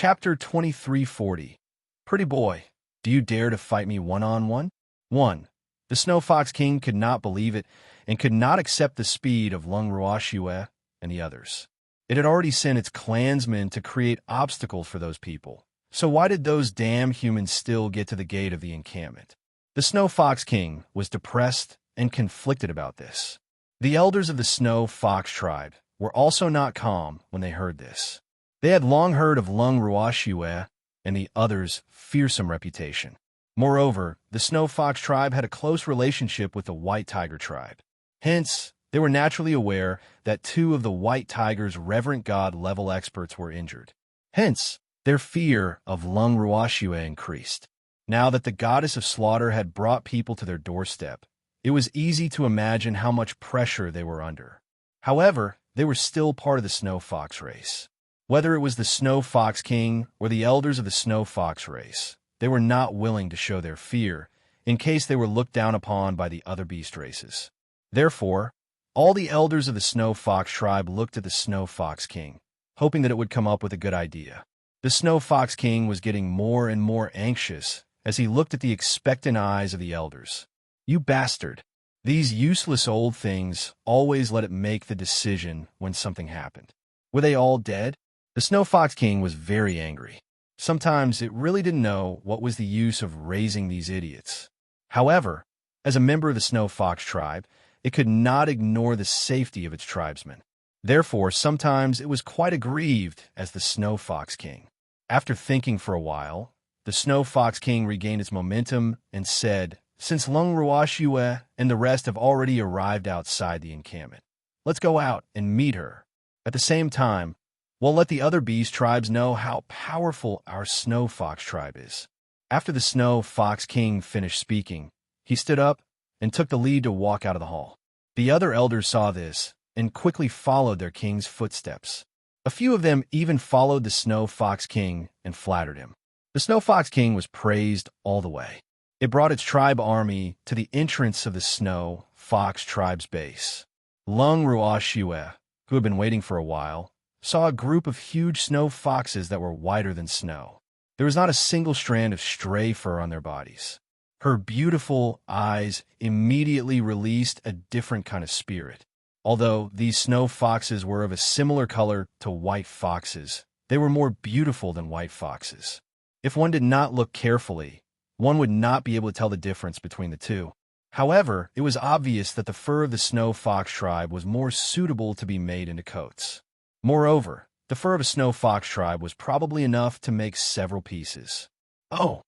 Chapter 2340. Pretty boy, do you dare to fight me one-on-one? 1. The Snow Fox King could not believe it and could not accept the speed of Lung Ruoxue and the others. It had already sent its clansmen to create obstacles for those people. So why did those damn humans still get to the gate of the encampment? The Snow Fox King was depressed and conflicted about this. The elders of the Snow Fox tribe were also not calm when they heard this. They had long heard of Lung Ruoxue and the others' fearsome reputation. Moreover, the Snow Fox tribe had a close relationship with the White Tiger tribe. Hence, they were naturally aware that 2 of the White Tiger's reverent god-level experts were injured. Hence, their fear of Lung Ruoxue increased. Now that the goddess of slaughter had brought people to their doorstep, it was easy to imagine how much pressure they were under. However, they were still part of the Snow Fox race. Whether it was the Snow Fox King or the elders of the Snow Fox race, they were not willing to show their fear in case they were looked down upon by the other beast races. Therefore, all the elders of the Snow Fox tribe looked at the Snow Fox King, hoping that it would come up with a good idea. The Snow Fox King was getting more and more anxious as he looked at the expectant eyes of the elders. You bastard! These useless old things always let it make the decision when something happened. Were they all dead? The Snow Fox King was very angry. Sometimes it really didn't know what was the use of raising these idiots. However, as a member of the Snow Fox tribe, it could not ignore the safety of its tribesmen. Therefore, sometimes it was quite aggrieved as the Snow Fox King. After thinking for a while, the Snow Fox King regained its momentum and said, "Since Lung Ruoxue and the rest have already arrived outside the encampment, let's go out and meet her. At the same time, we'll let the other beast tribes know how powerful our Snow Fox tribe is." After the Snow Fox King finished speaking, he stood up and took the lead to walk out of the hall. The other elders saw this and quickly followed their king's footsteps. A few of them even followed the Snow Fox King and flattered him. The Snow Fox King was praised all the way. It brought its tribe army to the entrance of the Snow Fox tribe's base. Lung Ruoxue, who had been waiting for a while, saw a group of huge snow foxes that were whiter than snow. There was not a single strand of stray fur on their bodies. Her beautiful eyes immediately released a different kind of spirit. Although these snow foxes were of a similar color to white foxes, they were more beautiful than white foxes. If one did not look carefully, one would not be able to tell the difference between the two. However, it was obvious that the fur of the Snow Fox tribe was more suitable to be made into coats. Moreover, the fur of a Snow Fox tribe was probably enough to make several pieces. Oh,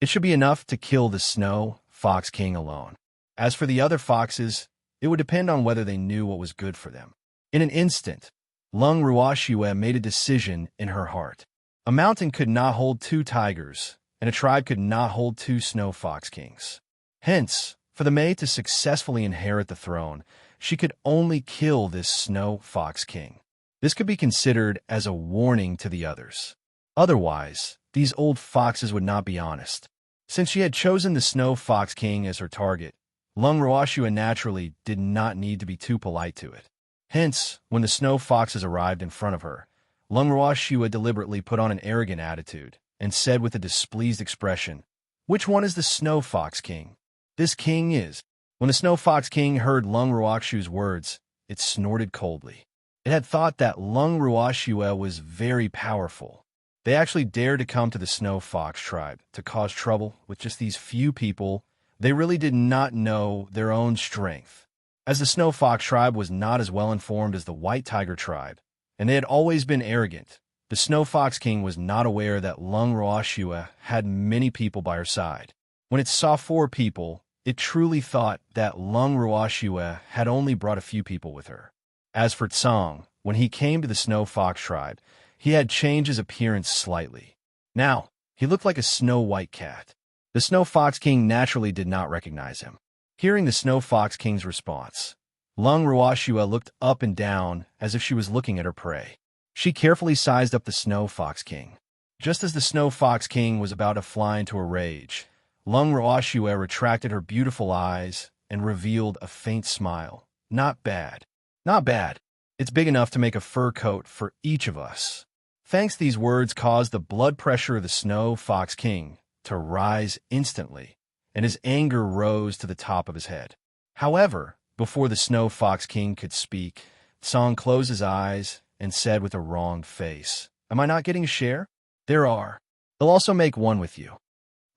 it should be enough to kill the Snow Fox King alone. As for the other foxes, it would depend on whether they knew what was good for them. In an instant, Lung Ruoxue made a decision in her heart. A mountain could not hold 2 tigers, and a tribe could not hold 2 Snow Fox Kings. Hence, for the May to successfully inherit the throne, she could only kill this Snow Fox King. This could be considered as a warning to the others. Otherwise, these old foxes would not be honest. Since she had chosen the Snow Fox King as her target, Lung Ruoxue naturally did not need to be too polite to it. Hence, when the snow foxes arrived in front of her, Lung Ruoxue deliberately put on an arrogant attitude and said with a displeased expression, "Which one is the Snow Fox King?" "This king is." When the Snow Fox King heard Lung Ruoxue's words, it snorted coldly. It had thought that Lung Ruoxue was very powerful. They actually dared to come to the Snow Fox tribe to cause trouble with just these few people. They really did not know their own strength. As the Snow Fox tribe was not as well informed as the White Tiger tribe, and they had always been arrogant, the Snow Fox King was not aware that Lung Ruoxue had many people by her side. When it saw 4 people, it truly thought that Lung Ruoxue had only brought a few people with her. As for Tsang, when he came to the Snow Fox tribe, he had changed his appearance slightly. Now, he looked like a snow-white cat. The Snow Fox King naturally did not recognize him. Hearing the Snow Fox King's response, Lung Ruoxue looked up and down as if she was looking at her prey. She carefully sized up the Snow Fox King. Just as the Snow Fox King was about to fly into a rage, Lung Ruoxue retracted her beautiful eyes and revealed a faint smile. "Not bad. Not bad. It's big enough to make a fur coat for each of us." Thanks, these words caused the blood pressure of the Snow Fox King to rise instantly, and his anger rose to the top of his head. However, before the Snow Fox King could speak, Song closed his eyes and said with a wronged face, "Am I not getting a share? There are. They'll also make one with you."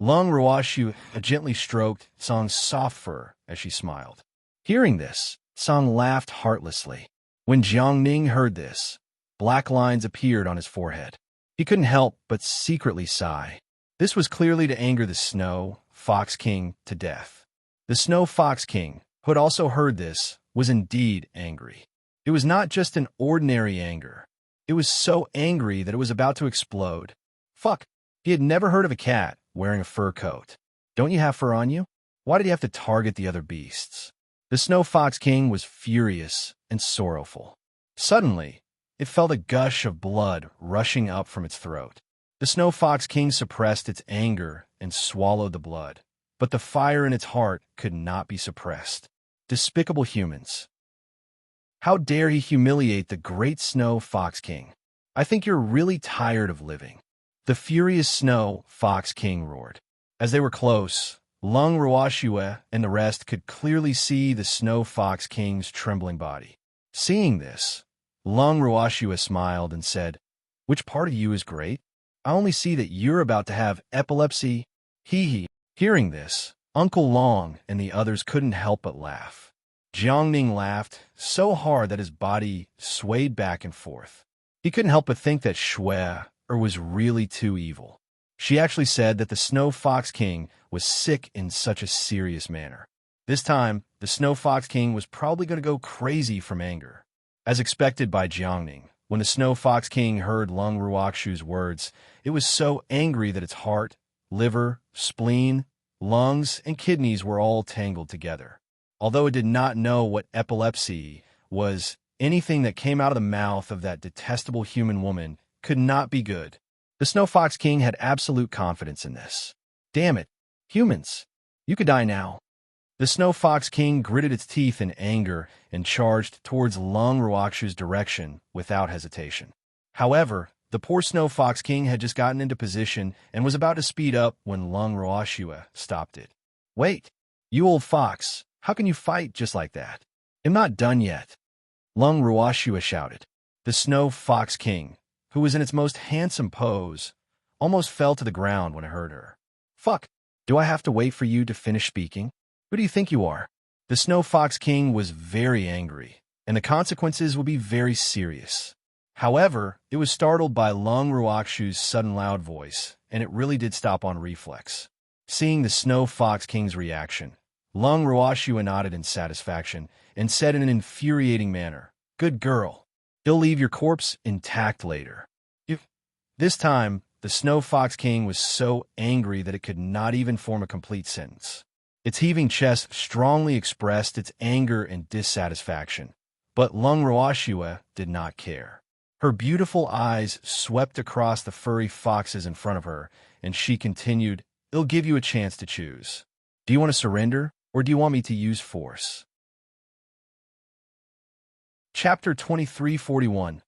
Lung Ruashu gently stroked Song's soft fur as she smiled. Hearing this, Song laughed heartlessly. When Jiangning heard this, black lines appeared on his forehead. He couldn't help but secretly sigh. This was clearly to anger the Snow Fox King to death. The Snow Fox King, who had also heard this, was indeed angry. It was not just an ordinary anger. It was so angry that it was about to explode. Fuck, he had never heard of a cat wearing a fur coat. Don't you have fur on you? Why did he have to target the other beasts? The Snow Fox King was furious and sorrowful. Suddenly, it felt a gush of blood rushing up from its throat. The Snow Fox King suppressed its anger and swallowed the blood, but the fire in its heart could not be suppressed. Despicable humans. How dare he humiliate the great Snow Fox King? I think you're really tired of living. The furious Snow Fox King roared. As they were close, Lung Ruashue and the rest could clearly see the Snow Fox King's trembling body. Seeing this, Lung Ruashue smiled and said, "Which part of you is great? I only see that you're about to have epilepsy. Hee hee." Hearing this, Uncle Long and the others couldn't help but laugh. Jiangning laughed so hard that his body swayed back and forth. He couldn't help but think that Shui was really too evil. She actually said that the Snow Fox King was sick in such a serious manner. This time, the Snow Fox King was probably going to go crazy from anger. As expected by Jiangning, when the Snow Fox King heard Lung Ruakshu's words, it was so angry that its heart, liver, spleen, lungs, and kidneys were all tangled together. Although it did not know what epilepsy was, anything that came out of the mouth of that detestable human woman could not be good. The Snow Fox King had absolute confidence in this. Damn it, humans, you could die now. The Snow Fox King gritted its teeth in anger and charged towards Lung Ruakshu's direction without hesitation. However, the poor Snow Fox King had just gotten into position and was about to speed up when Lung Ruashue stopped it. "Wait, you old fox, how can you fight just like that? I'm not done yet." Lung Ruashue shouted. The Snow Fox King, who was in its most handsome pose, almost fell to the ground when it heard her. "Fuck, do I have to wait for you to finish speaking? Who do you think you are?" The Snow Fox King was very angry, and the consequences would be very serious. However, it was startled by Lung Ruakshu's sudden loud voice, and it really did stop on reflex. Seeing the Snow Fox King's reaction, Lung Ruashu nodded in satisfaction and said in an infuriating manner, "Good girl. He'll leave your corpse intact later." This time, the Snow Fox King was so angry that it could not even form a complete sentence. Its heaving chest strongly expressed its anger and dissatisfaction, but Lung Ruashue did not care. Her beautiful eyes swept across the furry foxes in front of her, and she continued, "It'll give you a chance to choose. Do you want to surrender, or do you want me to use force?" Chapter 2341.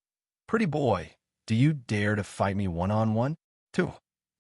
Pretty boy, do you dare to fight me one-on-one? 2.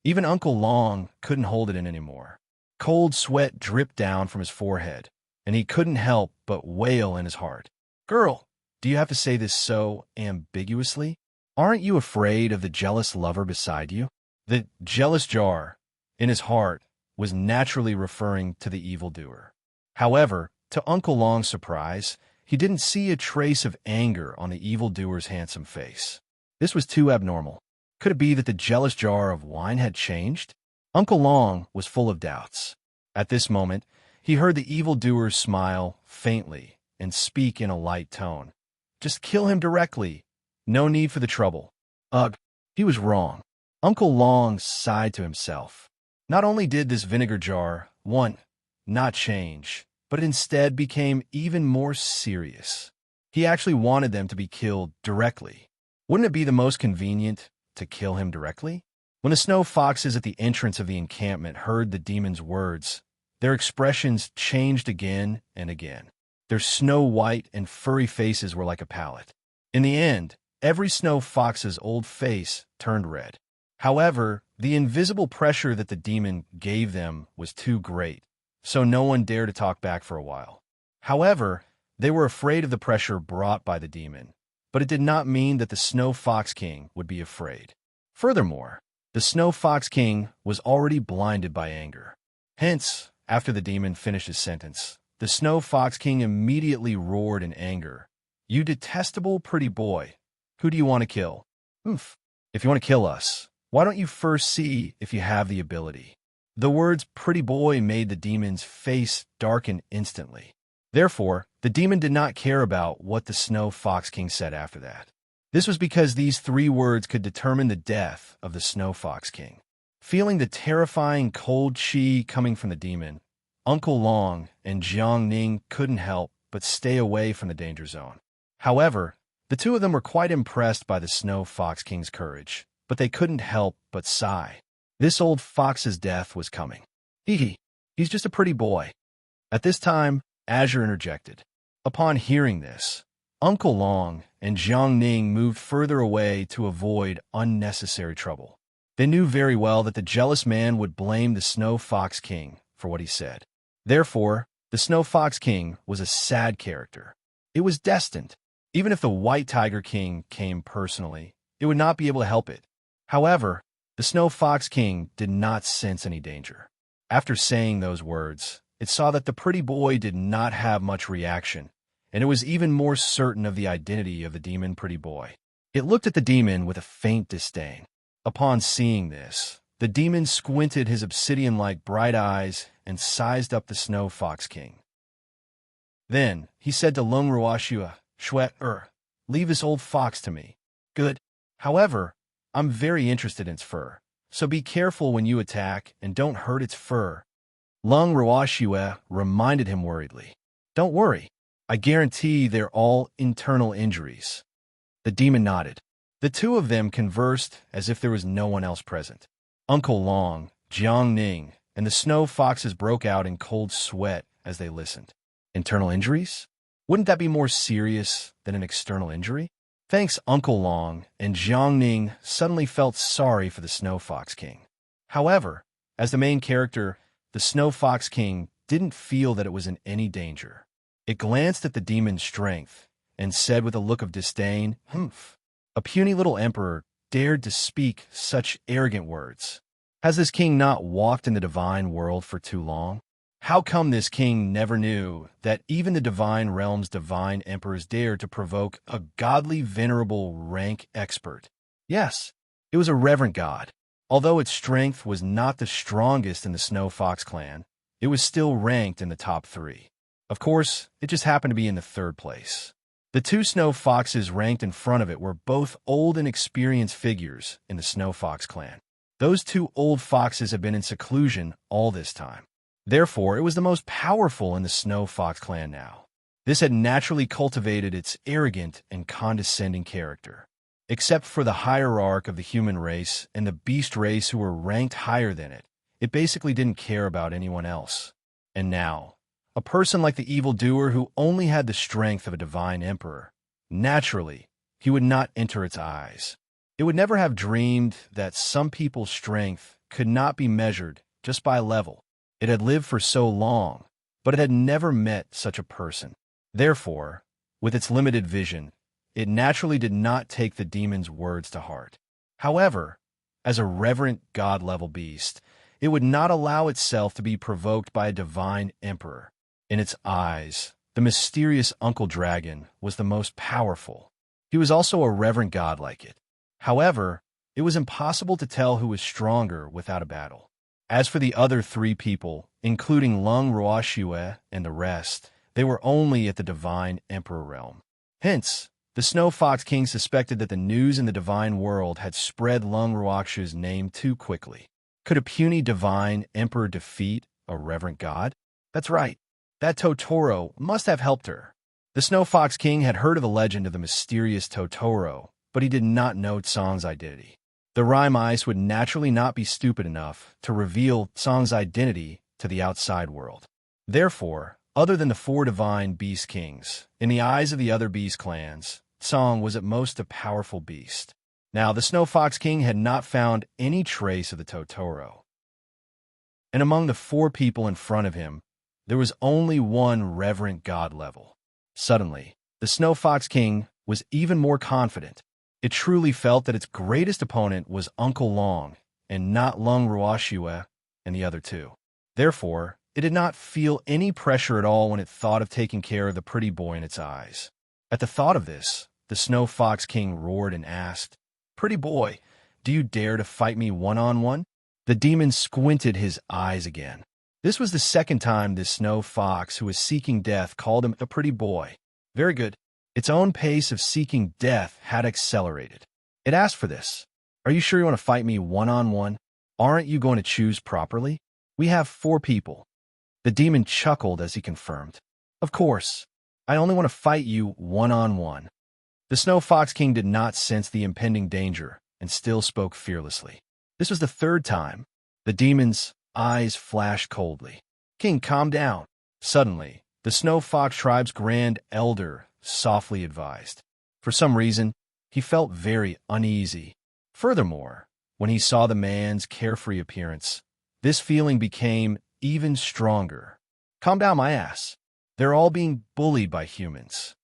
Even Uncle Long couldn't hold it in anymore. Cold sweat dripped down from his forehead, and he couldn't help but wail in his heart. "Girl, do you have to say this so ambiguously? Aren't you afraid of the jealous lover beside you?" The jealous jar in his heart was naturally referring to the evildoer. However, to Uncle Long's surprise, he didn't see a trace of anger on the evildoer's handsome face. This was too abnormal. Could it be that the jealous jar of wine had changed? Uncle Long was full of doubts. At this moment, he heard the evildoer smile faintly and speak in a light tone. "Just kill him directly. No need for the trouble." Ugh, he was wrong. Uncle Long sighed to himself. Not only did this vinegar jar, not change, but it instead became even more serious. He actually wanted them to be killed directly. Wouldn't it be the most convenient to kill him directly? When the snow foxes at the entrance of the encampment heard the demon's words, their expressions changed again and again. Their snow-white and furry faces were like a palette. In the end, every snow fox's old face turned red. However, the invisible pressure that the demon gave them was too great, so no one dared to talk back for a while. However, they were afraid of the pressure brought by the demon, but it did not mean that the Snow Fox King would be afraid. Furthermore, the Snow Fox King was already blinded by anger. Hence, after the demon finished his sentence, the Snow Fox King immediately roared in anger, "You detestable pretty boy! Who do you want to kill? Oof. If you want to kill us, why don't you first see if you have the ability?" The words pretty boy made the demon's face darken instantly. Therefore, the demon did not care about what the Snow Fox King said after that. This was because these 3 words could determine the death of the Snow Fox King. Feeling the terrifying cold chi coming from the demon, Uncle Long and Jiang Ning couldn't help but stay away from the danger zone. However, the 2 of them were quite impressed by the Snow Fox King's courage, but they couldn't help but sigh. This old fox's death was coming. Hee, he's just a pretty boy. At this time, Azure interjected. Upon hearing this, Uncle Long and Jiang Ning moved further away to avoid unnecessary trouble. They knew very well that the jealous man would blame the Snow Fox King for what he said. Therefore, the Snow Fox King was a sad character. It was destined. Even if the White Tiger King came personally, it would not be able to help it. However, the Snow Fox King did not sense any danger. After saying those words, it saw that the pretty boy did not have much reaction, and it was even more certain of the identity of the demon pretty boy. It looked at the demon with a faint disdain. Upon seeing this, the demon squinted his obsidian-like bright eyes and sized up the Snow Fox King. Then he said to Lung Ruashua, "Shwet, leave this old fox to me." "Good. However, I'm very interested in its fur, so be careful when you attack and don't hurt its fur." Lung Ruashua reminded him worriedly, "Don't worry. I guarantee they're all internal injuries." The demon nodded. The 2 of them conversed as if there was no one else present. Uncle Long, Jiang Ning, and the Snow Foxes broke out in cold sweat as they listened. Internal injuries? Wouldn't that be more serious than an external injury? Thanks, Uncle Long and Jiang Ning suddenly felt sorry for the Snow Fox King. However, as the main character, the Snow Fox King didn't feel that it was in any danger. It glanced at the demon's strength and said with a look of disdain, "Humph. A puny little emperor dared to speak such arrogant words. Has this king not walked in the divine world for too long? How come this king never knew that even the divine realm's divine emperors dared to provoke a godly, venerable rank expert? Yes, it was a reverent god. Although its strength was not the strongest in the Snow Fox clan, it was still ranked in the top 3. Of course, it just happened to be in the 3rd place. The 2 Snow Foxes ranked in front of it were both old and experienced figures in the Snow Fox clan. Those 2 old foxes had been in seclusion all this time. Therefore, it was the most powerful in the Snow Fox clan now. This had naturally cultivated its arrogant and condescending character. Except for the hierarch of the human race and the beast race who were ranked higher than it, it basically didn't care about anyone else. And now, a person like the evildoer who only had the strength of a divine emperor, naturally, he would not enter its eyes. It would never have dreamed that some people's strength could not be measured just by level. It had lived for so long, but it had never met such a person. Therefore, with its limited vision, it naturally did not take the demon's words to heart. However, as a reverent god-level beast, it would not allow itself to be provoked by a divine emperor. In its eyes, the mysterious Uncle Dragon was the most powerful. He was also a reverent god like it. However, it was impossible to tell who was stronger without a battle. As for the other 3 people, including Lung Ruashue and the rest, they were only at the divine emperor realm. Hence, the Snow Fox King suspected that the news in the divine world had spread Lung Ruashue's name too quickly. Could a puny divine emperor defeat a reverent god? That's right. That Totoro must have helped her. The Snow Fox King had heard of the legend of the mysterious Totoro, but he did not know Tsong's identity. The Rime Ice would naturally not be stupid enough to reveal Tsong's identity to the outside world. Therefore, other than the 4 divine beast kings, in the eyes of the other beast clans, song was at most a powerful beast. Now, the Snow Fox King had not found any trace of the Totoro. And among the 4 people in front of him, there was only one reverent god level. Suddenly, the Snow Fox King was even more confident. It truly felt that its greatest opponent was Uncle Long, and not Lung Ruoxue and the other 2. Therefore, it did not feel any pressure at all when it thought of taking care of the pretty boy in its eyes. At the thought of this, the Snow Fox King roared and asked, "Pretty boy, do you dare to fight me one-on-one?" The demon squinted his eyes again. This was the second time this snow fox who was seeking death called him a pretty boy. Very good. Its own pace of seeking death had accelerated. It asked for this. "Are you sure you want to fight me one-on-one? Aren't you going to choose properly? We have 4 people. The demon chuckled as he confirmed. "Of course. I only want to fight you one-on-one." The Snow Fox King did not sense the impending danger and still spoke fearlessly. This was the 3rd time. The demon's eyes flashed coldly. "King, calm down." Suddenly, the Snow Fox tribe's grand elder softly advised. For some reason, he felt very uneasy. Furthermore, when he saw the man's carefree appearance, this feeling became even stronger. "Calm down, my ass. They're all being bullied by humans."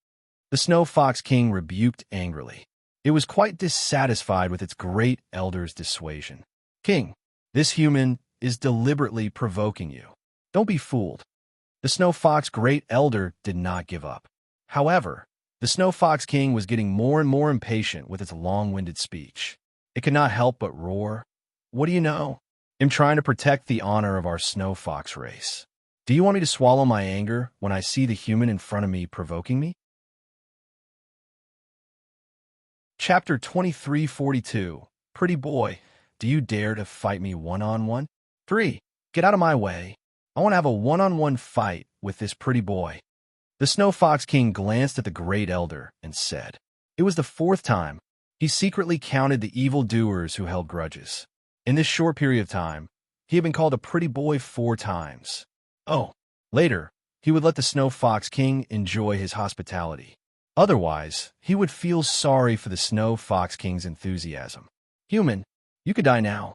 The Snow Fox King rebuked angrily. It was quite dissatisfied with its great elder's dissuasion. "King, this human is deliberately provoking you. Don't be fooled." The Snow Fox Great Elder did not give up. However, the Snow Fox King was getting more and more impatient with its long-winded speech. It could not help but roar. "What do you know? I'm trying to protect the honor of our Snow Fox race. Do you want me to swallow my anger when I see the human in front of me provoking me?" Chapter 2342. Pretty boy, do you dare to fight me one-on-one? 3. Get out of my way. I want to have a one-on-one fight with this pretty boy. The Snow Fox King glanced at the Great Elder and said. It was the 4th time. He secretly counted the evildoers who held grudges. In this short period of time, he had been called a pretty boy 4 times. Oh, later, he would let the Snow Fox King enjoy his hospitality. Otherwise, he would feel sorry for the Snow Fox King's enthusiasm. "Human, you could die now."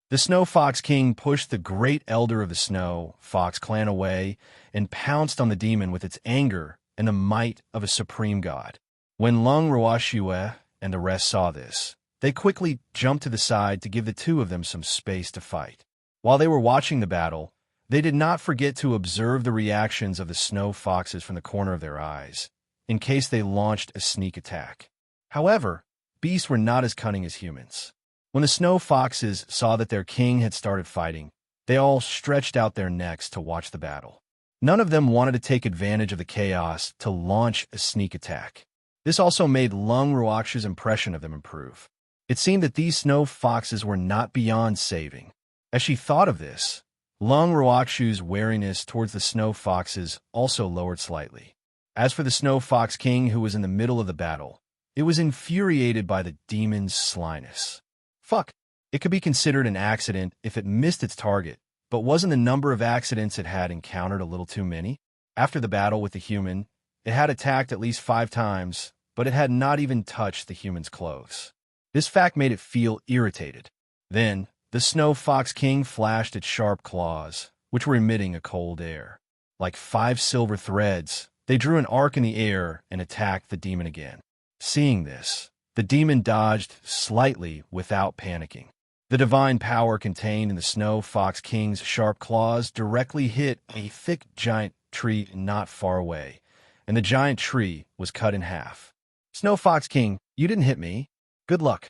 The Snow Fox King pushed the Great Elder of the Snow Fox clan away and pounced on the demon with its anger and the might of a supreme god. When Lung Ruoxue and the rest saw this, they quickly jumped to the side to give the 2 of them some space to fight. While they were watching the battle, they did not forget to observe the reactions of the Snow Foxes from the corner of their eyes, in case they launched a sneak attack. However, beasts were not as cunning as humans. When the Snow Foxes saw that their king had started fighting, they all stretched out their necks to watch the battle. None of them wanted to take advantage of the chaos to launch a sneak attack. This also made Lung Ruoxue's impression of them improve. It seemed that these Snow Foxes were not beyond saving. As she thought of this, Lung Ruoxue's wariness towards the Snow Foxes also lowered slightly. As for the Snow Fox King who was in the middle of the battle, it was infuriated by the demon's slyness. Fuck, it could be considered an accident if it missed its target, but wasn't the number of accidents it had encountered a little too many? After the battle with the human, it had attacked at least 5 times, but it had not even touched the human's clothes. This fact made it feel irritated. Then, the Snow Fox King flashed its sharp claws, which were emitting a cold air. Like 5 silver threads, they drew an arc in the air and attacked the demon again. Seeing this, the demon dodged slightly without panicking. The divine power contained in the Snow Fox King's sharp claws directly hit a thick giant tree not far away, and the giant tree was cut in half. "Snow Fox King, you didn't hit me. Good luck."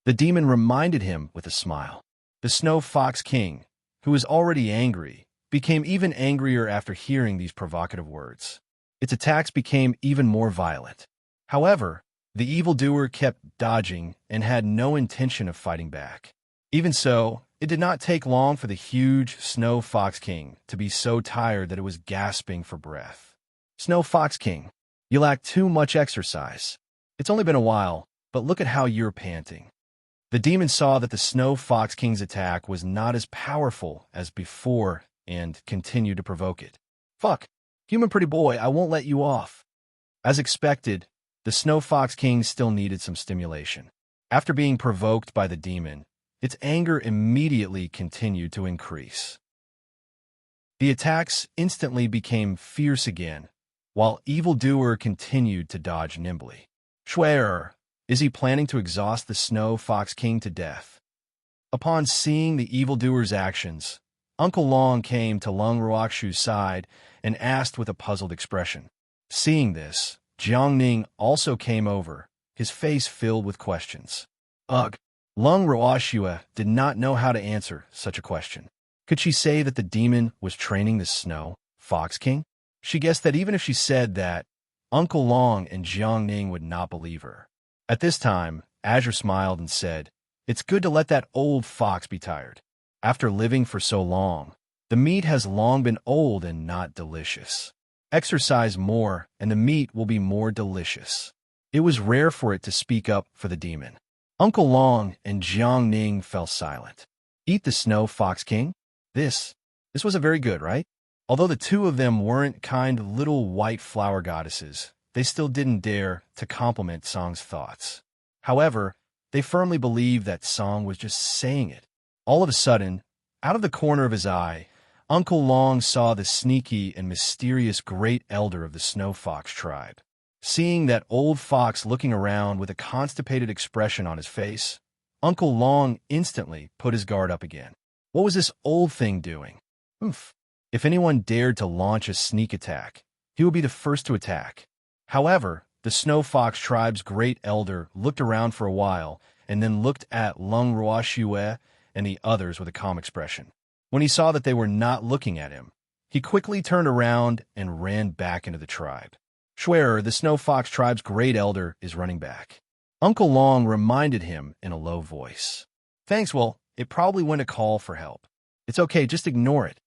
The demon reminded him with a smile. The Snow Fox King, who was already angry, became even angrier after hearing these provocative words. Its attacks became even more violent. However, the evildoer kept dodging and had no intention of fighting back. Even so, it did not take long for the huge Snow Fox King to be so tired that it was gasping for breath. "Snow Fox King, you lack too much exercise. It's only been a while, but look at how you're panting." The demon saw that the Snow Fox King's attack was not as powerful as before and continued to provoke it. "Fuck, human pretty boy, I won't let you off." As expected, the Snow Fox King still needed some stimulation. After being provoked by the demon, its anger immediately continued to increase. The attacks instantly became fierce again, while evildoer continued to dodge nimbly. Schwer, is he planning to exhaust the Snow Fox King to death? Upon seeing the evildoer's actions, Uncle Long came to Lung Ruoxu's side and asked with a puzzled expression. Seeing this, Jiangning also came over, his face filled with questions. Ugh! Lung Ruoxu did not know how to answer such a question. Could she say that the demon was training the Snow Fox King? She guessed that even if she said that, Uncle Long and Jiangning would not believe her. At this time, Azure smiled and said, "It's good to let that old fox be tired. After living for so long, the meat has long been old and not delicious. Exercise more, and the meat will be more delicious." It was rare for it to speak up for the demon. Uncle Long and Jiangning fell silent. Eat the Snow Fox King? This was a very good, right? Although the two of them weren't kind little white flower goddesses, they still didn't dare to compliment Song's thoughts. However, they firmly believed that Song was just saying it. All of a sudden, out of the corner of his eye, Uncle Long saw the sneaky and mysterious great elder of the Snow Fox tribe. Seeing that old fox looking around with a constipated expression on his face, Uncle Long instantly put his guard up again. What was this old thing doing? Oof. If anyone dared to launch a sneak attack, he would be the first to attack. However, the Snow Fox tribe's great elder looked around for a while and then looked at Lung Ruoxue and the others with a calm expression. When he saw that they were not looking at him, he quickly turned around and ran back into the tribe. Schwerer, the Snow Fox tribe's great elder, is running back. Uncle Long reminded him in a low voice. Thanks, well, it probably went a call for help. It's okay, just ignore it.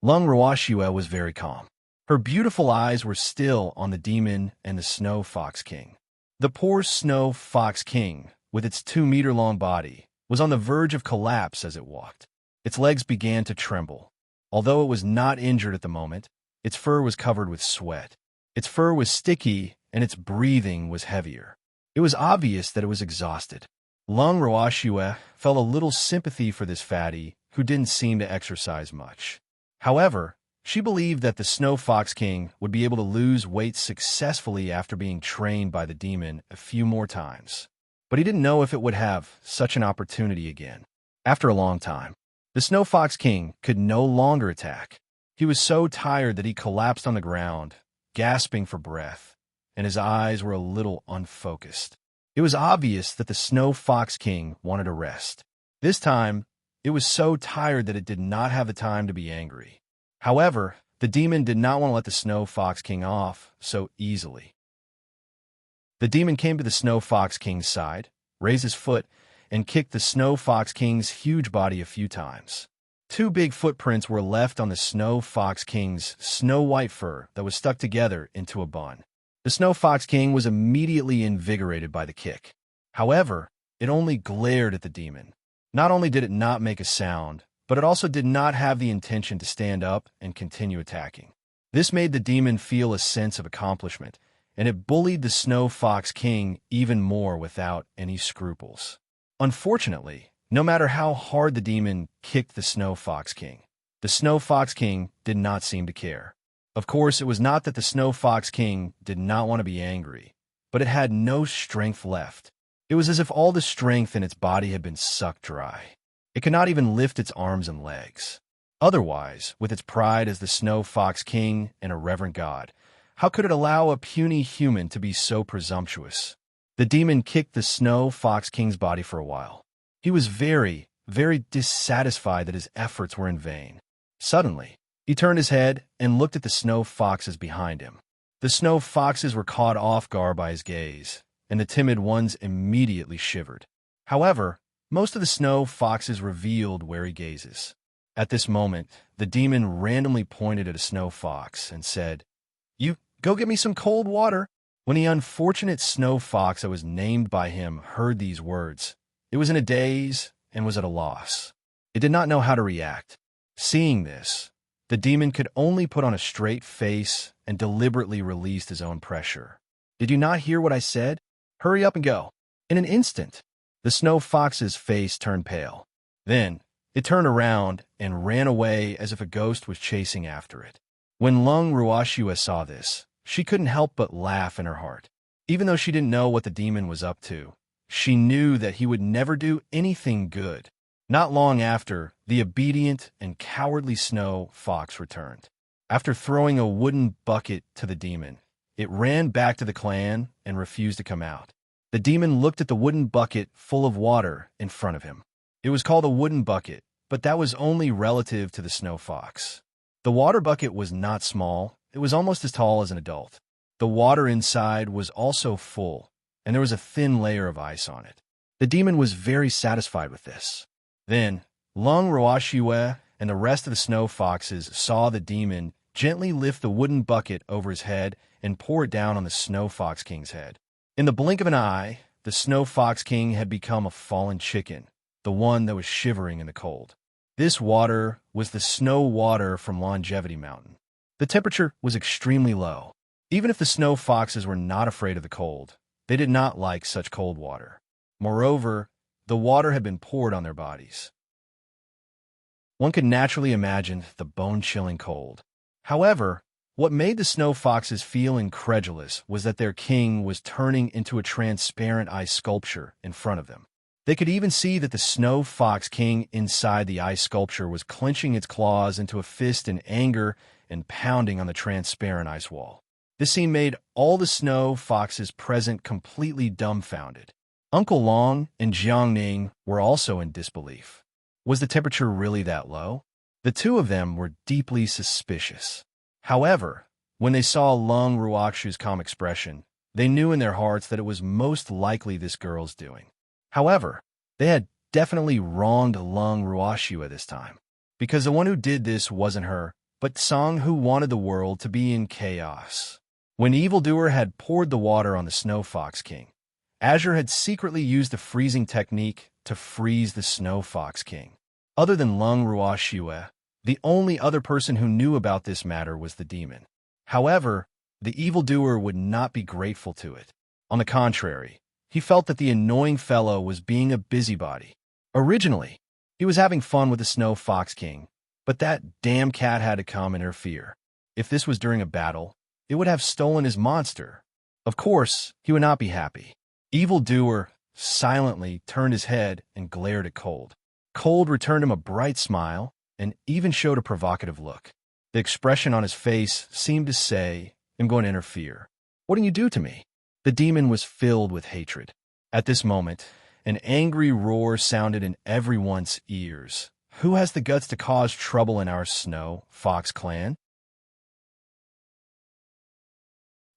Lung Ruoxue was very calm. Her beautiful eyes were still on the demon and the Snow Fox King. The poor Snow Fox King, with its 2-meter-long body, was on the verge of collapse as it walked. Its legs began to tremble. Although it was not injured at the moment, its fur was covered with sweat. Its fur was sticky and its breathing was heavier. It was obvious that it was exhausted. Lung Ruoxue felt a little sympathy for this fatty who didn't seem to exercise much. However, she believed that the Snow Fox King would be able to lose weight successfully after being trained by the demon a few more times. But he didn't know if it would have such an opportunity again. After a long time, the Snow Fox King could no longer attack. He was so tired that he collapsed on the ground, gasping for breath, and his eyes were a little unfocused. It was obvious that the Snow Fox King wanted a rest. This time, it was so tired that it did not have the time to be angry. However, the demon did not want to let the Snow Fox King off so easily. The demon came to the Snow Fox King's side, raised his foot, and kicked the Snow Fox King's huge body a few times. 2 big footprints were left on the Snow Fox King's snow-white fur that was stuck together into a bun. The Snow Fox King was immediately invigorated by the kick. However, it only glared at the demon. Not only did it not make a sound, but it also did not have the intention to stand up and continue attacking. This made the demon feel a sense of accomplishment, and it bullied the Snow Fox King even more without any scruples. Unfortunately, no matter how hard the demon kicked the Snow Fox King, the Snow Fox King did not seem to care. Of course, it was not that the Snow Fox King did not want to be angry, but it had no strength left. It was as if all the strength in its body had been sucked dry. It could not even lift its arms and legs. Otherwise, with its pride as the Snow Fox King and a reverent god, how could it allow a puny human to be so presumptuous? The demon kicked the Snow Fox King's body for a while. He was very, very dissatisfied that his efforts were in vain. Suddenly, he turned his head and looked at the snow foxes behind him. The snow foxes were caught off guard by his gaze, and the timid ones immediately shivered. However, most of the snow foxes revealed where he gazes. At this moment, the demon randomly pointed at a snow fox and said, "You, go get me some cold water." When the unfortunate snow fox that was named by him heard these words, it was in a daze and was at a loss. It did not know how to react. Seeing this, the demon could only put on a straight face and deliberately released his own pressure. Did you not hear what I said? Hurry up and go." In an instant, the snow fox's face turned pale. Then, it turned around and ran away as if a ghost was chasing after it. When Lung Ruashua saw this, she couldn't help but laugh in her heart. Even though she didn't know what the demon was up to, she knew that he would never do anything good. Not long after, the obedient and cowardly snow fox returned. After throwing a wooden bucket to the demon, it ran back to the clan and refused to come out. The demon looked at the wooden bucket full of water in front of him. It was called a wooden bucket, but that was only relative to the snow fox. The water bucket was not small, it was almost as tall as an adult. The water inside was also full, and there was a thin layer of ice on it. The demon was very satisfied with this. Then, Lung Ruashua and the rest of the snow foxes saw the demon gently lift the wooden bucket over his head and pour it down on the Snow Fox King's head. In the blink of an eye, the Snow Fox King had become a fallen chicken, the one that was shivering in the cold. This water was the snow water from Longevity Mountain. The temperature was extremely low. Even if the snow foxes were not afraid of the cold, they did not like such cold water. Moreover, the water had been poured on their bodies. One could naturally imagine the bone-chilling cold. However, what made the snow foxes feel incredulous was that their king was turning into a transparent ice sculpture in front of them. They could even see that the Snow Fox King inside the ice sculpture was clenching its claws into a fist in anger and pounding on the transparent ice wall. This scene made all the snow foxes present completely dumbfounded. Uncle Long and Jiangning were also in disbelief. Was the temperature really that low? The two of them were deeply suspicious. However, when they saw Lung Ruakshu's calm expression, they knew in their hearts that it was most likely this girl's doing. However, they had definitely wronged Lung Ruashua this time, because the one who did this wasn't her, but Song, who wanted the world to be in chaos. When Evildoer had poured the water on the Snow Fox King, Azure had secretly used the freezing technique to freeze the Snow Fox King. Other than Lung Ruashua, the only other person who knew about this matter was the demon. However, the evildoer would not be grateful to it. On the contrary, he felt that the annoying fellow was being a busybody. Originally, he was having fun with the Snow Fox King, but that damn cat had to come and interfere. If this was during a battle, it would have stolen his monster. Of course, he would not be happy. Evildoer silently turned his head and glared at Cold. Cold returned him a bright smile and even showed a provocative look. The expression on his face seemed to say, "I'm going to interfere. What did you do to me?" The demon was filled with hatred. At this moment, an angry roar sounded in everyone's ears. Who has the guts to cause trouble in our Snow Fox clan?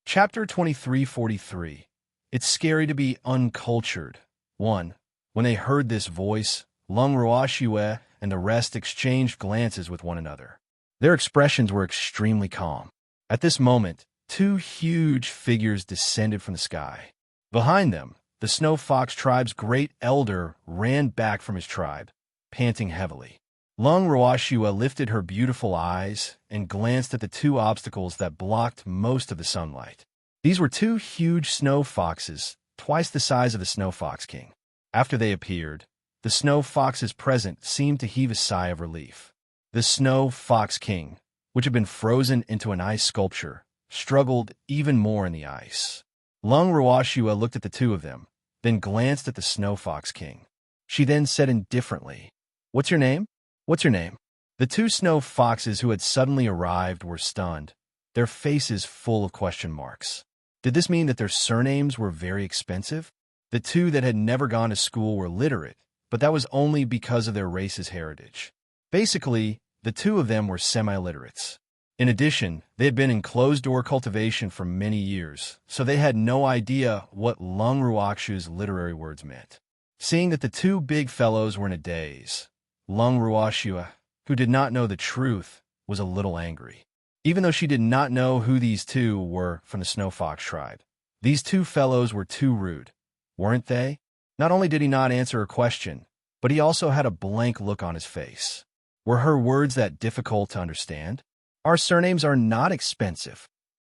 Chapter 2343. It's scary to be uncultured. 1. When they heard this voice, Lung Ruashua and the rest exchanged glances with one another. Their expressions were extremely calm. At this moment, two huge figures descended from the sky. Behind them, the Snow Fox tribe's great elder ran back from his tribe, panting heavily. Lung Ruashua lifted her beautiful eyes and glanced at the two obstacles that blocked most of the sunlight. These were two huge snow foxes, twice the size of the Snow Fox King. After they appeared, the snow foxes present seemed to heave a sigh of relief. The Snow Fox King, which had been frozen into an ice sculpture, struggled even more in the ice. Lung Ruashua looked at the two of them, then glanced at the Snow Fox King. She then said indifferently, "What's your name? What's your name?" The two snow foxes who had suddenly arrived were stunned, their faces full of question marks. Did this mean that their surnames were very expensive? The two that had never gone to school were literate, but that was only because of their race's heritage. Basically, the two of them were semi-literates. In addition, they had been in closed-door cultivation for many years, so they had no idea what Lung Ruakshu's literary words meant. Seeing that the two big fellows were in a daze, Lung Ruashua, who did not know the truth, was a little angry. Even though she did not know who these two were from the Snow Fox tribe, these two fellows were too rude, weren't they? Not only did he not answer her question, but he also had a blank look on his face. Were her words that difficult to understand? Our surnames are not expensive.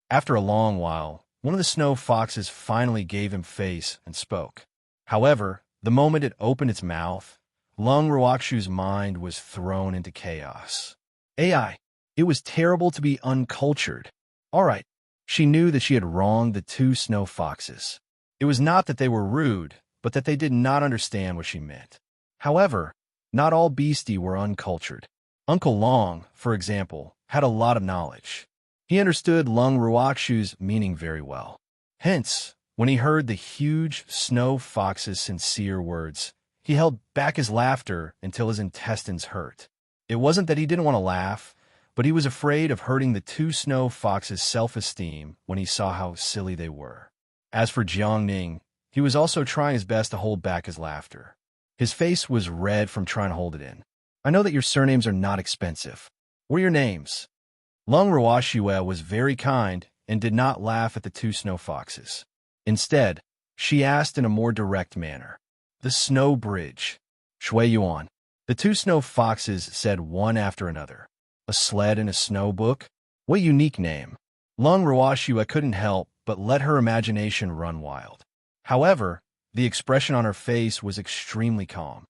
After a long while, One of the snow foxes finally gave him face and spoke. However, the moment it opened its mouth, Lung Ruakshu's mind was thrown into chaos. AI. It was terrible to be uncultured. All right. She knew that she had wronged the two snow foxes. It was not that they were rude, but that they did not understand what she meant. However, not all beastie were uncultured. Uncle Long, for example, had a lot of knowledge. He understood Lung Ruakshu's meaning very well. Hence, when he heard the huge snow fox's sincere words, he held back his laughter until his intestines hurt. It wasn't that he didn't want to laugh, but he was afraid of hurting the two snow foxes' self-esteem when he saw how silly they were. As for Jiangning, he was also trying his best to hold back his laughter. His face was red from trying to hold it in. I know that your surnames are not expensive. What are your names? Lung Ruashue was very kind and did not laugh at the two snow foxes. Instead, she asked in a more direct manner. The snow bridge. Shui Yuan. The two snow foxes said one after another. A sled and a snow book? What unique name. Lung Ruashue couldn't help but let her imagination run wild. However, the expression on her face was extremely calm.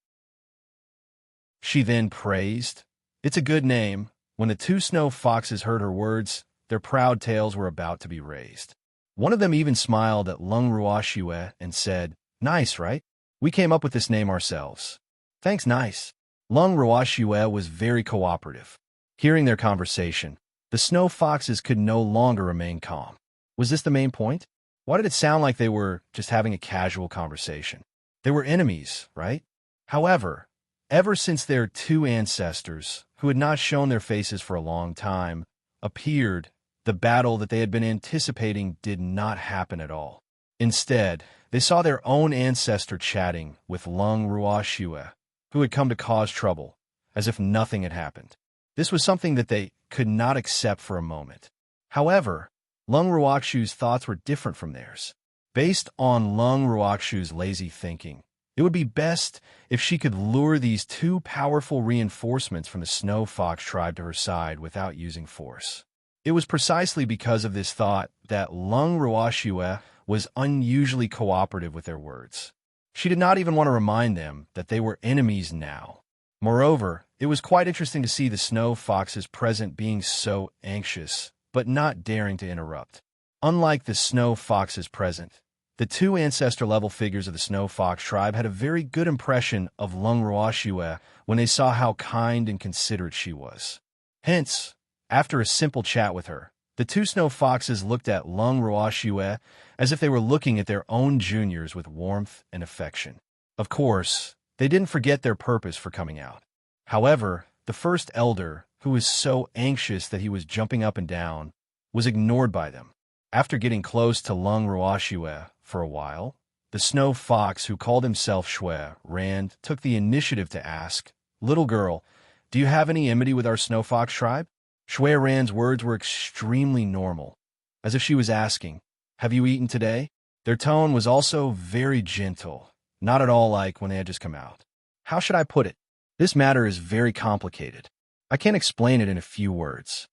She then praised. It's a good name. When the two snow foxes heard her words, their proud tails were about to be raised. One of them even smiled at Lung Ruashue and said, Nice, right? We came up with this name ourselves. Thanks, nice. Lung Ruashue was very cooperative. Hearing their conversation, the snow foxes could no longer remain calm. Was this the main point? Why did it sound like they were just having a casual conversation? They were enemies, right? However, ever since their two ancestors, who had not shown their faces for a long time, appeared, the battle that they had been anticipating did not happen at all. Instead, they saw their own ancestor chatting with Lung Ruashue, who had come to cause trouble, as if nothing had happened. This was something that they could not accept for a moment. However, Lung Ruakshu's thoughts were different from theirs. Based on Lung Ruakshu's lazy thinking, it would be best if she could lure these two powerful reinforcements from the Snow Fox tribe to her side without using force. It was precisely because of this thought that Lung Ruashue was unusually cooperative with their words. She did not even want to remind them that they were enemies now. Moreover, it was quite interesting to see the snow foxes present being so anxious, but not daring to interrupt. Unlike the snow foxes present, the two ancestor-level figures of the snow fox tribe had a very good impression of Lung Ruashue when they saw how kind and considerate she was. Hence, after a simple chat with her, the two snow foxes looked at Lung Ruashue as if they were looking at their own juniors with warmth and affection. Of course, they didn't forget their purpose for coming out. However, the first elder, who was so anxious that he was jumping up and down, was ignored by them. After getting close to Lung Ruashue for a while, the snow fox, who called himself Shui, Rand, took the initiative to ask, Little girl, do you have any enmity with our snow fox tribe? Shui Rand's words were extremely normal, as if she was asking, Have you eaten today? Their tone was also very gentle, not at all like when they had just come out. How should I put it? This matter is very complicated. I can't explain it in a few words.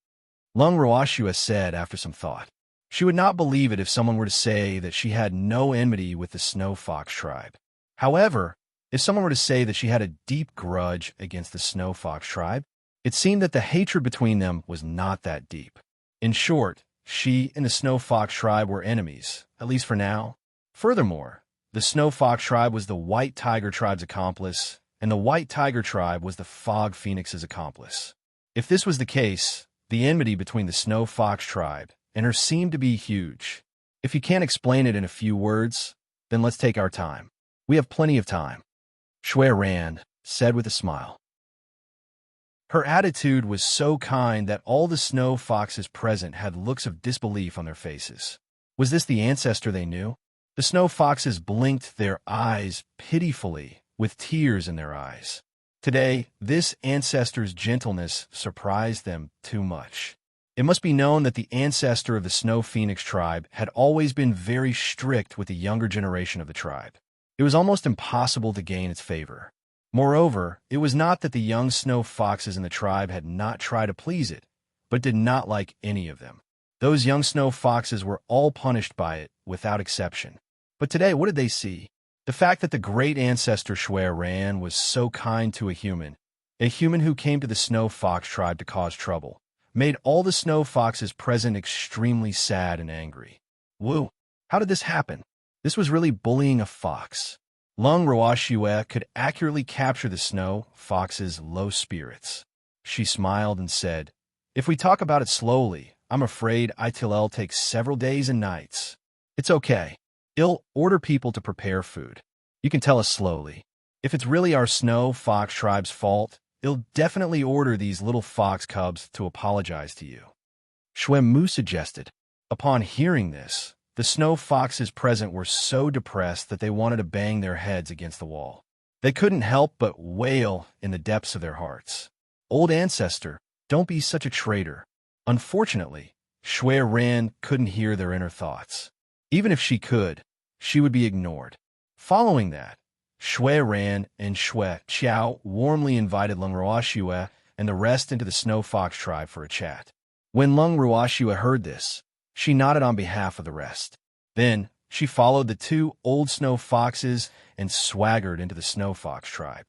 Lung Ruashue said after some thought. She would not believe it if someone were to say that she had no enmity with the Snow Fox tribe. However, if someone were to say that she had a deep grudge against the Snow Fox tribe, it seemed that the hatred between them was not that deep. In short, she and the Snow Fox tribe were enemies, at least for now. Furthermore, the Snow Fox tribe was the White Tiger tribe's accomplice, and the White Tiger tribe was the Fog Phoenix's accomplice. If this was the case, the enmity between the Snow Fox tribe and her seemed to be huge. If you can't explain it in a few words, then let's take our time. We have plenty of time. Shui Rand said with a smile. Her attitude was so kind that all the snow foxes present had looks of disbelief on their faces. Was this the ancestor they knew? The snow foxes blinked their eyes pitifully, with tears in their eyes. Today, this ancestor's gentleness surprised them too much. It must be known that the ancestor of the Snow Phoenix tribe had always been very strict with the younger generation of the tribe. It was almost impossible to gain its favor. Moreover, it was not that the young snow foxes in the tribe had not tried to please it, but did not like any of them. Those young snow foxes were all punished by it, without exception. But today, what did they see? The fact that the great ancestor Shwe Ran was so kind to a human who came to the snow fox tribe to cause trouble, made all the snow foxes present extremely sad and angry. Woo! How did this happen? This was really bullying a fox. Lung Roashue could accurately capture the snow fox's low spirits. She smiled and said, "If we talk about it slowly, I'm afraid it'll take several days and nights. It's okay. I'll order people to prepare food. You can tell us slowly. If it's really our snow fox tribe's fault, I'll definitely order these little fox cubs to apologize to you," Shwe Mu suggested. Upon hearing this, the snow foxes present were so depressed that they wanted to bang their heads against the wall. They couldn't help but wail in the depths of their hearts. "Old ancestor, don't be such a traitor." Unfortunately, Shwe Ran couldn't hear their inner thoughts. Even if she could, she would be ignored. Following that, Shwe Ran and Shwe Qiao warmly invited Lung Ruoxue and the rest into the snow fox tribe for a chat. When Lung Ruoxue heard this, she nodded on behalf of the rest. Then, she followed the two old snow foxes and swaggered into the snow fox tribe.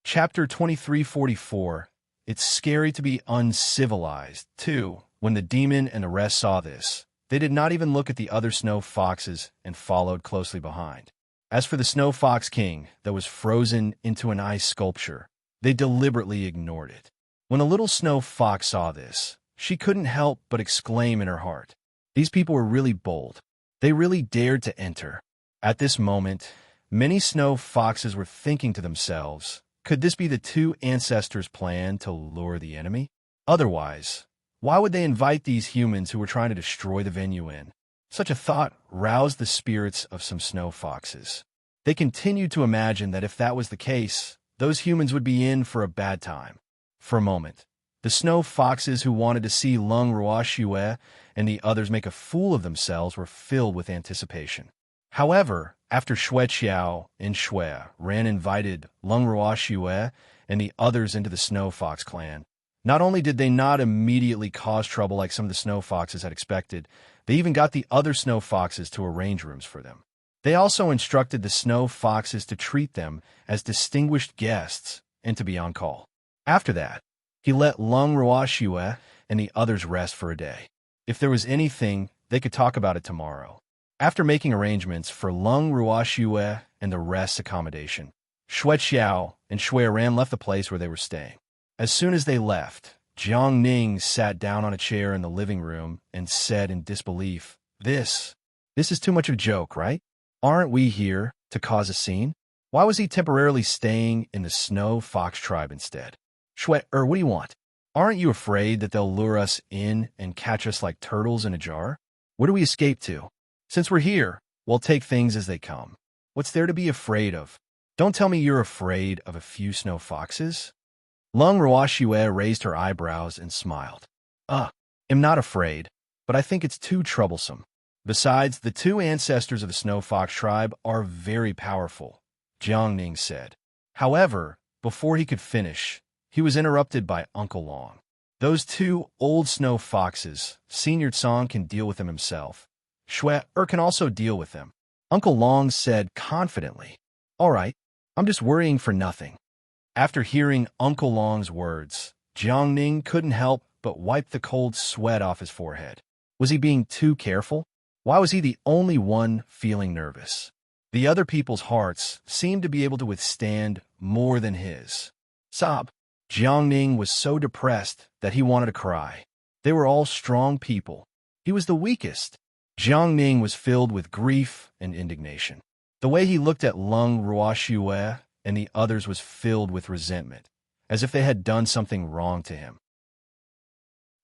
Chapter 2344. It's scary to be uncivilized, too. When the demon and the rest saw this, they did not even look at the other snow foxes and followed closely behind. As for the snow fox king that was frozen into an ice sculpture, they deliberately ignored it. When the little snow fox saw this, she couldn't help but exclaim in her heart, "These people were really bold. They really dared to enter." At this moment, many snow foxes were thinking to themselves, could this be the two ancestors' plan to lure the enemy? Otherwise, why would they invite these humans who were trying to destroy the venue in? Such a thought roused the spirits of some snow foxes. They continued to imagine that if that was the case, those humans would be in for a bad time. For a moment, the snow foxes who wanted to see Lung Ruoxue and the others make a fool of themselves were filled with anticipation. However, after Shwe Qiao and Shwe Ran invited Lung Ruoxue and the others into the snow fox clan, not only did they not immediately cause trouble like some of the snow foxes had expected, they even got the other snow foxes to arrange rooms for them. They also instructed the snow foxes to treat them as distinguished guests and to be on call. After that, he let Lung Ruoxue and the others rest for a day. If there was anything, they could talk about it tomorrow. After making arrangements for Lung Ruoxue and the rest's accommodation, Shwe Qiao and Shwe Ran left the place where they were staying. As soon as they left, Jiang Ning sat down on a chair in the living room and said in disbelief, This is too much of a joke, right? Aren't we here to cause a scene? Why was he temporarily staying in the snow fox tribe instead? Shwe, what do you want? Aren't you afraid that they'll lure us in and catch us like turtles in a jar? Where do we escape to? Since we're here, we'll take things as they come. What's there to be afraid of? Don't tell me you're afraid of a few snow foxes. Lung Ruoxue raised her eyebrows and smiled. I'm not afraid, but I think it's too troublesome. Besides, the two ancestors of the snow fox tribe are very powerful, Jiang Ning said. However, before he could finish, he was interrupted by Uncle Long. Those two old snow foxes, Senior Song can deal with them himself. Shwe can also deal with them. Uncle Long said confidently, All right, I'm just worrying for nothing. After hearing Uncle Long's words, Jiang Ning couldn't help but wipe the cold sweat off his forehead. Was he being too careful? Why was he the only one feeling nervous? The other people's hearts seemed to be able to withstand more than his. Sob. Jiang Ning was so depressed that he wanted to cry. They were all strong people. He was the weakest. Jiang Ning was filled with grief and indignation. The way he looked at Lung Ruoxue and the others was filled with resentment, as if they had done something wrong to him.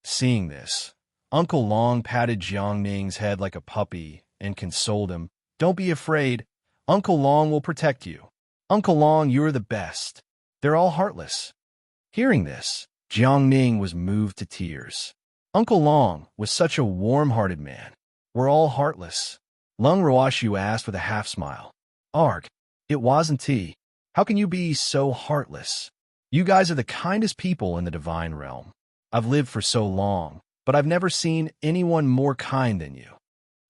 Seeing this, Uncle Long patted Jiang Ning's head like a puppy and consoled him. Don't be afraid. Uncle Long will protect you. Uncle Long, you're the best. They're all heartless. Hearing this, Jiang Ning was moved to tears. Uncle Long was such a warm-hearted man. We're all heartless. Lung Ruoxue asked with a half-smile. Arg, it wasn't he. How can you be so heartless? You guys are the kindest people in the divine realm. I've lived for so long, but I've never seen anyone more kind than you."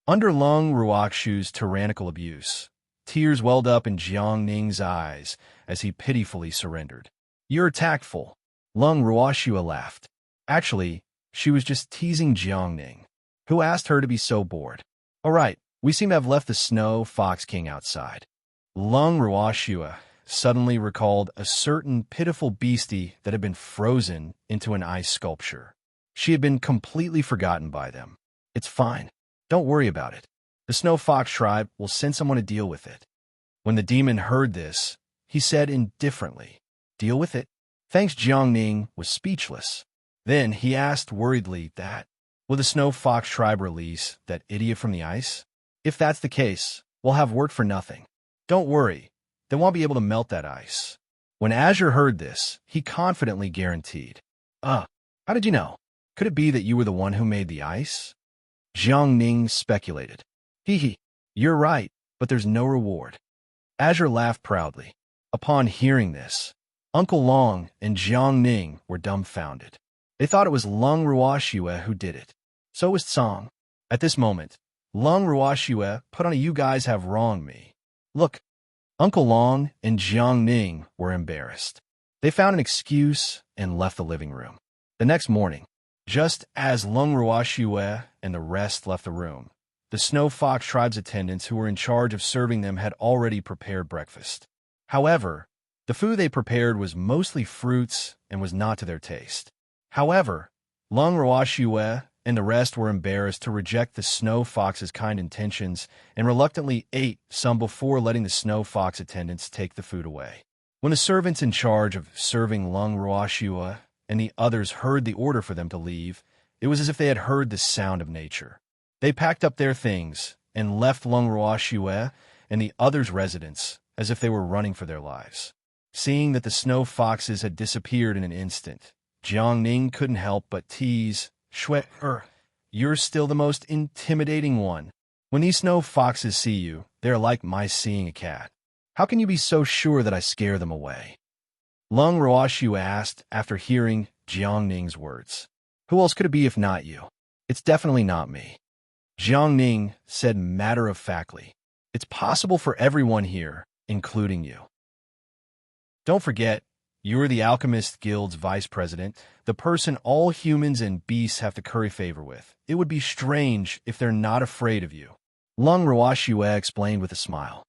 Under Lung Ruoxu's tyrannical abuse, tears welled up in Jiang Ning's eyes as he pitifully surrendered. "You're tactful," Lung Ruoxua laughed. Actually, she was just teasing Jiang Ning, who asked her to be so bored. "All right, we seem to have left the Snow Fox King outside." Lung Ruoxua suddenly recalled a certain pitiful beastie that had been frozen into an ice sculpture. She had been completely forgotten by them. "It's fine. Don't worry about it. The Snow Fox tribe will send someone to deal with it." When the demon heard this, he said indifferently, "Deal with it?" Thanks Jiang Ning was speechless. Then he asked worriedly that, "Will the Snow Fox tribe release that idiot from the ice? If that's the case, we'll have work for nothing." "Don't worry. They won't be able to melt that ice." When Azure heard this, he confidently guaranteed, How did you know? Could it be that you were the one who made the ice?" Jiang Ning speculated. Hee, you're right, but there's no reward." Azure laughed proudly. Upon hearing this, Uncle Long and Jiang Ning were dumbfounded. They thought it was Lung Ruoxua who did it. So was Tsang. At this moment, Lung Ruoxua put on a "you guys have wronged me" look. Uncle Long and Jiang Ning were embarrassed. They found an excuse and left the living room. The next morning, just as Lung Ruoxua and the rest left the room, the Snow Fox tribe's attendants who were in charge of serving them had already prepared breakfast. However, the food they prepared was mostly fruits and was not to their taste. However, Lung Ruoxua and the rest were embarrassed to reject the Snow Fox's kind intentions and reluctantly ate some before letting the Snow Fox attendants take the food away. When the servants in charge of serving Lung Ruoxua and the others heard the order for them to leave, it was as if they had heard the sound of nature. They packed up their things and left Lung Ruoxua and the others' residence as if they were running for their lives. Seeing that the Snow Foxes had disappeared in an instant, Jiang Ning couldn't help but tease, "Shui, you're still the most intimidating one. When these Snow Foxes see you, they're like mice seeing a cat. How can you be so sure that I scare them away?" Lung Ruoxua asked after hearing Jiang Ning's words. "Who else could it be if not you? It's definitely not me." Jiang Ning said matter-of-factly, "It's possible for everyone here, including you. Don't forget, you're the Alchemist Guild's vice president, the person all humans and beasts have to curry favor with. It would be strange if they're not afraid of you." Lung Ruoxua explained with a smile.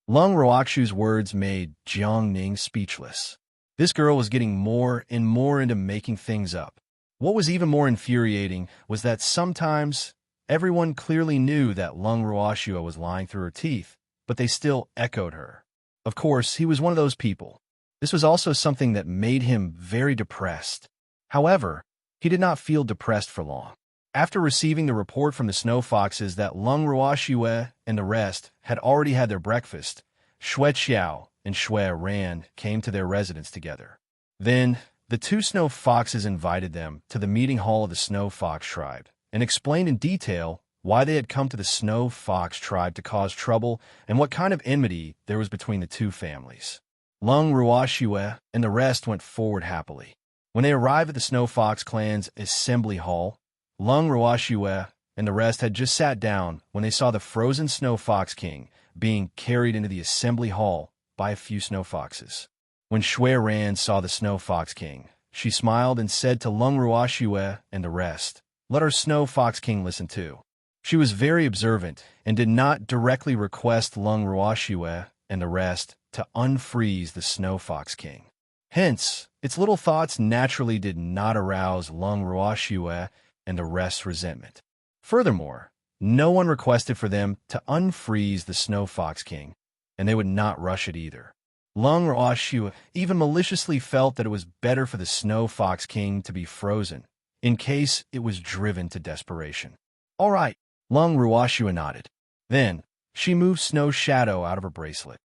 Lung Ruoxu's words made Jiang Ning speechless. This girl was getting more and more into making things up. What was even more infuriating was that sometimes everyone clearly knew that Lung Ruoxua was lying through her teeth, but they still echoed her. Of course, he was one of those people. This was also something that made him very depressed. However, he did not feel depressed for long. After receiving the report from the Snow Foxes that Lung Ruoxua and the rest had already had their breakfast, Shui Xiao and Shui Ran came to their residence together. Then, the two Snow Foxes invited them to the meeting hall of the Snow Fox tribe and explained in detail why they had come to the Snow Fox tribe to cause trouble and what kind of enmity there was between the two families. Lung Ruoxua and the rest went forward happily. When they arrived at the Snow Fox clan's assembly hall, Lung Ruoxua and the rest had just sat down when they saw the frozen Snow Fox King being carried into the assembly hall by a few Snow Foxes. When Shui Ran saw the Snow Fox King, she smiled and said to Lung Ruoxua and the rest, "Let our Snow Fox King listen too." She was very observant and did not directly request Lung Ruoxua and the rest to unfreeze the Snow Fox King. Hence, its little thoughts naturally did not arouse Lung Ruoxua and the rest's resentment. Furthermore, no one requested for them to unfreeze the Snow Fox King, and they would not rush it either. Lung Ruoxua even maliciously felt that it was better for the Snow Fox King to be frozen, in case it was driven to desperation. "All right," Lung Ruoxua nodded. Then, she moved Snow Shadow out of her bracelet.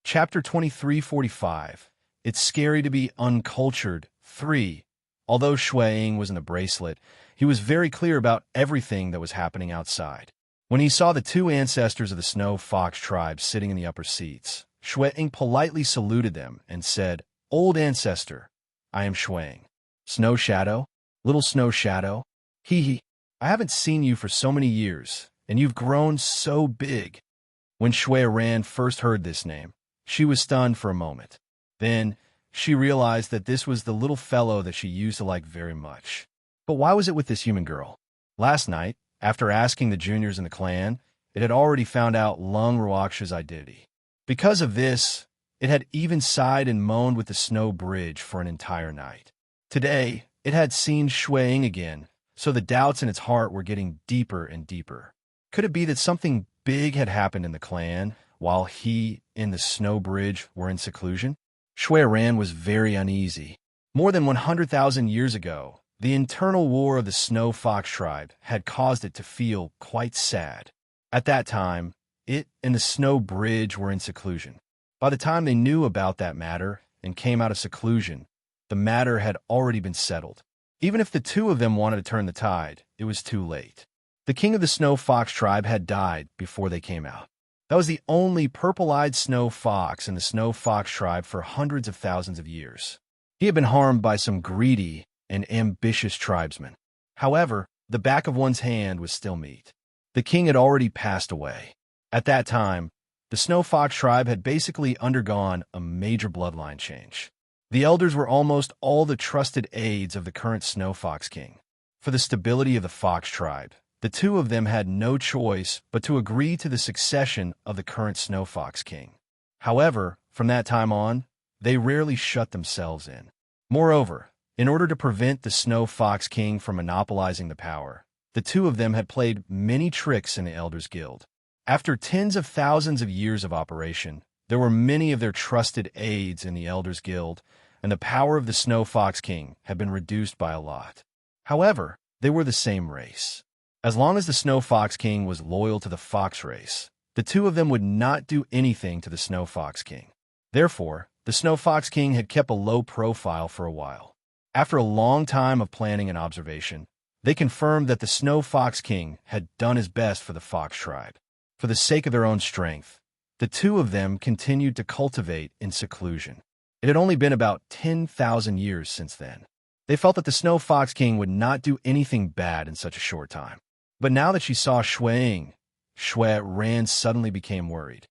Chapter 2345. It's Scary to Be Uncultured. 3. Although Shui Ying was in the bracelet, he was very clear about everything that was happening outside. When he saw the two ancestors of the Snow Fox tribe sitting in the upper seats, Shui Ying politely saluted them and said, Old ancestor, I am Shuang. Snow Shadow? Little Snow Shadow? Hee hee. I haven't seen you for so many years, and you've grown so big. When Shui Ran first heard this name, she was stunned for a moment. Then, she realized that this was the little fellow that she used to like very much. But why was it with this human girl? Last night, after asking the juniors in the clan, it had already found out Lung Ruaksha's identity. Because of this, it had even sighed and moaned with the snow bridge for an entire night. Today, it had seen Shuang again, so the doubts in its heart were getting deeper and deeper. Could it be that something big had happened in the clan while he and the snow bridge were in seclusion? Shui Ran was very uneasy. More than 100,000 years ago, the internal war of the Snow Fox tribe had caused it to feel quite sad. At that time, it and the snow bridge were in seclusion. By the time they knew about that matter and came out of seclusion, the matter had already been settled. Even if the two of them wanted to turn the tide, it was too late. The king of the Snow Fox tribe had died before they came out. That was the only purple-eyed snow fox in the Snow Fox tribe for hundreds of thousands of years. He had been harmed by some greedy and ambitious tribesmen. However, the back of one's hand was still meat. The king had already passed away. At that time, the Snow Fox tribe had basically undergone a major bloodline change. The elders were almost all the trusted aides of the current Snow Fox king. For the stability of the Fox tribe, the two of them had no choice but to agree to the succession of the current Snow Fox king. However, from that time on, they rarely shut themselves in. Moreover, in order to prevent the Snow Fox king from monopolizing the power, the two of them had played many tricks in the Elders Guild. After tens of thousands of years of operation, there were many of their trusted aides in the Elders Guild, and the power of the Snow Fox king had been reduced by a lot. However, they were the same race. As long as the Snow Fox king was loyal to the Fox race, the two of them would not do anything to the Snow Fox king. Therefore, the Snow Fox king had kept a low profile for a while. After a long time of planning and observation, they confirmed that the Snow Fox king had done his best for the Fox tribe. For the sake of their own strength, the two of them continued to cultivate in seclusion. It had only been about 10,000 years since then. They felt that the Snow Fox king would not do anything bad in such a short time. But now that she saw Shuang, Shui Ran suddenly became worried.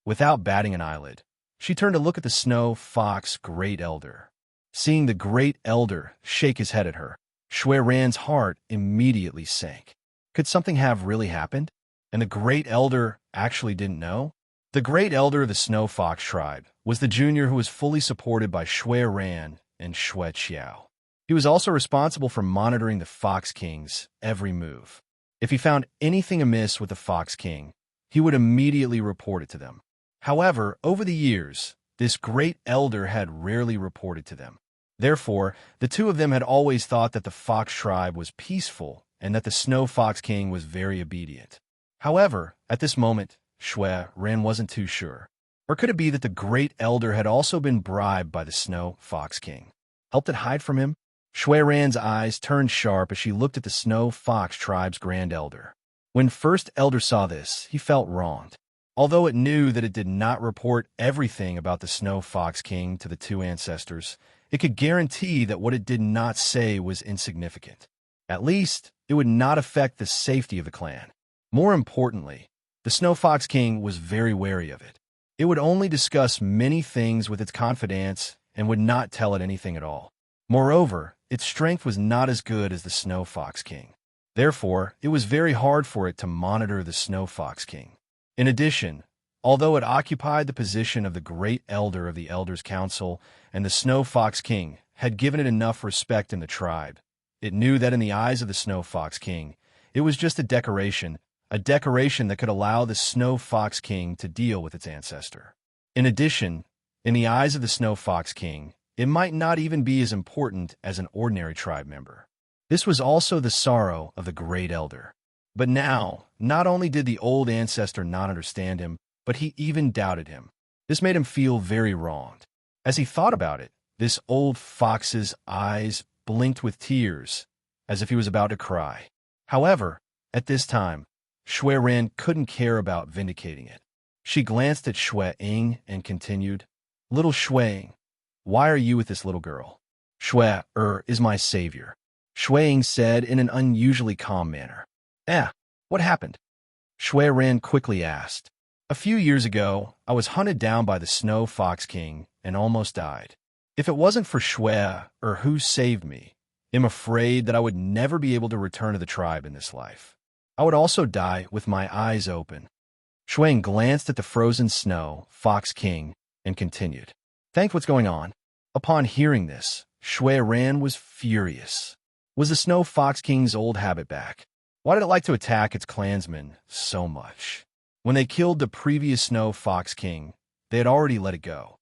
Without batting an eyelid, she turned to look at the Snow Fox Great Elder. Seeing the Great Elder shake his head at her, Shui Ran's heart immediately sank. Could something have really happened? And the Great Elder actually didn't know? The Great Elder of the Snow Fox tribe was the junior who was fully supported by Shui Ran and Shui Qiao. He was also responsible for monitoring the Fox King's every move. If he found anything amiss with the Fox King, he would immediately report it to them. However, over the years, this Great Elder had rarely reported to them. Therefore, the two of them had always thought that the Fox tribe was peaceful and that the Snow Fox King was very obedient. However, at this moment, Shui Ran wasn't too sure. Or could it be that the Great Elder had also been bribed by the Snow Fox King? Helped it hide from him? Shui Ran's eyes turned sharp as she looked at the Snow Fox tribe's Grand Elder. When First Elder saw this, he felt wronged. Although it knew that it did not report everything about the Snow Fox King to the two ancestors, it could guarantee that what it did not say was insignificant. At least, it would not affect the safety of the clan. More importantly, the Snow Fox King was very wary of it. It would only discuss many things with its confidants and would not tell it anything at all. Moreover, its strength was not as good as the Snow Fox King. Therefore, it was very hard for it to monitor the Snow Fox King. In addition, although it occupied the position of the Great Elder of the Elders' Council and the Snow Fox King had given it enough respect in the tribe, it knew that in the eyes of the Snow Fox King, it was just a decoration that could allow the Snow Fox King to deal with its ancestor. In addition, in the eyes of the Snow Fox King, it might not even be as important as an ordinary tribe member. This was also the sorrow of the Great Elder. But now, not only did the old ancestor not understand him, but he even doubted him. This made him feel very wronged. As he thought about it, this old fox's eyes blinked with tears, as if he was about to cry. However, at this time, Shui Ran couldn't care about vindicating it. She glanced at Shui Ing and continued, Little Shuang, why are you with this little girl? Shui is my savior, Shuang said in an unusually calm manner. What happened? Shui Ran quickly asked. A few years ago, I was hunted down by the Snow Fox King and almost died. If it wasn't for Shui who saved me, I'm afraid that I would never be able to return to the tribe in this life. I would also die with my eyes open. Shuang glanced at the frozen Snow Fox King and continued. Think what's going on. Upon hearing this, Shui Ran was furious. Was the Snow Fox King's old habit back? Why did it like to attack its clansmen so much? When they killed the previous Snow Fox King, they had already let it go.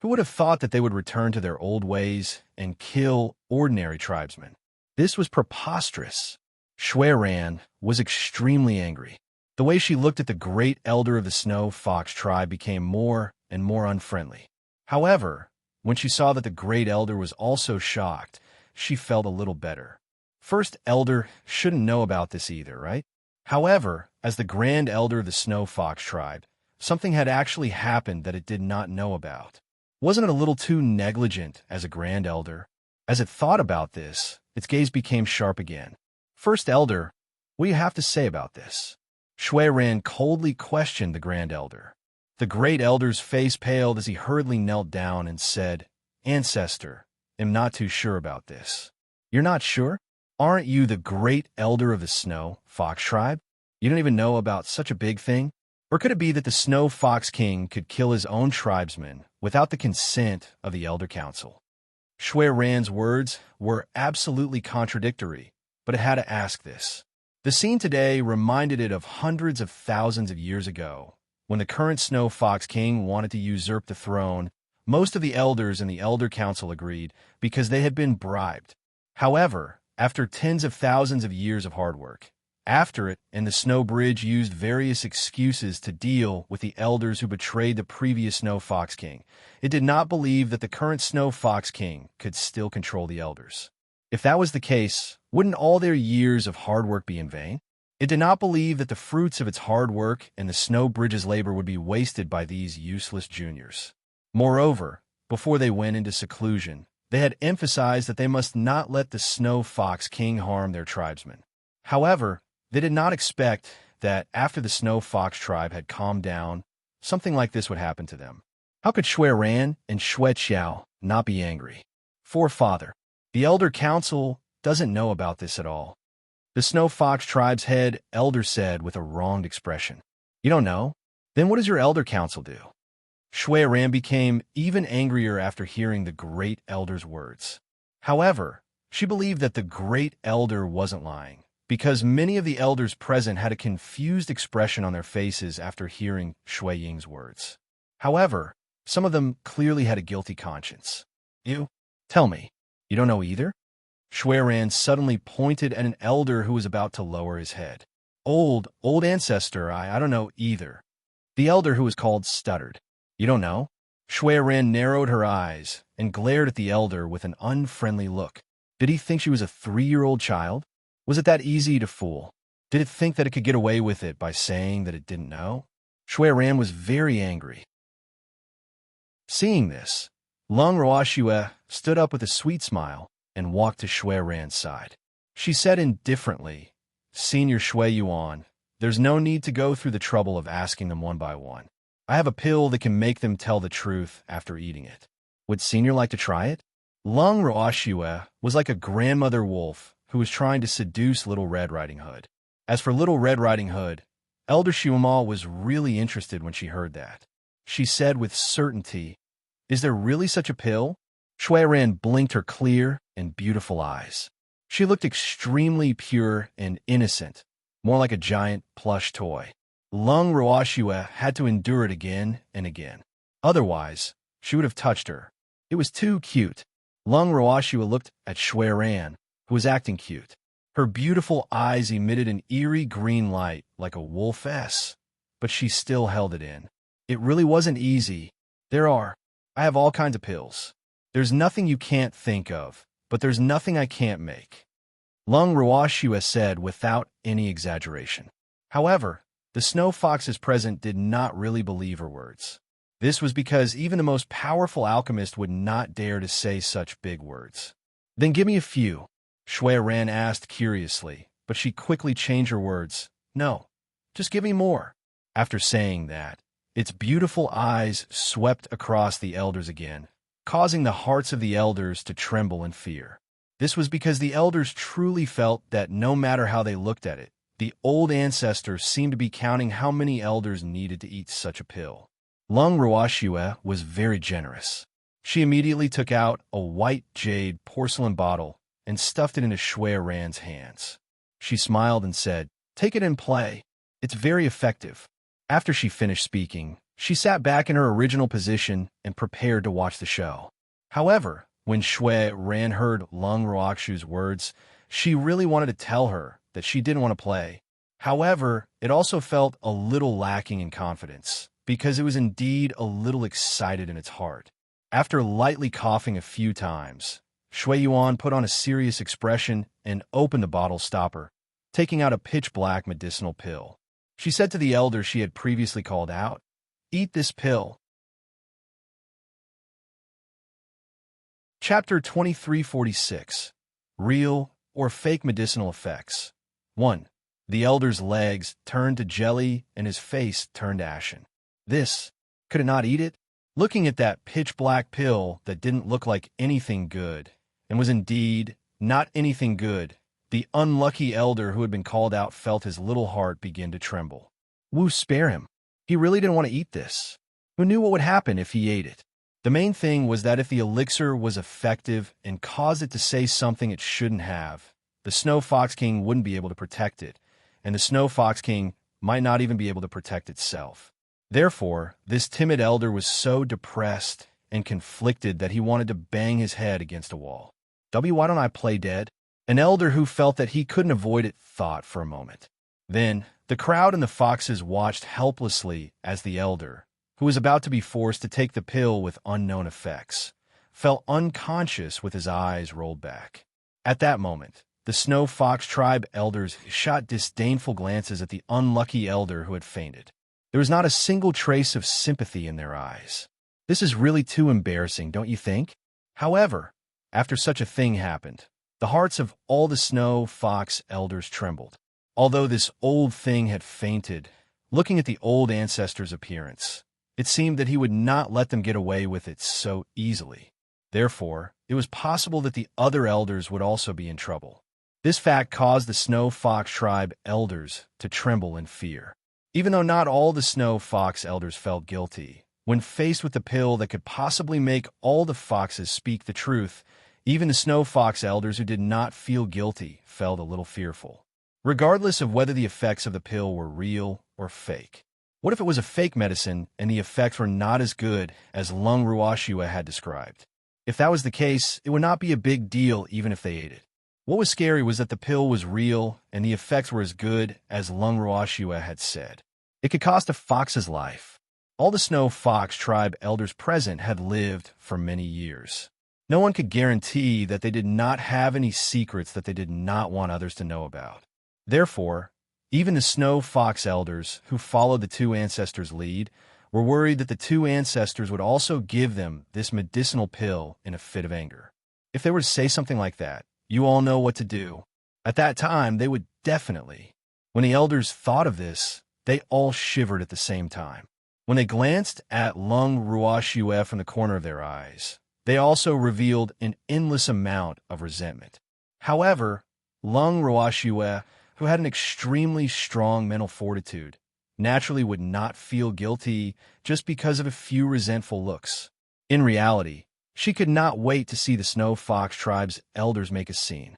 Who would have thought that they would return to their old ways and kill ordinary tribesmen? This was preposterous. Shui Ran was extremely angry. The way she looked at the great elder of the Snow Fox tribe became more and more unfriendly. However, when she saw that the great elder was also shocked, she felt a little better. First Elder shouldn't know about this either, right? However, as the Grand Elder of the Snow Fox tribe, something had actually happened that it did not know about. Wasn't it a little too negligent as a Grand Elder? As it thought about this, its gaze became sharp again. First Elder, what do you have to say about this? Shui Ran coldly questioned the Grand Elder. The Great Elder's face paled as he hurriedly knelt down and said, Ancestor, I'm not too sure about this. You're not sure? Aren't you the Great Elder of the Snow Fox tribe? You don't even know about such a big thing? Or could it be that the Snow Fox King could kill his own tribesmen without the consent of the Elder Council? Shui Ran's words were absolutely contradictory, but it had to ask this. The scene today reminded it of hundreds of thousands of years ago, when the current Snow Fox King wanted to usurp the throne. Most of the elders in the Elder Council agreed because they had been bribed. However, after tens of thousands of years of hard work, after it and the Snow Bridge used various excuses to deal with the elders who betrayed the previous Snow Fox King, it did not believe that the current Snow Fox King could still control the elders. If that was the case, wouldn't all their years of hard work be in vain? It did not believe that the fruits of its hard work and the Snow Bridge's labor would be wasted by these useless juniors. Moreover, before they went into seclusion, they had emphasized that they must not let the Snow Fox King harm their tribesmen. However, they did not expect that after the Snow Fox tribe had calmed down, something like this would happen to them. How could Shui Ran and Shui Qiao not be angry? Forefather, the Elder Council doesn't know about this at all. The Snow Fox tribe's head elder said with a wronged expression. You don't know? Then what does your Elder Council do? Shui Ran became even angrier after hearing the Great Elder's words. However, she believed that the Great Elder wasn't lying, because many of the elders present had a confused expression on their faces after hearing Shui Ying's words. However, some of them clearly had a guilty conscience. You? Tell me, you don't know either? Shui Ran suddenly pointed at an elder who was about to lower his head. Old ancestor, I don't know either. The elder who was called stuttered. You don't know? Shui Ran narrowed her eyes and glared at the elder with an unfriendly look. Did he think she was a 3-year-old child? Was it that easy to fool? Did it think that it could get away with it by saying that it didn't know? Shui Ran was very angry. Seeing this, Lung Ruoxue stood up with a sweet smile and walked to Shui Ran's side. She said indifferently, Senior Shui Yuan, there's no need to go through the trouble of asking them one by one. I have a pill that can make them tell the truth after eating it. Would Senior like to try it? Lung Ruoxue was like a grandmother wolf who was trying to seduce Little Red Riding Hood. As for Little Red Riding Hood, Elder Shuamal was really interested when she heard that. She said with certainty, Is there really such a pill? Shui Ran blinked her clear and beautiful eyes. She looked extremely pure and innocent, more like a giant plush toy. Lung Ruoxue had to endure it again and again. Otherwise, she would have touched her. It was too cute. Lung Ruoxue looked at Shui Ran, who was acting cute. Her beautiful eyes emitted an eerie green light like a wolfess, but she still held it in. It really wasn't easy. I have all kinds of pills. There's nothing you can't think of, but there's nothing I can't make. Lung Ruoxue said without any exaggeration. However, the Snow Foxes present did not really believe her words. This was because even the most powerful alchemist would not dare to say such big words. Then give me a few, Shui Ran asked curiously, but she quickly changed her words. No, just give me more. After saying that, its beautiful eyes swept across the elders again, causing the hearts of the elders to tremble in fear. This was because the elders truly felt that no matter how they looked at it, the old ancestors seemed to be counting how many elders needed to eat such a pill. Lung Ruoxue was very generous. She immediately took out a white jade porcelain bottle and stuffed it into Shui Ran's hands. She smiled and said, "Take it and play. It's very effective." After she finished speaking, she sat back in her original position and prepared to watch the show. However, when Shui Ran heard Lung Ruoxue's words, she really wanted to tell her that she didn't want to play. However, it also felt a little lacking in confidence, because it was indeed a little excited in its heart. After lightly coughing a few times, Shui Yuan put on a serious expression and opened the bottle stopper, taking out a pitch-black medicinal pill. She said to the elder she had previously called out, "Eat this pill." Chapter 2346. Real or Fake Medicinal Effects. 1. The elder's legs turned to jelly and his face turned ashen. Could it not eat it? Looking at that pitch-black pill that didn't look like anything good, and was indeed not anything good, the unlucky elder who had been called out felt his little heart begin to tremble. Wu, spare him. He really didn't want to eat this. Who knew what would happen if he ate it? The main thing was that if the elixir was effective and caused it to say something it shouldn't have, the Snow Fox King wouldn't be able to protect it, and the Snow Fox King might not even be able to protect itself. Therefore, this timid elder was so depressed and conflicted that he wanted to bang his head against a wall. Why don't I play dead? An elder who felt that he couldn't avoid it thought for a moment. Then, the crowd and the foxes watched helplessly as the elder, who was about to be forced to take the pill with unknown effects, fell unconscious with his eyes rolled back. At that moment, the Snow Fox tribe elders shot disdainful glances at the unlucky elder who had fainted. There was not a single trace of sympathy in their eyes. This is really too embarrassing, don't you think? However, after such a thing happened, the hearts of all the Snow Fox elders trembled. Although this old thing had fainted, looking at the old ancestor's appearance, it seemed that he would not let them get away with it so easily. Therefore, it was possible that the other elders would also be in trouble. This fact caused the Snow Fox tribe elders to tremble in fear. Even though not all the Snow Fox elders felt guilty, when faced with the pill that could possibly make all the foxes speak the truth, even the Snow Fox elders who did not feel guilty felt a little fearful, regardless of whether the effects of the pill were real or fake. What if it was a fake medicine and the effects were not as good as Lung Ruoxue had described? If that was the case, it would not be a big deal even if they ate it. What was scary was that the pill was real and the effects were as good as Lung Ruoxue had said. It could cost a fox's life. All the Snow Fox tribe elders present had lived for many years. No one could guarantee that they did not have any secrets that they did not want others to know about. Therefore, even the Snow Fox elders who followed the two ancestors' lead were worried that the two ancestors would also give them this medicinal pill in a fit of anger. If they were to say something like that, you all know what to do. At that time, they would definitely. When the elders thought of this, they all shivered at the same time. When they glanced at Lung Ruoxue from the corner of their eyes, they also revealed an endless amount of resentment. However, Lung Ruoxue, who had an extremely strong mental fortitude, naturally would not feel guilty just because of a few resentful looks. In reality, she could not wait to see the Snow Fox tribe's elders make a scene.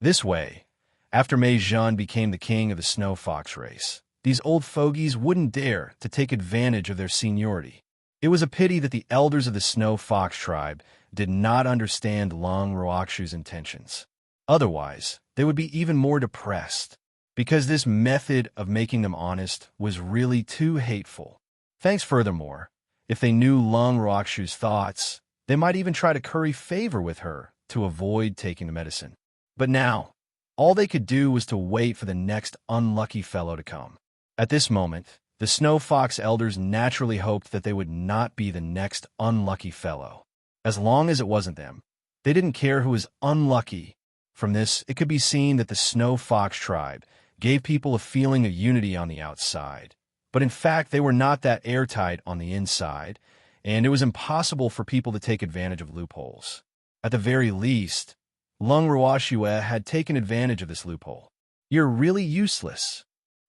This way, after Mei Zhan became the king of the Snow Fox race, these old fogies wouldn't dare to take advantage of their seniority. It was a pity that the elders of the Snow Fox tribe did not understand Lung Ruoxue's intentions. Otherwise, they would be even more depressed, because this method of making them honest was really too hateful. Thanks furthermore, if they knew Lung Ruoxue's thoughts, they might even try to curry favor with her to avoid taking the medicine. But now, all they could do was to wait for the next unlucky fellow to come. At this moment, The Snow Fox elders naturally hoped that they would not be the next unlucky fellow. As long as it wasn't them, they didn't care who was unlucky. From this, it could be seen that the Snow Fox tribe gave people a feeling of unity on the outside. But in fact, they were not that airtight on the inside, and it was impossible for people to take advantage of loopholes. At the very least, Lung Ruoxue had taken advantage of this loophole. "You're really useless."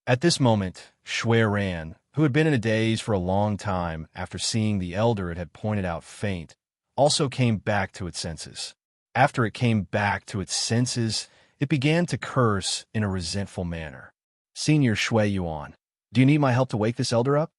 At this moment, Shui Ran, who had been in a daze for a long time after seeing the elder it had pointed out faint, also came back to its senses. After it came back to its senses, it began to curse in a resentful manner. "Senior Shui Yuan, do you need my help to wake this elder up?"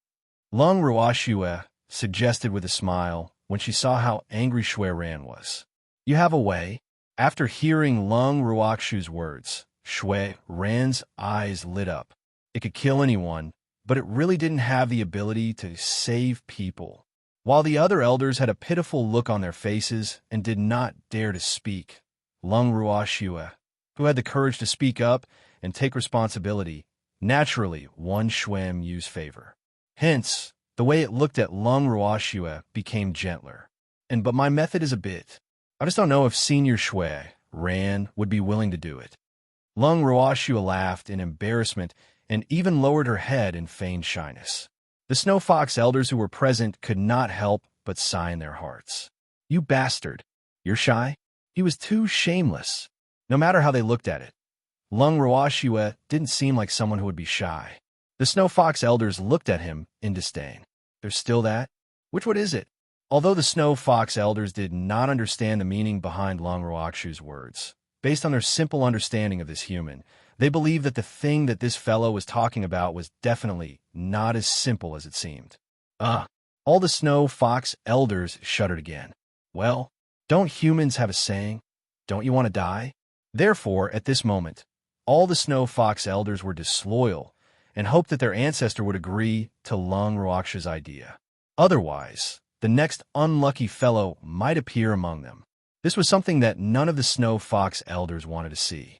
Lung Ruoxue suggested with a smile when she saw how angry Shui Ran was. "You have a way." After hearing Lung Ruoxue's words, Shui Ran's eyes lit up. It could kill anyone, but it really didn't have the ability to save people. While the other elders had a pitiful look on their faces and did not dare to speak, Lung Ruoxue, who had the courage to speak up and take responsibility, naturally won Shui Yu's favor. Hence, the way it looked at Lung Ruoxue became gentler. But my method is a bit. I just don't know if Senior Shui Ran would be willing to do it." Lung Ruoxue laughed in embarrassment and even lowered her head in feigned shyness. The Snow Fox elders who were present could not help but sigh in their hearts. "You bastard! You're shy?" He was too shameless, no matter how they looked at it. Lung Ruoxue didn't seem like someone who would be shy. The Snow Fox elders looked at him in disdain. "There's still that? Which one is it?" Although the Snow Fox elders did not understand the meaning behind Lung Ruoxue's words, based on their simple understanding of this human, they believed that the thing that this fellow was talking about was definitely not as simple as it seemed. All the Snow Fox elders shuddered again. Well, don't humans have a saying? Don't you want to die? Therefore, at this moment, all the Snow Fox elders were disloyal and hoped that their ancestor would agree to Lung Ruoxue's idea. Otherwise, the next unlucky fellow might appear among them. This was something that none of the Snow Fox elders wanted to see.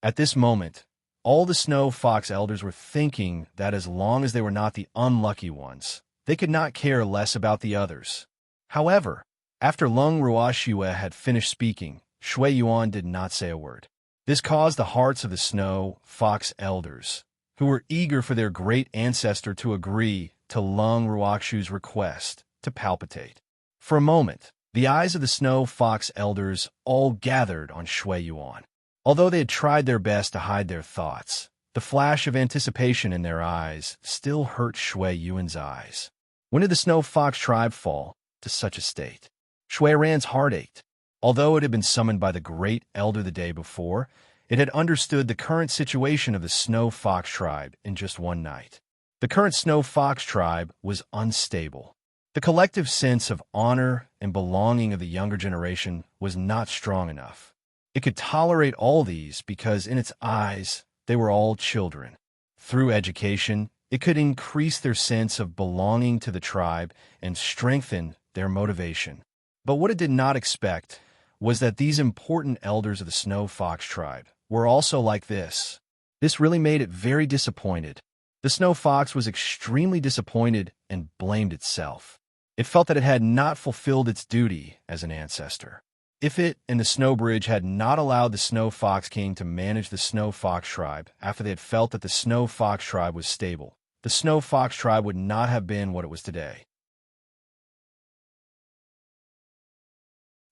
At this moment, all the Snow Fox elders were thinking that as long as they were not the unlucky ones, they could not care less about the others. However, after Lung Ruoxue had finished speaking, Shui Yuan did not say a word. This caused the hearts of the Snow Fox elders, who were eager for their great ancestor to agree to Lung Ruoxue's request, to palpitate. For a moment, the eyes of the Snow Fox elders all gathered on Shui Yuan. Although they had tried their best to hide their thoughts, the flash of anticipation in their eyes still hurt Shui Yuan's eyes. When did the Snow Fox tribe fall to such a state? Shui Ran's heart ached. Although it had been summoned by the great elder the day before, it had understood the current situation of the Snow Fox tribe in just one night. The current Snow Fox tribe was unstable. The collective sense of honor and belonging of the younger generation was not strong enough. It could tolerate all these because in its eyes, they were all children. Through education, it could increase their sense of belonging to the tribe and strengthen their motivation. But what it did not expect was that these important elders of the Snow Fox tribe were also like this. This really made it very disappointed. The Snow Fox was extremely disappointed and blamed itself. It felt that it had not fulfilled its duty as an ancestor. If it and the Snow Bridge had not allowed the Snow Fox King to manage the Snow Fox tribe after they had felt that the Snow Fox tribe was stable, the Snow Fox tribe would not have been what it was today.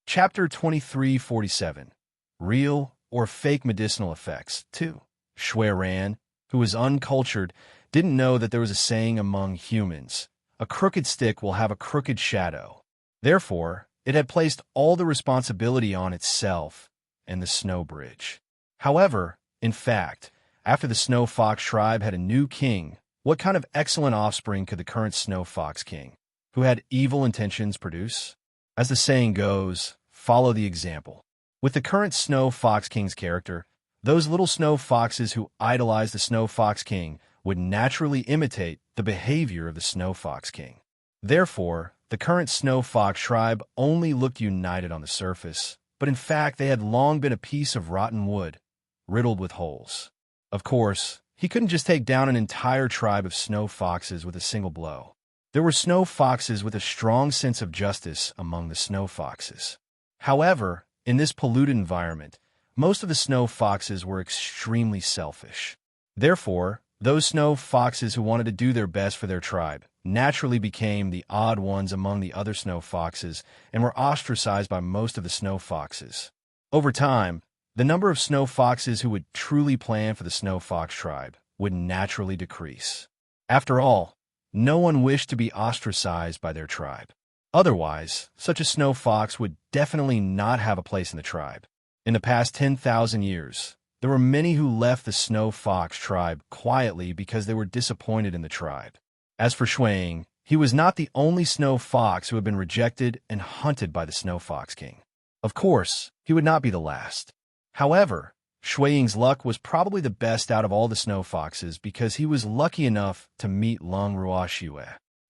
Chapter 2347. Real or Fake Medicinal Effects 2. Shui Ran, who was uncultured, didn't know that there was a saying among humans, "A crooked stick will have a crooked shadow." Therefore, it had placed all the responsibility on itself and the Snow Bridge. However, in fact, after the Snow Fox tribe had a new king, what kind of excellent offspring could the current Snow Fox King, who had evil intentions, produce? As the saying goes, follow the example. With the current Snow Fox King's character, those little snow foxes who idolize the Snow Fox King would naturally imitate the behavior of the Snow Fox King. Therefore, the current Snow Fox tribe only looked united on the surface, but in fact they had long been a piece of rotten wood, riddled with holes. Of course, he couldn't just take down an entire tribe of snow foxes with a single blow. There were snow foxes with a strong sense of justice among the snow foxes. However, in this polluted environment, most of the snow foxes were extremely selfish. Therefore, those snow foxes who wanted to do their best for their tribe naturally became the odd ones among the other snow foxes and were ostracized by most of the snow foxes. Over time, the number of snow foxes who would truly plan for the snow fox tribe would naturally decrease. After all, no one wished to be ostracized by their tribe. Otherwise, such a snow fox would definitely not have a place in the tribe. In the past 10,000 years, there were many who left the snow fox tribe quietly because they were disappointed in the tribe. As for Shuang, he was not the only snow fox who had been rejected and hunted by the snow fox king. Of course, he would not be the last. However, Shuang's luck was probably the best out of all the snow foxes because he was lucky enough to meet Lung Ruoxue.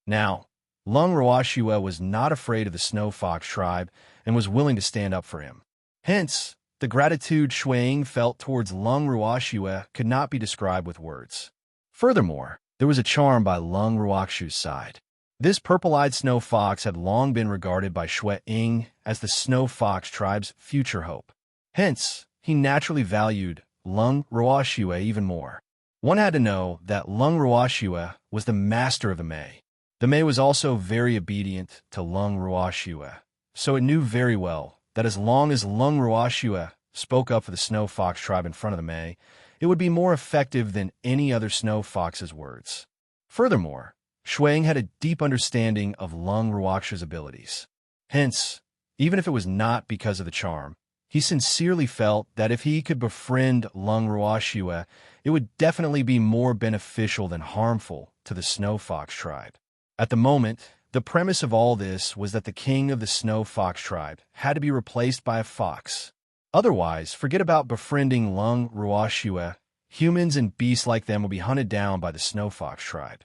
Now, Lung Ruoxue was not afraid of the snow fox tribe and was willing to stand up for him. Hence, the gratitude Shuang felt towards Lung Ruoxue could not be described with words. Furthermore, there was a charm by Lung Ruoxue's side. This purple-eyed snow fox had long been regarded by Shuang as the snow fox tribe's future hope. Hence, he naturally valued Lung Ruoxue even more. One had to know that Lung Ruoxue was the master of the Mei. The Mei was also very obedient to Lung Ruoxue, so it knew very well that as long as Lung Ruoxue spoke up for the snow fox tribe in front of the Mei, it would be more effective than any other snow fox's words. Furthermore, Shuang had a deep understanding of Lung Ruoxue's abilities. Hence, even if it was not because of the charm, he sincerely felt that if he could befriend Lung Ruoxue, it would definitely be more beneficial than harmful to the snow fox tribe. At the moment, the premise of all this was that the king of the snow fox tribe had to be replaced by a fox. Otherwise, forget about befriending Lung Ruoxue. Humans and beasts like them would be hunted down by the snow fox tribe.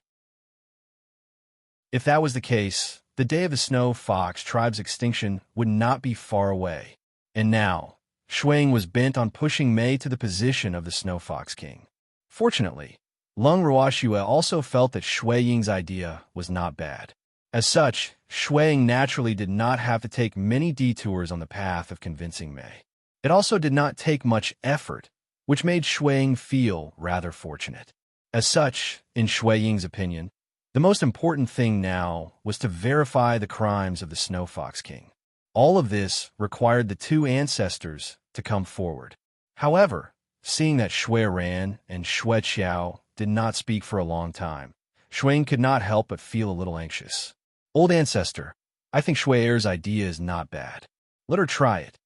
If that was the case, the day of the snow fox tribe's extinction would not be far away. And now, Shuang was bent on pushing Mei to the position of the snow fox king. Fortunately, Lung Ruoxue also felt that Shuang's idea was not bad. As such, Shuang naturally did not have to take many detours on the path of convincing Mei. It also did not take much effort, which made Shuang feel rather fortunate. As such, in Shuang's opinion, the most important thing now was to verify the crimes of the snow fox king. All of this required the two ancestors to come forward. However, seeing that Shui Ran and Shui Qiao did not speak for a long time, Shuang could not help but feel a little anxious. Old ancestor, I think Shui Er's idea is not bad. Let her try it,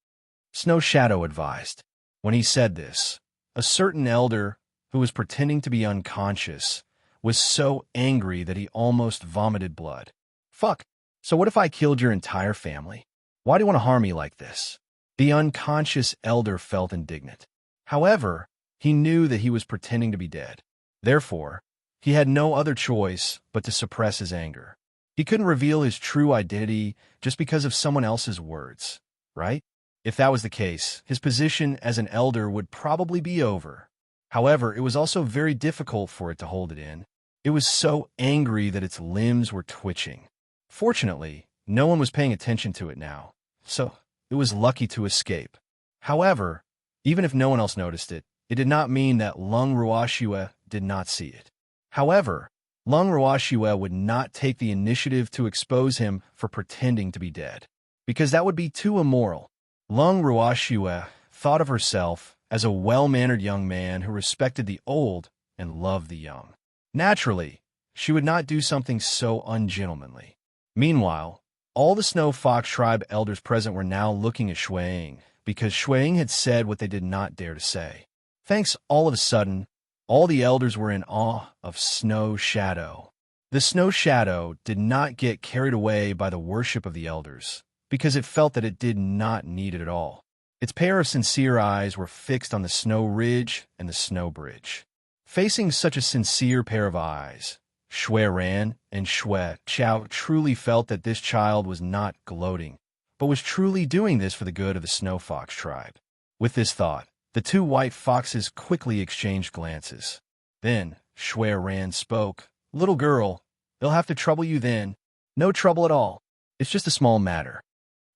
Snow Shadow advised. When he said this, a certain elder who was pretending to be unconscious was so angry that he almost vomited blood. Fuck, so what if I killed your entire family? Why do you want to harm me like this? The unconscious elder felt indignant. However, he knew that he was pretending to be dead. Therefore, he had no other choice but to suppress his anger. He couldn't reveal his true identity just because of someone else's words, right? If that was the case, his position as an elder would probably be over. However, it was also very difficult for it to hold it in. It was so angry that its limbs were twitching. Fortunately, no one was paying attention to it now, so it was lucky to escape. However, even if no one else noticed it, it did not mean that Lung Ruoxue did not see it. However, Lung Ruoxue would not take the initiative to expose him for pretending to be dead, because that would be too immoral. Lung Ruoxue thought of herself as a well-mannered young man who respected the old and loved the young. Naturally, she would not do something so ungentlemanly. Meanwhile, all the Snow Fox tribe elders present were now looking at Shuang, because Shuang had said what they did not dare to say. Thanks, all of a sudden, all the elders were in awe of Snow Shadow. The Snow Shadow did not get carried away by the worship of the elders, because it felt that it did not need it at all. Its pair of sincere eyes were fixed on the snow ridge and the snow bridge. Facing such a sincere pair of eyes, Shui Ran and Shui Qiao truly felt that this child was not gloating, but was truly doing this for the good of the Snow Fox tribe. With this thought, the two white foxes quickly exchanged glances. Then Shui Ran spoke. Little girl, they'll have to trouble you then. No trouble at all. It's just a small matter.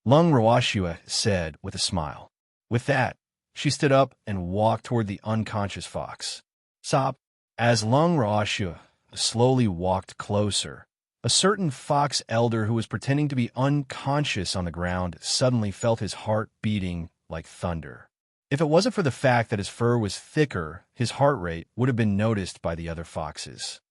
Lung Ruoxue said with a smile. With that, she stood up and walked toward the unconscious fox. Sop. As Lung Ruoxue slowly walked closer, a certain fox elder who was pretending to be unconscious on the ground suddenly felt his heart beating like thunder. If it wasn't for the fact that his fur was thicker, his heart rate would have been noticed by the other foxes.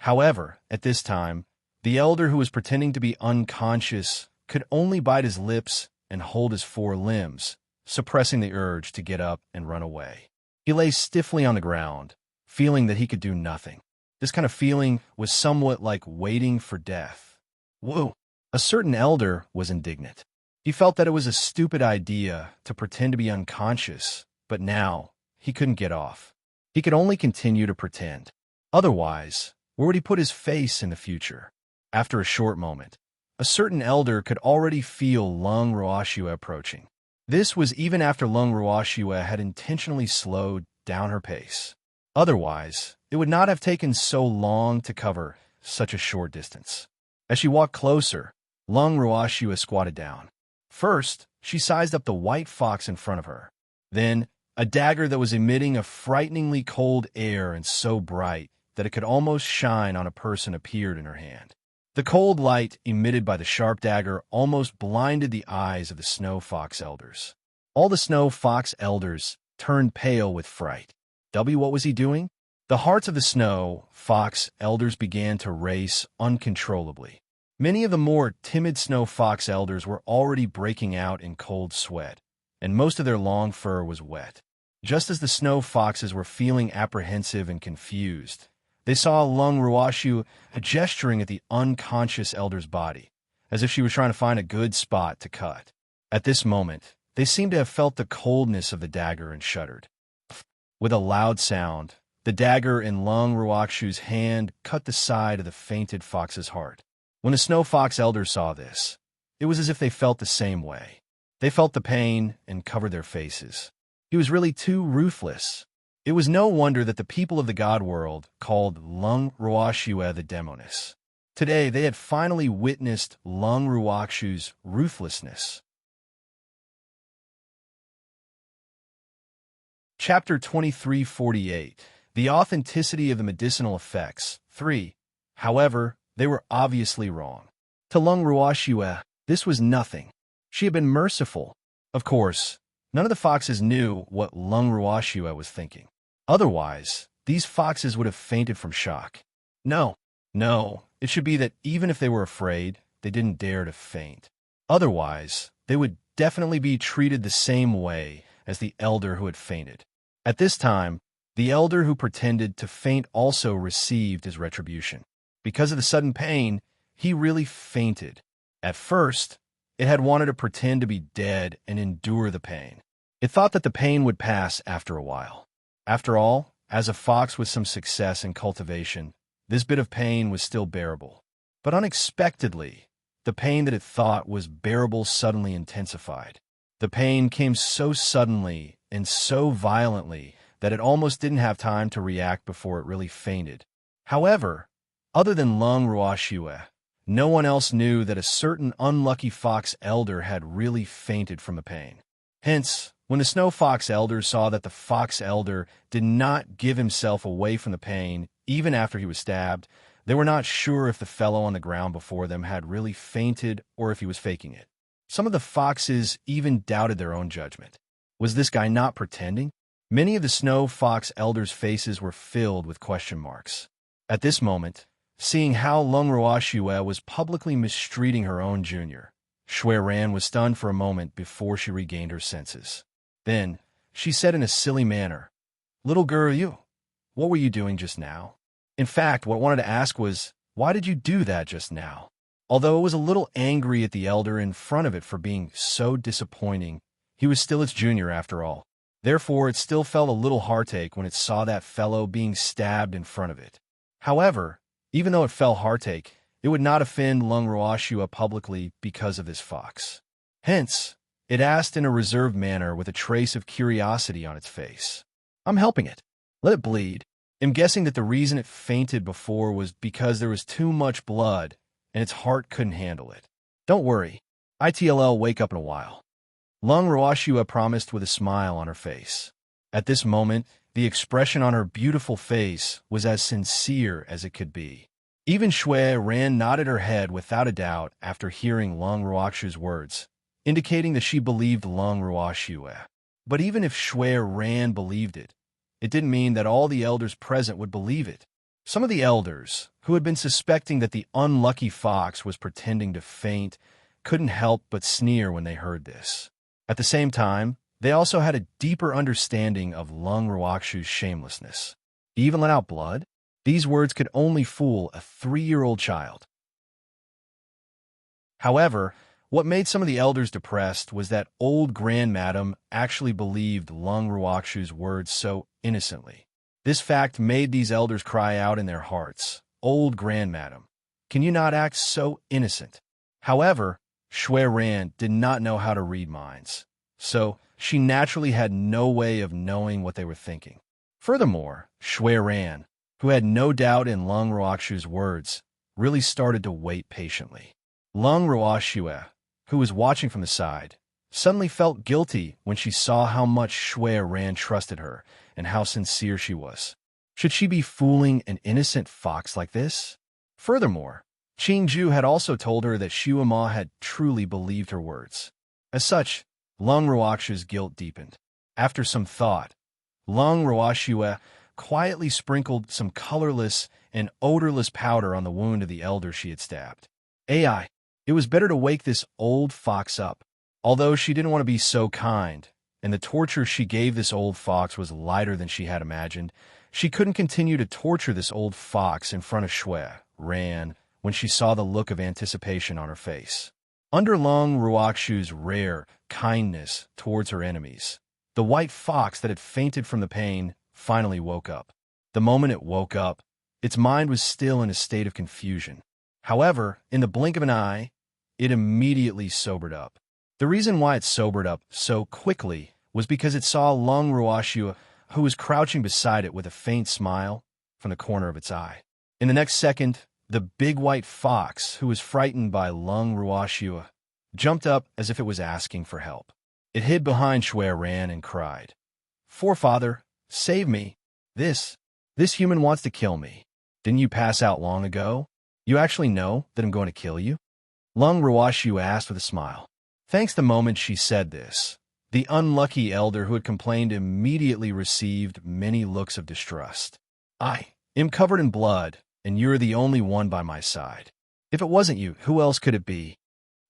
However, at this time, the elder who was pretending to be unconscious could only bite his lips and hold his four limbs, suppressing the urge to get up and run away. He lay stiffly on the ground, feeling that he could do nothing. This kind of feeling was somewhat like waiting for death. Whoa! A certain elder was indignant. He felt that it was a stupid idea to pretend to be unconscious, but now he couldn't get off. He could only continue to pretend. Otherwise, where would he put his face in the future? After a short moment, a certain elder could already feel Lung Ruoxue approaching. This was even after Lung Ruoxue had intentionally slowed down her pace. Otherwise, it would not have taken so long to cover such a short distance. As she walked closer, Lung Ruoxue squatted down. First, she sized up the white fox in front of her. Then, a dagger that was emitting a frighteningly cold air and so bright that it could almost shine on a person appeared in her hand. The cold light emitted by the sharp dagger almost blinded the eyes of the snow fox elders. All the snow fox elders turned pale with fright. What was he doing? The hearts of the snow fox elders began to race uncontrollably. Many of the more timid snow fox elders were already breaking out in cold sweat, and most of their long fur was wet. Just as the snow foxes were feeling apprehensive and confused, they saw Lung Ruoxue gesturing at the unconscious elder's body, as if she was trying to find a good spot to cut. At this moment, they seemed to have felt the coldness of the dagger and shuddered. With a loud sound, the dagger in Lung Ruoxue's hand cut the side of the fainted fox's heart. When the snow fox elders saw this, it was as if they felt the same way. They felt the pain and covered their faces. He was really too ruthless. It was no wonder that the people of the god world called Lung Ruoxue the Demoness. Today, they had finally witnessed Lung Ruoxue's ruthlessness. Chapter 2348. The Authenticity of the Medicinal Effects. 3. However, they were obviously wrong. To Lung Ruoxue, this was nothing. She had been merciful. Of course, none of the foxes knew what Lung Ruoxue was thinking. Otherwise, these foxes would have fainted from shock. No, it should be that even if they were afraid, they didn't dare to faint. Otherwise, they would definitely be treated the same way as the elder who had fainted. At this time, the elder who pretended to faint also received his retribution. Because of the sudden pain, he really fainted. At first, it had wanted to pretend to be dead and endure the pain. It thought that the pain would pass after a while. After all, as a fox with some success in cultivation, this bit of pain was still bearable. But unexpectedly, the pain that it thought was bearable suddenly intensified. The pain came so suddenly and so violently that it almost didn't have time to react before it really fainted. However, other than Lung Ruoxue, no one else knew that a certain unlucky fox elder had really fainted from the pain. Hence, when the snow fox elders saw that the fox elder did not give himself away from the pain even after he was stabbed, they were not sure if the fellow on the ground before them had really fainted or if he was faking it. Some of the foxes even doubted their own judgment. Was this guy not pretending? Many of the snow fox elders' faces were filled with question marks. At this moment, seeing how Lung Ruoxue was publicly mistreating her own junior, Shui Ran was stunned for a moment before she regained her senses. Then, she said in a silly manner, "Little girl, what were you doing just now?" In fact, what I wanted to ask was, why did you do that just now? Although it was a little angry at the elder in front of it for being so disappointing, he was still its junior after all. Therefore, it still felt a little heartache when it saw that fellow being stabbed in front of it. However, even though it felt heartache, it would not offend Lung Ruoxue publicly because of this fox. Hence, it asked in a reserved manner with a trace of curiosity on its face, "I'm helping it. Let it bleed. I'm guessing that the reason it fainted before was because there was too much blood and its heart couldn't handle it. Don't worry. It'll wake up in a while. Lung Ruashua promised with a smile on her face. At this moment, the expression on her beautiful face was as sincere as it could be. Even Shui Ran nodded her head without a doubt after hearing Lung Ruashua's words, indicating that she believed Lung Ruashua. But even if Shui Ran believed it, it didn't mean that all the elders present would believe it. Some of the elders, who had been suspecting that the unlucky fox was pretending to faint, couldn't help but sneer when they heard this. At the same time, they also had a deeper understanding of Lung Ruakshu's shamelessness. He even let out blood? These words could only fool a 3-year-old child. However, what made some of the elders depressed was that old grandmadam actually believed Lung Ruakshu's words so innocently. This fact made these elders cry out in their hearts, "Old grandmadam, can you not act so innocent?" However, Shui Ran did not know how to read minds, so she naturally had no way of knowing what they were thinking. Furthermore, Shui Ran, who had no doubt in Lung Ruakshu's words, really started to wait patiently. Lung Ruashua, who was watching from the side, suddenly felt guilty when she saw how much Shui Ran trusted her and how sincere she was. Should she be fooling an innocent fox like this? Furthermore, Qingju had also told her that Shua Ma had truly believed her words. As such, Lung Ruakshua's guilt deepened. After some thought, Lung Ruashua quietly sprinkled some colorless and odorless powder on the wound of the elder she had stabbed. Ai, it was better to wake this old fox up. Although she didn't want to be so kind, and the torture she gave this old fox was lighter than she had imagined, she couldn't continue to torture this old fox in front of Shui Ran when she saw the look of anticipation on her face. Under Lung Ruakshu's rare kindness towards her enemies, the white fox that had fainted from the pain finally woke up. The moment it woke up, its mind was still in a state of confusion. However, in the blink of an eye, it immediately sobered up. The reason why it sobered up so quickly was because it saw Lung Ruashua, who was crouching beside it with a faint smile from the corner of its eye. In the next second, the big white fox, who was frightened by Lung Ruashua, jumped up as if it was asking for help. It hid behind Shui Ran and cried, "Forefather, save me. This human wants to kill me. Didn't you pass out long ago? You actually know that I'm going to kill you?" Lung Ruashua asked with a smile. Thanks the moment she said this, the unlucky elder who had complained immediately received many looks of distrust. "I am covered in blood, and you're the only one by my side. If it wasn't you, who else could it be?"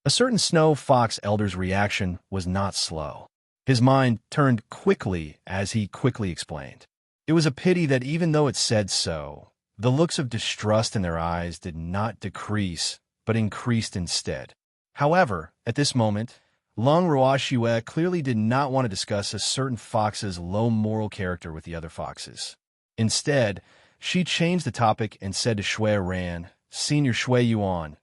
A certain snow fox elder's reaction was not slow. His mind turned quickly as he quickly explained. It was a pity that even though it said so, the looks of distrust in their eyes did not decrease, but increased instead. However, at this moment, Lung Ruashua clearly did not want to discuss a certain fox's low moral character with the other foxes. Instead, she changed the topic and said to Shui Ran, "Senior Shui Yuan,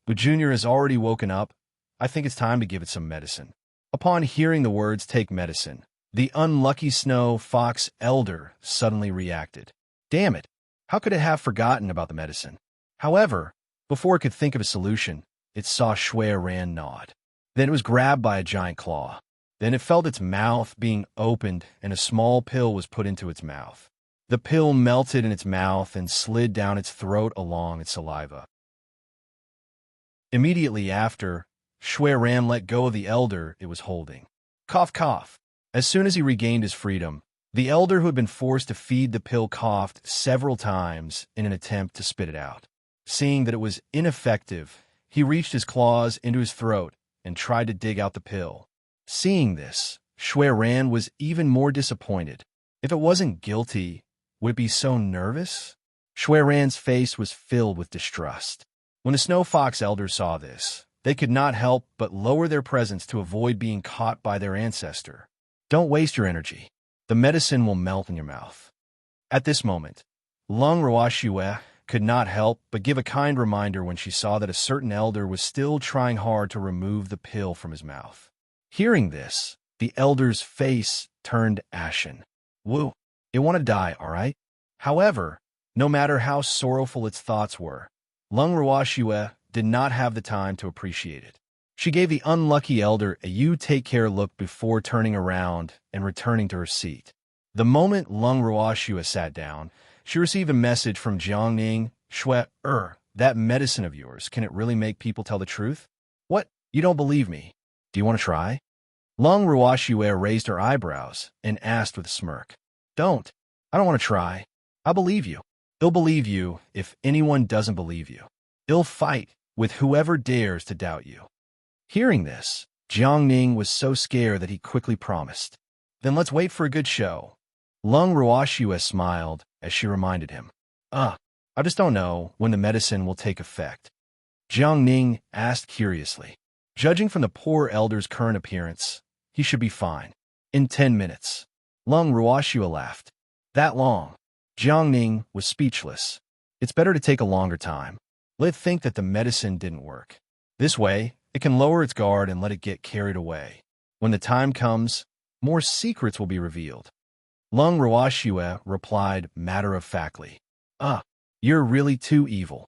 the junior has already woken up. I think it's time to give it some medicine." Upon hearing the words "take medicine," the unlucky snow fox elder suddenly reacted. Damn it, how could it have forgotten about the medicine? However, before it could think of a solution, it saw Shui Ran nod. Then it was grabbed by a giant claw. Then it felt its mouth being opened and a small pill was put into its mouth. The pill melted in its mouth and slid down its throat along its saliva. Immediately after, Shui Ran let go of the elder it was holding. Cough, cough. As soon as he regained his freedom, the elder who had been forced to feed the pill coughed several times in an attempt to spit it out. Seeing that it was ineffective, he reached his claws into his throat and tried to dig out the pill. Seeing this, Shui Ran was even more disappointed. If it wasn't guilty, would it be so nervous? Shui Ran's face was filled with distrust. When the Snow Fox elders saw this, they could not help but lower their presence to avoid being caught by their ancestor. Don't waste your energy. The medicine will melt in your mouth. At this moment, Lung Ruashua could not help but give a kind reminder when she saw that a certain elder was still trying hard to remove the pill from his mouth. Hearing this, the elder's face turned ashen. Woo! It want to die, all right? However, no matter how sorrowful its thoughts were, Lung Ruoxue did not have the time to appreciate it. She gave the unlucky elder a you-take-care look before turning around and returning to her seat. The moment Lung Ruoxue sat down, she received a message from Jiangning. Shui, that medicine of yours, can it really make people tell the truth? What? You don't believe me? Do you want to try? Lung Ruoxue raised her eyebrows and asked with a smirk. Don't. I don't want to try. I believe you. They'll believe you if anyone doesn't believe you. They'll fight with whoever dares to doubt you. Hearing this, Jiangning was so scared that he quickly promised. Then let's wait for a good show. Lung Ruoxue smiled as she reminded him. I just don't know when the medicine will take effect. Jiangning asked curiously. Judging from the poor elder's current appearance, he should be fine. In 10 minutes. Lung Ruoxue laughed. That long? Jiangning was speechless. It's better to take a longer time. Let it think that the medicine didn't work. This way, it can lower its guard and let it get carried away. When the time comes, more secrets will be revealed. Lung Ruoxue replied matter-of-factly. You're really too evil.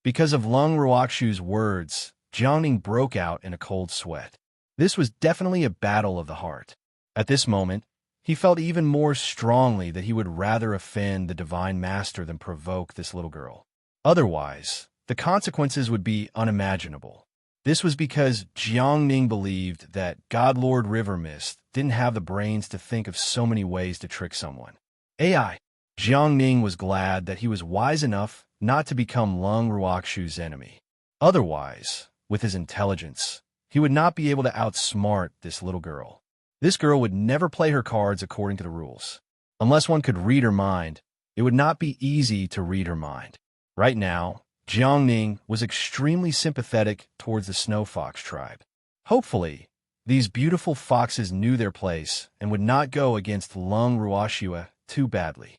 Because of Lung Ruoxue's words, Jiangning broke out in a cold sweat. This was definitely a battle of the heart. At this moment, he felt even more strongly that he would rather offend the Divine Master than provoke this little girl. Otherwise, the consequences would be unimaginable. This was because Jiangning believed that God Lord River Mist didn't have the brains to think of so many ways to trick someone. Jiangning was glad that he was wise enough not to become Lung Ruoxue's enemy. Otherwise, with his intelligence, he would not be able to outsmart this little girl. This girl would never play her cards according to the rules. Unless one could read her mind, it would not be easy to read her mind. Right now, Jiangning was extremely sympathetic towards the Snow Fox tribe. Hopefully, these beautiful foxes knew their place and would not go against Lung Ruoxue too badly.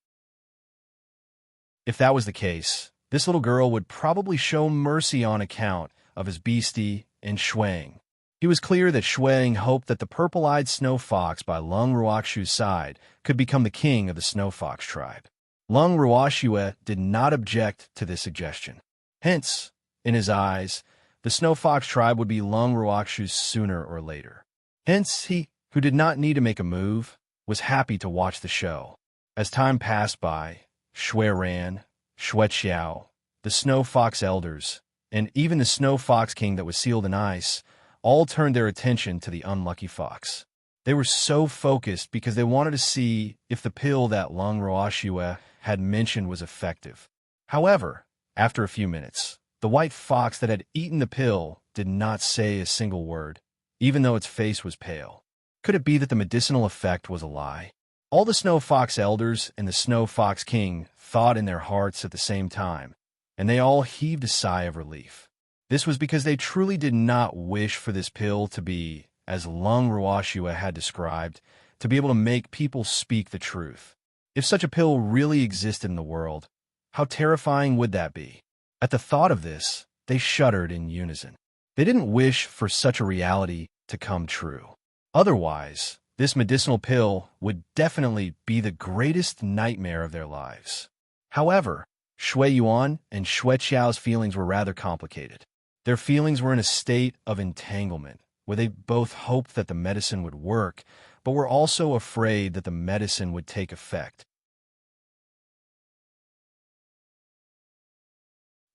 If that was the case, this little girl would probably show mercy on account of his beastie and Shuang. It was clear that Shuang hoped that the purple-eyed Snow Fox by Lung Ruoxue's side could become the king of the Snow Fox tribe. Lung Ruoxue did not object to this suggestion. Hence, in his eyes, the Snow Fox tribe would be Lung Ruoxue's sooner or later. Hence, he, who did not need to make a move, was happy to watch the show. As time passed by, Shui Ran, Shui Xiao, the Snow Fox elders, and even the Snow Fox King that was sealed in ice, all turned their attention to the unlucky fox. They were so focused because they wanted to see if the pill that Lung Ruoxue had mentioned was effective. However, after a few minutes, the white fox that had eaten the pill did not say a single word, even though its face was pale. Could it be that the medicinal effect was a lie? All the Snow Fox elders and the Snow Fox King thought in their hearts at the same time, and they all heaved a sigh of relief. This was because they truly did not wish for this pill to be, as Lung Ruoxue had described, to be able to make people speak the truth. If such a pill really existed in the world, how terrifying would that be? At the thought of this, they shuddered in unison. They didn't wish for such a reality to come true. Otherwise, this medicinal pill would definitely be the greatest nightmare of their lives. However, Shui Yuan and Shui Qiao's feelings were rather complicated. Their feelings were in a state of entanglement, where they both hoped that the medicine would work, but were also afraid that the medicine would take effect.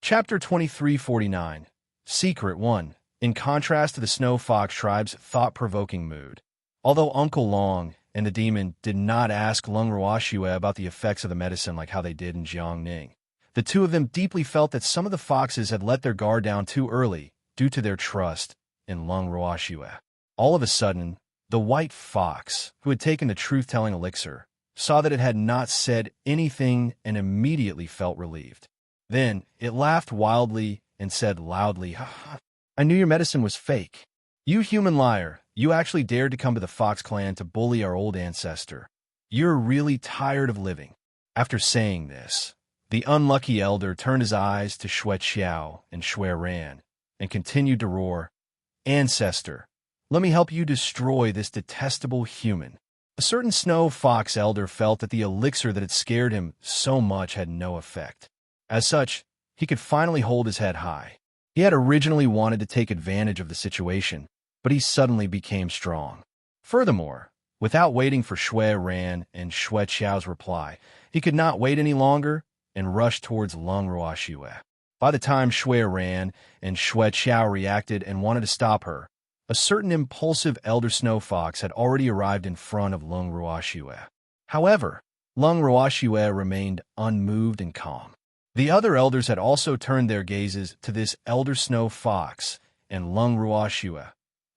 Chapter 2349, Secret 1. In contrast to the Snow Fox tribe's thought-provoking mood, although Uncle Long and the demon did not ask Lung Ruoxue about the effects of the medicine like how they did in Jiangning, the two of them deeply felt that some of the foxes had let their guard down too early due to their trust in Lung Ruoxue. All of a sudden, the white fox, who had taken the truth-telling elixir, saw that it had not said anything and immediately felt relieved. Then it laughed wildly and said loudly, I knew your medicine was fake. You human liar, you actually dared to come to the Fox clan to bully our old ancestor. You're really tired of living. After saying this, the unlucky elder turned his eyes to Shui Qiao and Shui Ran and continued to roar, Ancestor, let me help you destroy this detestable human. A certain snow fox elder felt that the elixir that had scared him so much had no effect. As such, he could finally hold his head high. He had originally wanted to take advantage of the situation, but he suddenly became strong. Furthermore, without waiting for Shui Ran and Shui Qiao's reply, he could not wait any longer and rushed towards Lung Ruoxue. By the time Shui Ran and Shui Qiao reacted and wanted to stop her, a certain impulsive elder snow fox had already arrived in front of Lung Ruoxue. However, Lung Ruoxue remained unmoved and calm. The other elders had also turned their gazes to this elder snow fox and Lung Ruoxue,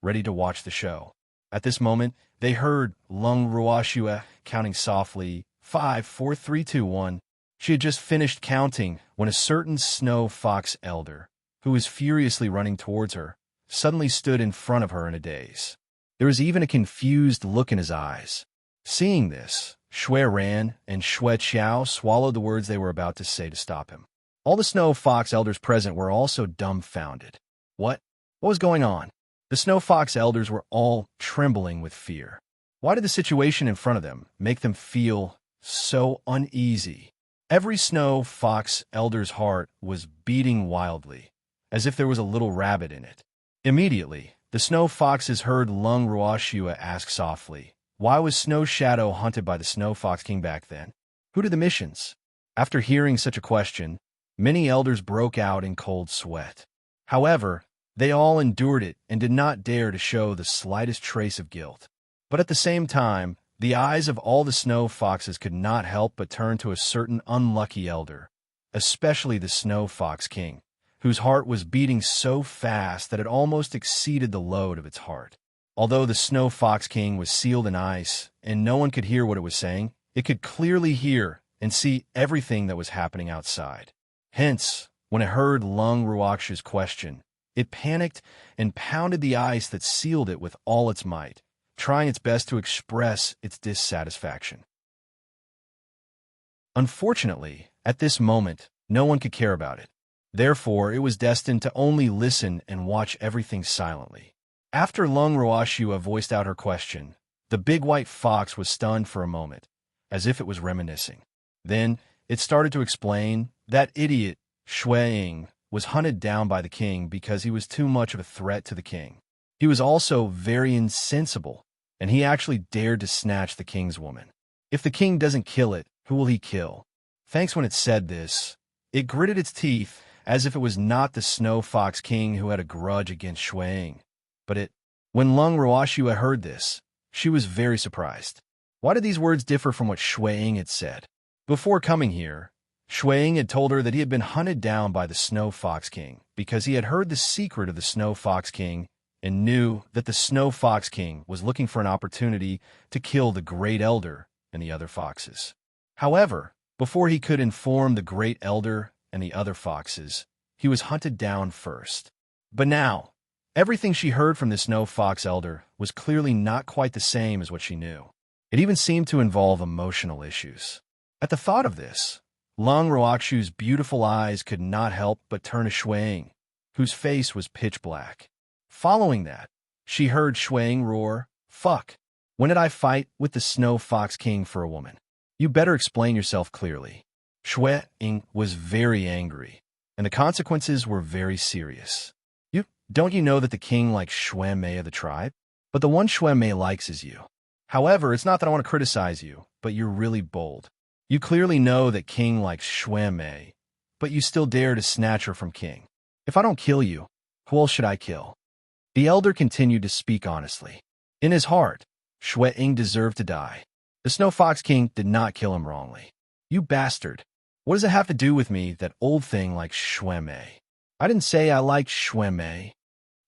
ready to watch the show. At this moment, they heard Lung Ruoxue counting softly, 5, 4, 3, 2, 1. She had just finished counting when a certain snow fox elder, who was furiously running towards her, suddenly stood in front of her in a daze. There was even a confused look in his eyes. Seeing this, Shui Ran and Shui Qiao swallowed the words they were about to say to stop him. All the snow fox elders present were also dumbfounded. What? What was going on? The snow fox elders were all trembling with fear. Why did the situation in front of them make them feel so uneasy? Every snow fox elder's heart was beating wildly, as if there was a little rabbit in it. Immediately, the snow foxes heard Lung Ruoxue ask softly, "Why was Snow Shadow hunted by the Snow Fox King back then? Who did the missions?" After hearing such a question, many elders broke out in cold sweat. However, they all endured it and did not dare to show the slightest trace of guilt. But at the same time, the eyes of all the snow foxes could not help but turn to a certain unlucky elder, especially the Snow Fox King, whose heart was beating so fast that it almost exceeded the load of its heart. Although the Snow Fox King was sealed in ice and no one could hear what it was saying, it could clearly hear and see everything that was happening outside. Hence, when it heard Lung Ruoxue's question, it panicked and pounded the ice that sealed it with all its might, trying its best to express its dissatisfaction. Unfortunately, at this moment, no one could care about it. Therefore, it was destined to only listen and watch everything silently. After Lung Ruoxue voiced out her question, the big white fox was stunned for a moment, as if it was reminiscing. Then, it started to explain that idiot Shui was hunted down by the king because he was too much of a threat to the king. He was also very insensible, and he actually dared to snatch the king's woman. If the king doesn't kill it, who will he kill? Thanks when it said this, it gritted its teeth as if it was not the Snow Fox King who had a grudge against Shui. But when Lung Ruoxue heard this, she was very surprised. Why did these words differ from what Shui had said? Before coming here, Shui had told her that he had been hunted down by the Snow Fox King because he had heard the secret of the Snow Fox King and knew that the Snow Fox King was looking for an opportunity to kill the Great Elder and the other foxes. However, before he could inform the Great Elder and the other foxes, he was hunted down first. But now, everything she heard from the Snow Fox Elder was clearly not quite the same as what she knew. It even seemed to involve emotional issues. At the thought of this, Lung Ruoxue's beautiful eyes could not help but turn to Shui, whose face was pitch black. Following that, she heard Shui roar, "Fuck! When did I fight with the Snow Fox King for a woman? You better explain yourself clearly." Shui was very angry, and the consequences were very serious. Don't you know that the king likes Shui Mei of the tribe? But the one Shui Mei likes is you. However, it's not that I want to criticize you, but you're really bold. You clearly know that king likes Shui Mei, but you still dare to snatch her from king. If I don't kill you, who else should I kill? The elder continued to speak honestly. In his heart, Shui deserved to die. The Snow Fox King did not kill him wrongly. You bastard. What does it have to do with me, that old thing like Shui Mei? I didn't say I liked Shui Mei.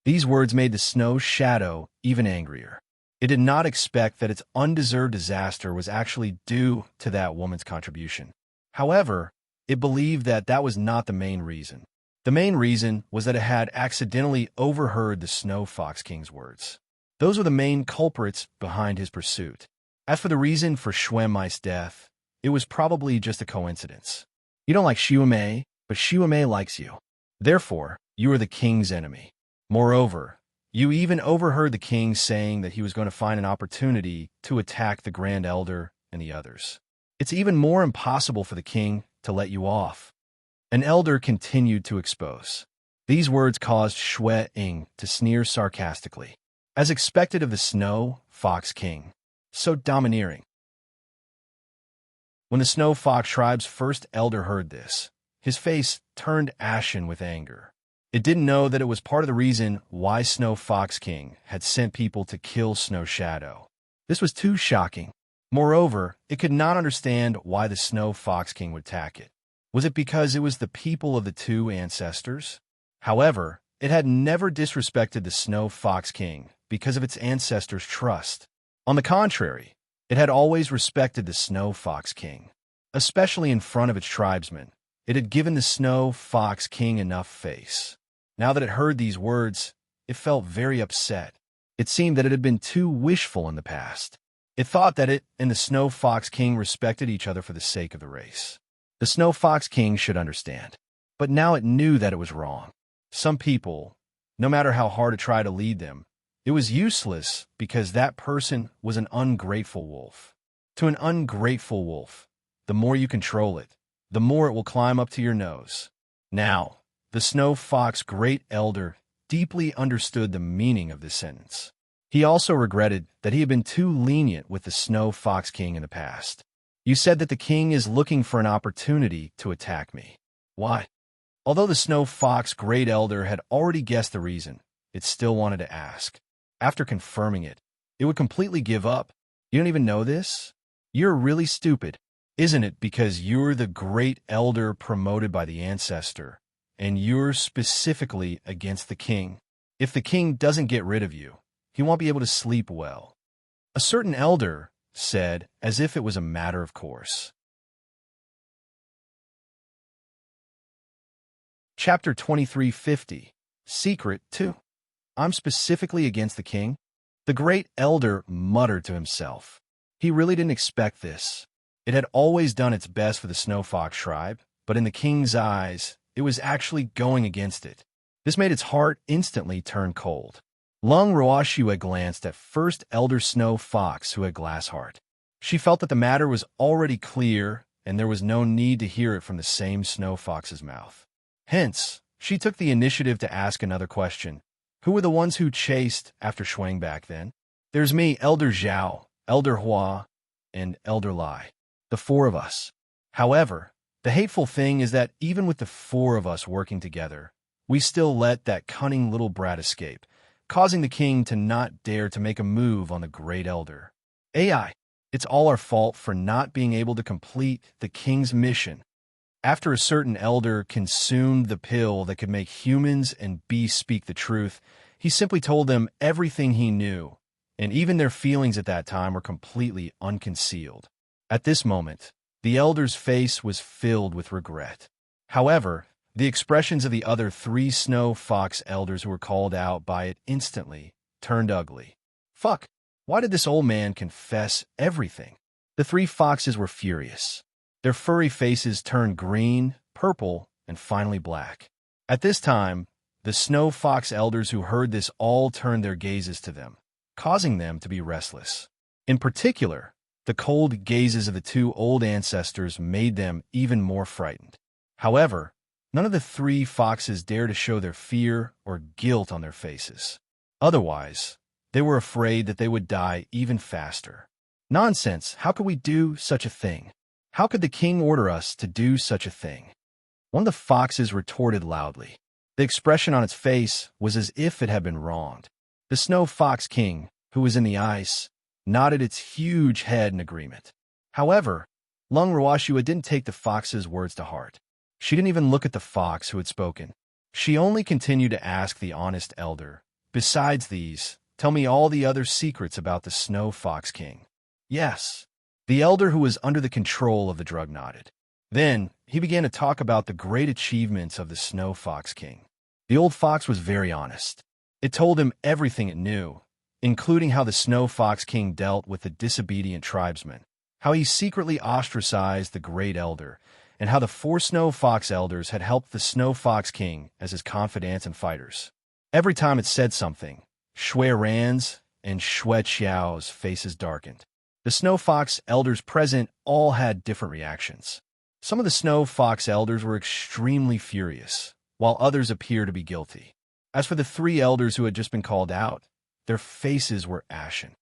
These words made the Snow Shadow even angrier. It did not expect that its undeserved disaster was actually due to that woman's contribution. However, it believed that that was not the main reason. The main reason was that it had accidentally overheard the Snow Fox King's words. Those were the main culprits behind his pursuit. As for the reason for Shui Mei's death, it was probably just a coincidence. You don't like Shui Mei, but Shui Mei likes you. Therefore, you are the king's enemy. Moreover, You even overheard the king saying that he was going to find an opportunity to attack the Grand Elder and the others. It's even more impossible for the king to let you off. An elder continued to expose. These words caused Shui Ing to sneer sarcastically, as expected of the Snow Fox King, so domineering. When the Snow Fox tribe's first elder heard this, his face turned ashen with anger. It didn't know that it was part of the reason why Snow Fox King had sent people to kill Snow Shadow. This was too shocking. Moreover, it could not understand why the Snow Fox King would attack it. Was it because it was the people of the two ancestors? However, it had never disrespected the Snow Fox King because of its ancestors' trust. On the contrary, it had always respected the Snow Fox King, especially in front of its tribesmen. It had given the Snow Fox King enough face. Now that it heard these words, it felt very upset. It seemed that it had been too wishful in the past. It thought that it and the Snow Fox King respected each other for the sake of the race. The Snow Fox King should understand. But now it knew that it was wrong. Some people, no matter how hard it tried to lead them, it was useless because that person was an ungrateful wolf. To an ungrateful wolf, the more you control it, the more it will climb up to your nose. Now, the Snow Fox Great Elder deeply understood the meaning of this sentence. He also regretted that he had been too lenient with the Snow Fox King in the past. You said that the king is looking for an opportunity to attack me. Why? Although the Snow Fox Great Elder had already guessed the reason, it still wanted to ask. After confirming it, it would completely give up. You don't even know this? You're really stupid, isn't it? Because you're the Great Elder promoted by the ancestor, and you're specifically against the king. If the king doesn't get rid of you, he won't be able to sleep well. A certain elder said, as if it was a matter of course. Chapter 2350. Secret 2. I'm specifically against the king. The Great Elder muttered to himself. He really didn't expect this. It had always done its best for the Snow Fox tribe, but in the king's eyes, it was actually going against it. This made its heart instantly turn cold. Lung Roashue glanced at First Elder Snow Fox, who had glass heart. She felt that the matter was already clear, and there was no need to hear it from the same Snow Fox's mouth. Hence, she took the initiative to ask another question. Who were the ones who chased after Shuang back then? There's me, Elder Zhao, Elder Hua, and Elder Lai. The four of us. However, the hateful thing is that even with the four of us working together, we still let that cunning little brat escape, causing the king to not dare to make a move on the Great Elder. AI, it's all our fault for not being able to complete the king's mission. After a certain elder consumed the pill that could make humans and beasts speak the truth, he simply told them everything he knew, and even their feelings at that time were completely unconcealed. At this moment, the elder's face was filled with regret. However, the expressions of the other 3 Snow Fox elders who were called out by it instantly turned ugly. Fuck, why did this old man confess everything? The 3 foxes were furious. Their furry faces turned green, purple, and finally black. At this time, the Snow Fox elders who heard this all turned their gazes to them, causing them to be restless. In particular, the cold gazes of the 2 old ancestors made them even more frightened. However, none of the 3 foxes dared to show their fear or guilt on their faces. Otherwise, they were afraid that they would die even faster. Nonsense! How could we do such a thing? How could the king order us to do such a thing? One of the foxes retorted loudly. The expression on its face was as if it had been wronged. The Snow Fox King, who was in the ice, nodded its huge head in agreement. However, Lung Roashua didn't take the fox's words to heart. She didn't even look at the fox who had spoken. She only continued to ask the honest elder, "Besides these, tell me all the other secrets about the Snow Fox King." Yes. The elder who was under the control of the drug nodded. Then, he began to talk about the great achievements of the Snow Fox King. The old fox was very honest. It told him everything it knew, including how the Snow Fox King dealt with the disobedient tribesmen, how he secretly ostracized the Great Elder, and how the 4 Snow Fox elders had helped the Snow Fox King as his confidants and fighters. Every time it said something, Shui Ran's and Shui Qiao's faces darkened. The Snow Fox elders present all had different reactions. Some of the Snow Fox elders were extremely furious, while others appeared to be guilty. As for the three elders who had just been called out, their faces were ashen.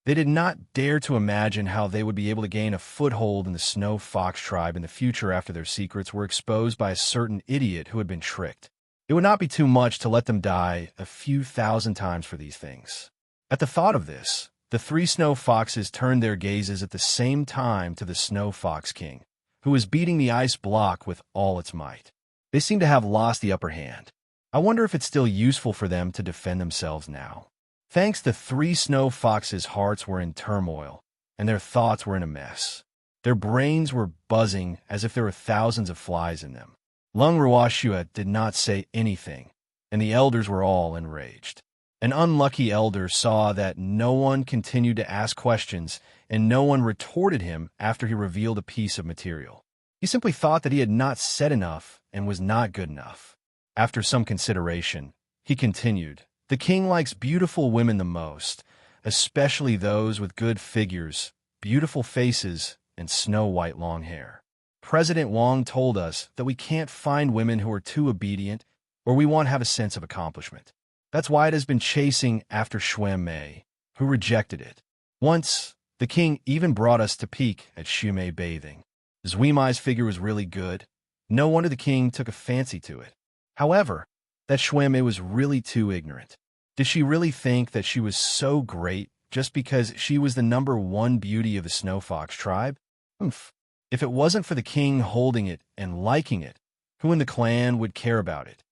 They did not dare to imagine how they would be able to gain a foothold in the Snow Fox tribe in the future after their secrets were exposed by a certain idiot who had been tricked. It would not be too much to let them die a few thousand times for these things. At the thought of this, the three Snow Foxes turned their gazes at the same time to the Snow Fox King, who was beating the ice block with all its might. They seemed to have lost the upper hand. I wonder if it's still useful for them to defend themselves now. Thanks, the three Snow Foxes' hearts were in turmoil, and their thoughts were in a mess. Their brains were buzzing as if there were thousands of flies in them. Lung Ruoxue did not say anything, and the elders were all enraged. An unlucky elder saw that no one continued to ask questions, and no one retorted him after he revealed a piece of material. He simply thought that he had not said enough and was not good enough. After some consideration, he continued, "The king likes beautiful women the most, especially those with good figures, beautiful faces, and snow-white long hair. President Wang told us that we can't find women who are too obedient or we won't have a sense of accomplishment. That's why it has been chasing after Xue Mei, who rejected it. Once, the king even brought us to peek at Xue Mei bathing. Zui Mai's figure was really good. No wonder the king took a fancy to it. However, that Xue Mei was really too ignorant. Did she really think that she was so great just because she was the #1 beauty of the Snow Fox tribe? If it wasn't for the king holding it and liking it, who in the clan would care about it?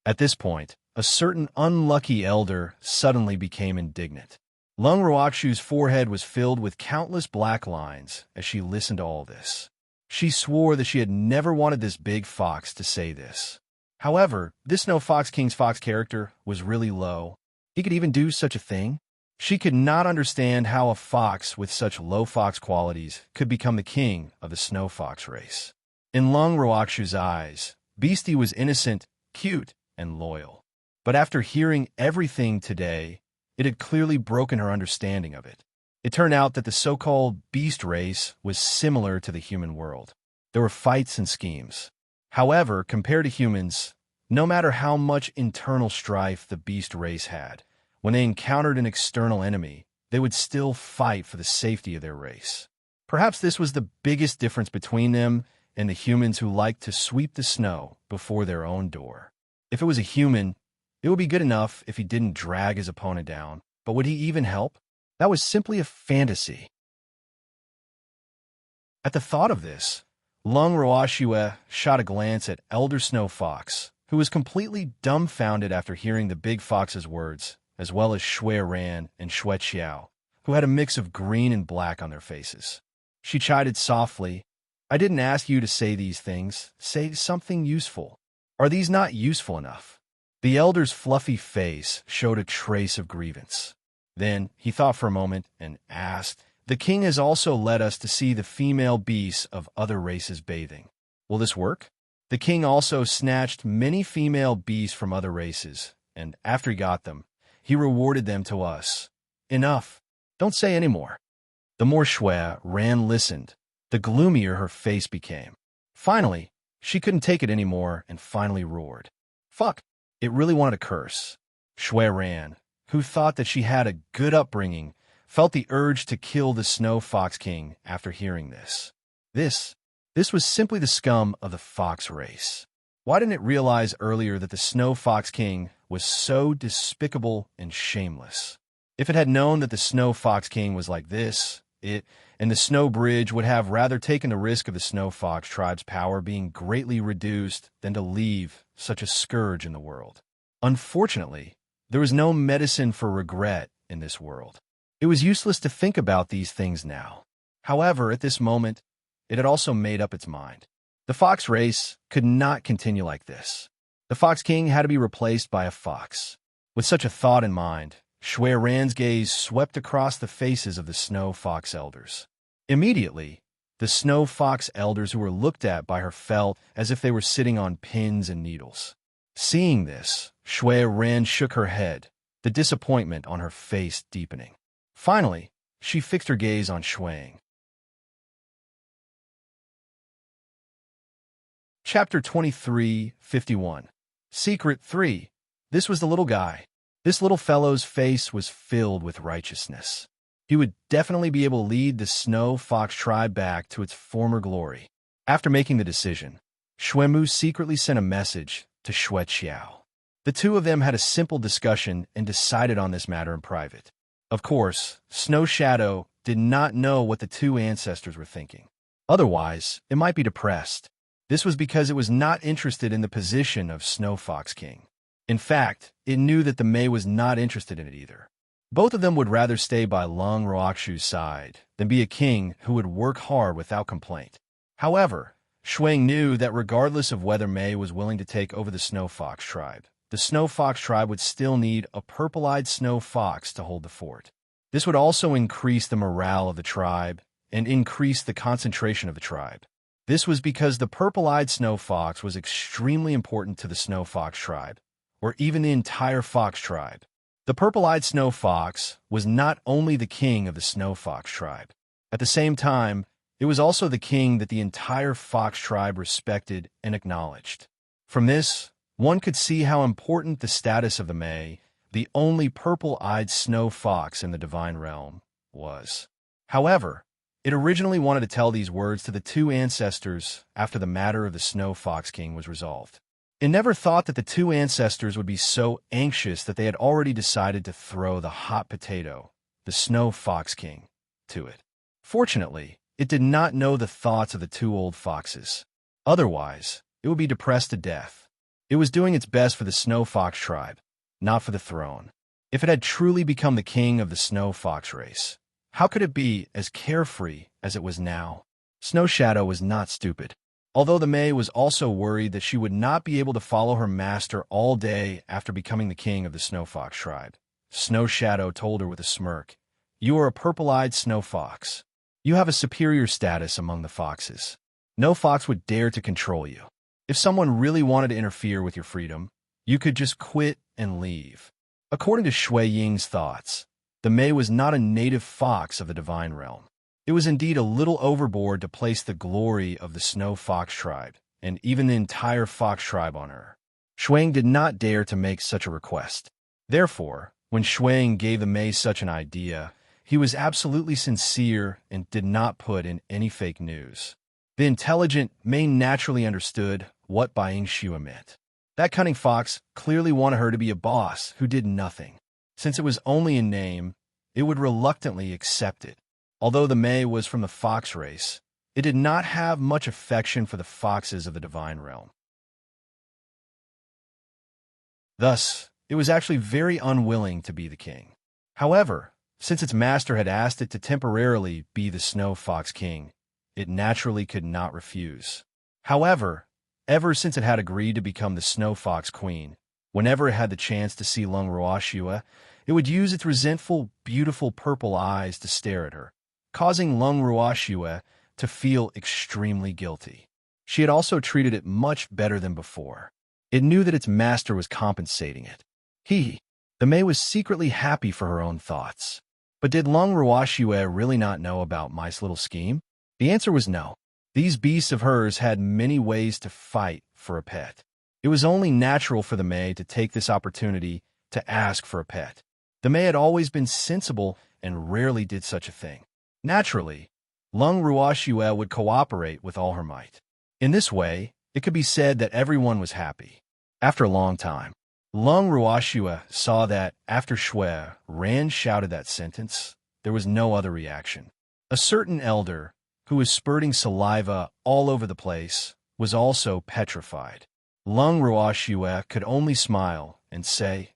At this point, a certain unlucky elder suddenly became indignant. Lung Ruoxue's forehead was filled with countless black lines as she listened to all this. She swore that she had never wanted this big fox to say this. However, this Snow Fox King's fox character was really low. He could even do such a thing? She could not understand how a fox with such low fox qualities could become the king of the Snow Fox race. In Lung Ruoxue's eyes, Beastie was innocent, cute, and loyal. But after hearing everything today, it had clearly broken her understanding of it. It turned out that the so-called beast race was similar to the human world. There were fights and schemes. However, compared to humans, no matter how much internal strife the beast race had, when they encountered an external enemy, they would still fight for the safety of their race. Perhaps this was the biggest difference between them and the humans who liked to sweep the snow before their own door. If it was a human, it would be good enough if he didn't drag his opponent down, but would he even help? That was simply a fantasy. At the thought of this, Lung Ruoxue shot a glance at Elder Snow Fox, who was completely dumbfounded after hearing the big fox's words, as well as Shui Ran and Shui Qiao, who had a mix of green and black on their faces. She chided softly, "I didn't ask you to say these things. Say something useful. Are these not useful enough?" The elder's fluffy face showed a trace of grievance. Then he thought for a moment and asked, "The king has also led us to see the female beasts of other races bathing. Will this work?" The king also snatched many female beasts from other races, and after he got them, he rewarded them to us. Enough. Don't say any more. The more Shui Ran listened, the gloomier her face became. Finally, she couldn't take it anymore and finally roared. Fuck! It really wanted to curse. Shui Ran, who thought that she had a good upbringing, felt the urge to kill the Snow Fox King after hearing this. This was simply the scum of the fox race. Why didn't it realize earlier that the Snow Fox King was so despicable and shameless? If it had known that the Snow Fox King was like this, it and the Snow Bridge would have rather taken the risk of the Snow Fox tribe's power being greatly reduced than to leave such a scourge in the world. Unfortunately, there was no medicine for regret in this world. It was useless to think about these things now. However, at this moment, it had also made up its mind. The fox race could not continue like this. The Fox King had to be replaced by a fox. With such a thought in mind, Shui Ran's gaze swept across the faces of the Snow Fox elders. Immediately, the Snow Fox elders who were looked at by her felt as if they were sitting on pins and needles. Seeing this, Shui Ran shook her head, the disappointment on her face deepening. Finally, she fixed her gaze on Shuang. Chapter 23:51. Secret 3. This was the little guy. This little fellow's face was filled with righteousness. He would definitely be able to lead the Snow Fox tribe back to its former glory. After making the decision, Xuemu secretly sent a message to Xue Qiao. The two of them had a simple discussion and decided on this matter in private. Of course, Snow Shadow did not know what the two ancestors were thinking. Otherwise, it might be depressed. This was because it was not interested in the position of Snow Fox King. In fact, it knew that the Mei was not interested in it either. Both of them would rather stay by Lung Ruoxu's side than be a king who would work hard without complaint. However, Shuang knew that regardless of whether Mei was willing to take over the Snow Fox tribe, the Snow Fox tribe would still need a purple-eyed snow fox to hold the fort. This would also increase the morale of the tribe and increase the concentration of the tribe. This was because the purple-eyed snow fox was extremely important to the Snow Fox tribe, or even the entire fox tribe. The purple-eyed snow fox was not only the king of the Snow Fox tribe. At the same time, it was also the king that the entire fox tribe respected and acknowledged. From this, one could see how important the status of the Mei, the only purple-eyed snow fox in the divine realm, was. However, it originally wanted to tell these words to the two ancestors after the matter of the Snow Fox King was resolved. It never thought that the two ancestors would be so anxious that they had already decided to throw the hot potato, the Snow Fox King, to it. Fortunately, it did not know the thoughts of the two old foxes. Otherwise, it would be depressed to death. It was doing its best for the Snow Fox tribe, not for the throne. If it had truly become the king of the Snow Fox race, how could it be as carefree as it was now? Snow Shadow was not stupid. Although the Mei was also worried that she would not be able to follow her master all day after becoming the king of the Snow Fox tribe, Snow Shadow told her with a smirk, "You are a purple-eyed snow fox. You have a superior status among the foxes. No fox would dare to control you. If someone really wanted to interfere with your freedom, you could just quit and leave." According to Shui Ying's thoughts, the Mei was not a native fox of the divine realm. It was indeed a little overboard to place the glory of the Snow Fox tribe, and even the entire fox tribe on her. Shuang did not dare to make such a request. Therefore, when Shuang gave the Mei such an idea, he was absolutely sincere and did not put in any fake news. The intelligent Mei naturally understood what Buying Shua meant. That cunning fox clearly wanted her to be a boss who did nothing. Since it was only in name, it would reluctantly accept it. Although the Mei was from the fox race, it did not have much affection for the foxes of the divine realm. Thus, it was actually very unwilling to be the king. However, since its master had asked it to temporarily be the Snow Fox King, it naturally could not refuse. However, ever since it had agreed to become the Snow Fox Queen, whenever it had the chance to see Lung Ruoxua, it would use its resentful, beautiful purple eyes to stare at her, causing Lung Ruoxua to feel extremely guilty. She had also treated it much better than before. It knew that its master was compensating it. The Mei was secretly happy for her own thoughts. But did Lung Ruoxua really not know about Mai's little scheme? The answer was no. These beasts of hers had many ways to fight for a pet. It was only natural for the Mei to take this opportunity to ask for a pet. The Mei had always been sensible and rarely did such a thing. Naturally, Lung Ruoxua would cooperate with all her might. In this way, it could be said that everyone was happy. After a long time, Lung Ruoxua saw that after Shui Ran shouted that sentence, there was no other reaction. A certain elder, who was spurting saliva all over the place, was also petrified. Lung Ruoxua could only smile and say,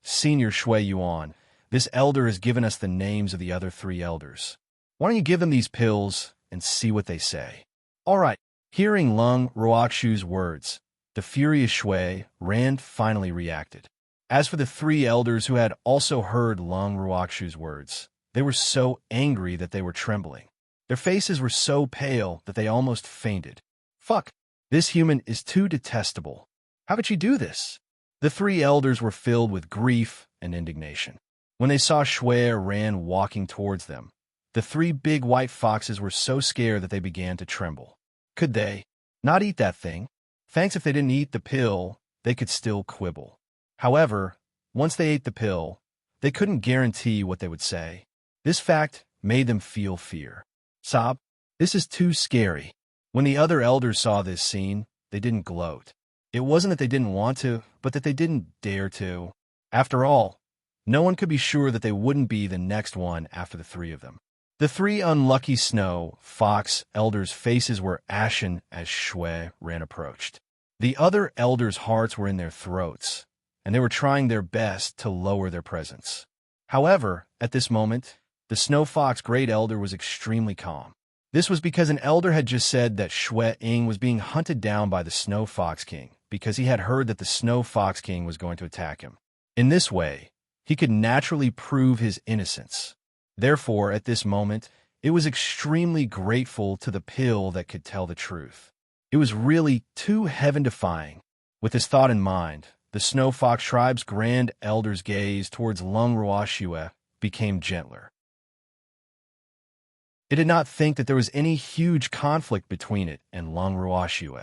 "Senior Shui Yuan, this elder has given us the names of the other 3 elders. Why don't you give them these pills and see what they say?" All right. Hearing Lung Ruoxu's words, the furious Shui Ran finally reacted. As for the 3 elders who had also heard Lung Ruoxu's words, they were so angry that they were trembling. Their faces were so pale that they almost fainted. "Fuck! This human is too detestable. How could she do this?" The three elders were filled with grief and indignation. When they saw Shui Ran walking towards them, the three big white foxes were so scared that they began to tremble. Could they not eat that thing? Thanks, if they didn't eat the pill, they could still quibble. However, once they ate the pill, they couldn't guarantee what they would say. This fact made them feel fear. Sob, this is too scary. When the other elders saw this scene, they didn't gloat. It wasn't that they didn't want to, but that they didn't dare to. After all, no one could be sure that they wouldn't be the next one after the three of them. The three unlucky snow fox elders' faces were ashen as Shui Ran approached. The other elders' hearts were in their throats, and they were trying their best to lower their presence. However, at this moment, the snow fox great elder was extremely calm. This was because an elder had just said that Shui Ing was being hunted down by the Snow Fox King because he had heard that the Snow Fox King was going to attack him. In this way, he could naturally prove his innocence. Therefore, at this moment, it was extremely grateful to the pill that could tell the truth. It was really too heaven-defying. With this thought in mind, the Snow Fox tribe's grand elder's gaze towards Lung Ruoxue became gentler. It did not think that there was any huge conflict between it and Lung Ruoxue.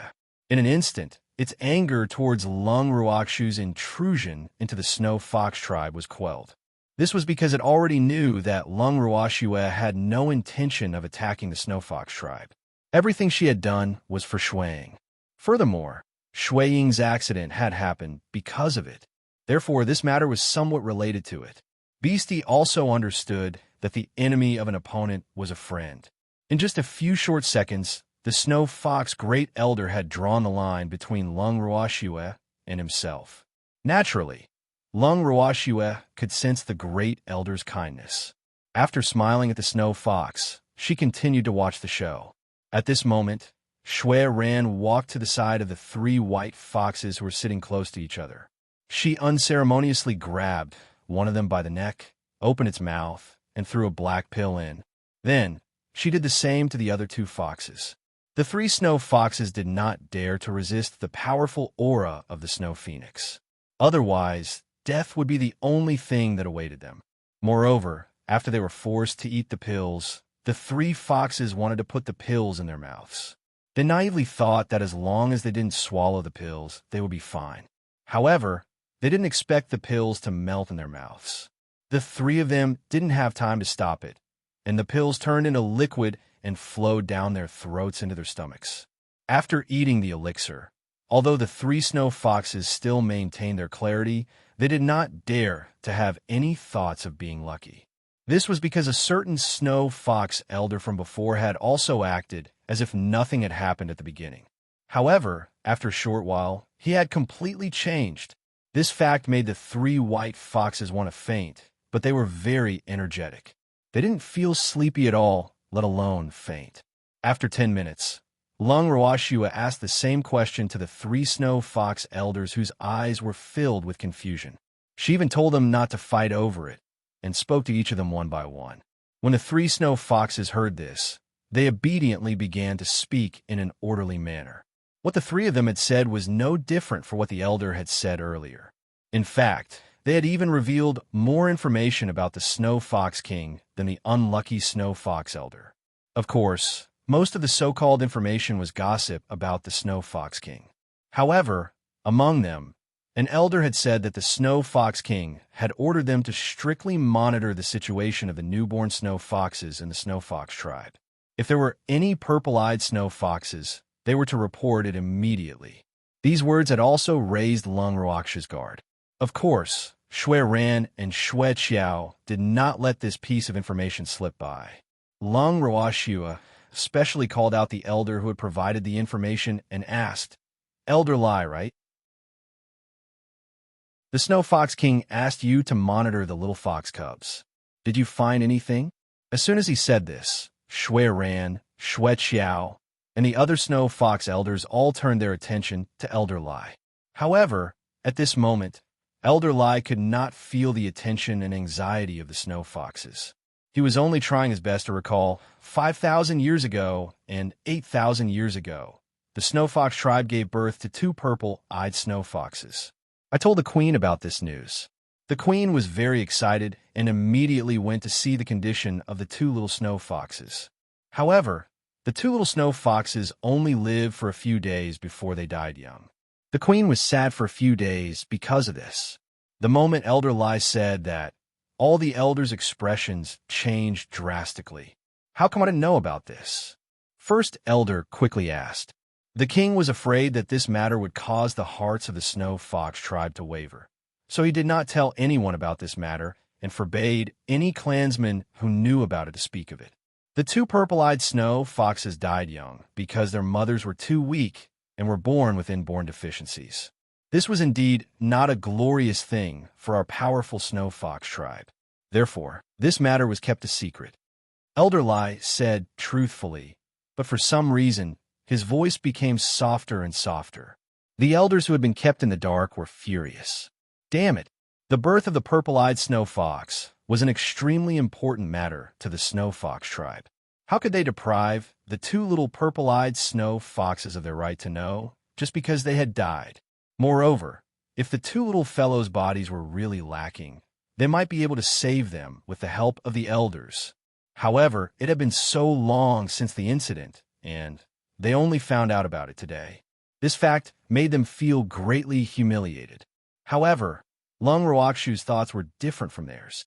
In an instant, its anger towards Lung Ruoxue's intrusion into the Snow Fox tribe was quelled. This was because it already knew that Lung Ruoxue had no intention of attacking the Snow Fox tribe. Everything she had done was for Shuiying. Furthermore, Shuiying's accident had happened because of it. Therefore, this matter was somewhat related to it. Beastie also understood that the enemy of an opponent was a friend. In just a few short seconds, the Snow Fox Great Elder had drawn the line between Lung Ruoxue and himself. Naturally, Lung Ruoxue could sense the Great Elder's kindness. After smiling at the Snow Fox, she continued to watch the show. At this moment, Shui Ran walked to the side of the three white foxes who were sitting close to each other. She unceremoniously grabbed one of them by the neck, opened its mouth, and threw a black pill in. Then, she did the same to the other two foxes. The three snow foxes did not dare to resist the powerful aura of the snow phoenix. Otherwise, death would be the only thing that awaited them. Moreover, after they were forced to eat the pills, the three foxes wanted to put the pills in their mouths. They naively thought that as long as they didn't swallow the pills, they would be fine. However, they didn't expect the pills to melt in their mouths. The three of them didn't have time to stop it, and the pills turned into liquid and flowed down their throats into their stomachs. After eating the elixir, although the three snow foxes still maintained their clarity, they did not dare to have any thoughts of being lucky. This was because a certain snow fox elder from before had also acted as if nothing had happened at the beginning. However, after a short while, he had completely changed. This fact made the three white foxes want to faint, but they were very energetic. They didn't feel sleepy at all, let alone faint. After 10 minutes, Lung Ruoxue asked the same question to the three snow fox elders whose eyes were filled with confusion. She even told them not to fight over it, and spoke to each of them one by one. When the three snow foxes heard this, they obediently began to speak in an orderly manner. What the three of them had said was no different from what the elder had said earlier. In fact, they had even revealed more information about the Snow Fox King than the unlucky Snow Fox Elder. Of course, most of the so-called information was gossip about the Snow Fox King. However, among them, an elder had said that the Snow Fox King had ordered them to strictly monitor the situation of the newborn snow foxes in the Snow Fox tribe. If there were any purple-eyed snow foxes, they were to report it immediately. These words had also raised Lung Ruoxue's guard. Of course, Shui Ran and Shui Qiao did not let this piece of information slip by. Lung Ruoxue especially called out the elder who had provided the information and asked, "Elder Lai, right? The Snow Fox King asked you to monitor the little fox cubs. Did you find anything?" As soon as he said this, Shui Ran, Shui Qiao, and the other snow fox elders all turned their attention to Elder Lai. However, at this moment, Elder Lai could not feel the attention and anxiety of the snow foxes. He was only trying his best to recall 5,000 years ago and 8,000 years ago. The Snow Fox tribe gave birth to two purple-eyed snow foxes. I told the queen about this news. The queen was very excited and immediately went to see the condition of the two little snow foxes. However, the two little snow foxes only lived for a few days before they died young. The queen was sad for a few days because of this. The moment Elder Lai said that, all the elders' expressions changed drastically. How come I didn't know about this? First Elder quickly asked. The king was afraid that this matter would cause the hearts of the snow fox tribe to waver. So he did not tell anyone about this matter and forbade any clansman who knew about it to speak of it. The two purple-eyed snow foxes died young because their mothers were too weak and were born with inborn deficiencies. This was indeed not a glorious thing for our powerful snow fox tribe. Therefore, this matter was kept a secret. Elder Lai said truthfully, but for some reason, his voice became softer and softer. The elders who had been kept in the dark were furious. Damn it! The birth of the purple-eyed snow fox was an extremely important matter to the snow fox tribe. How could they deprive the two little purple-eyed snow foxes of their right to know just because they had died? Moreover, if the two little fellows' bodies were really lacking, they might be able to save them with the help of the elders. However, it had been so long since the incident, and they only found out about it today. This fact made them feel greatly humiliated. However, Lung Ruoxu's thoughts were different from theirs.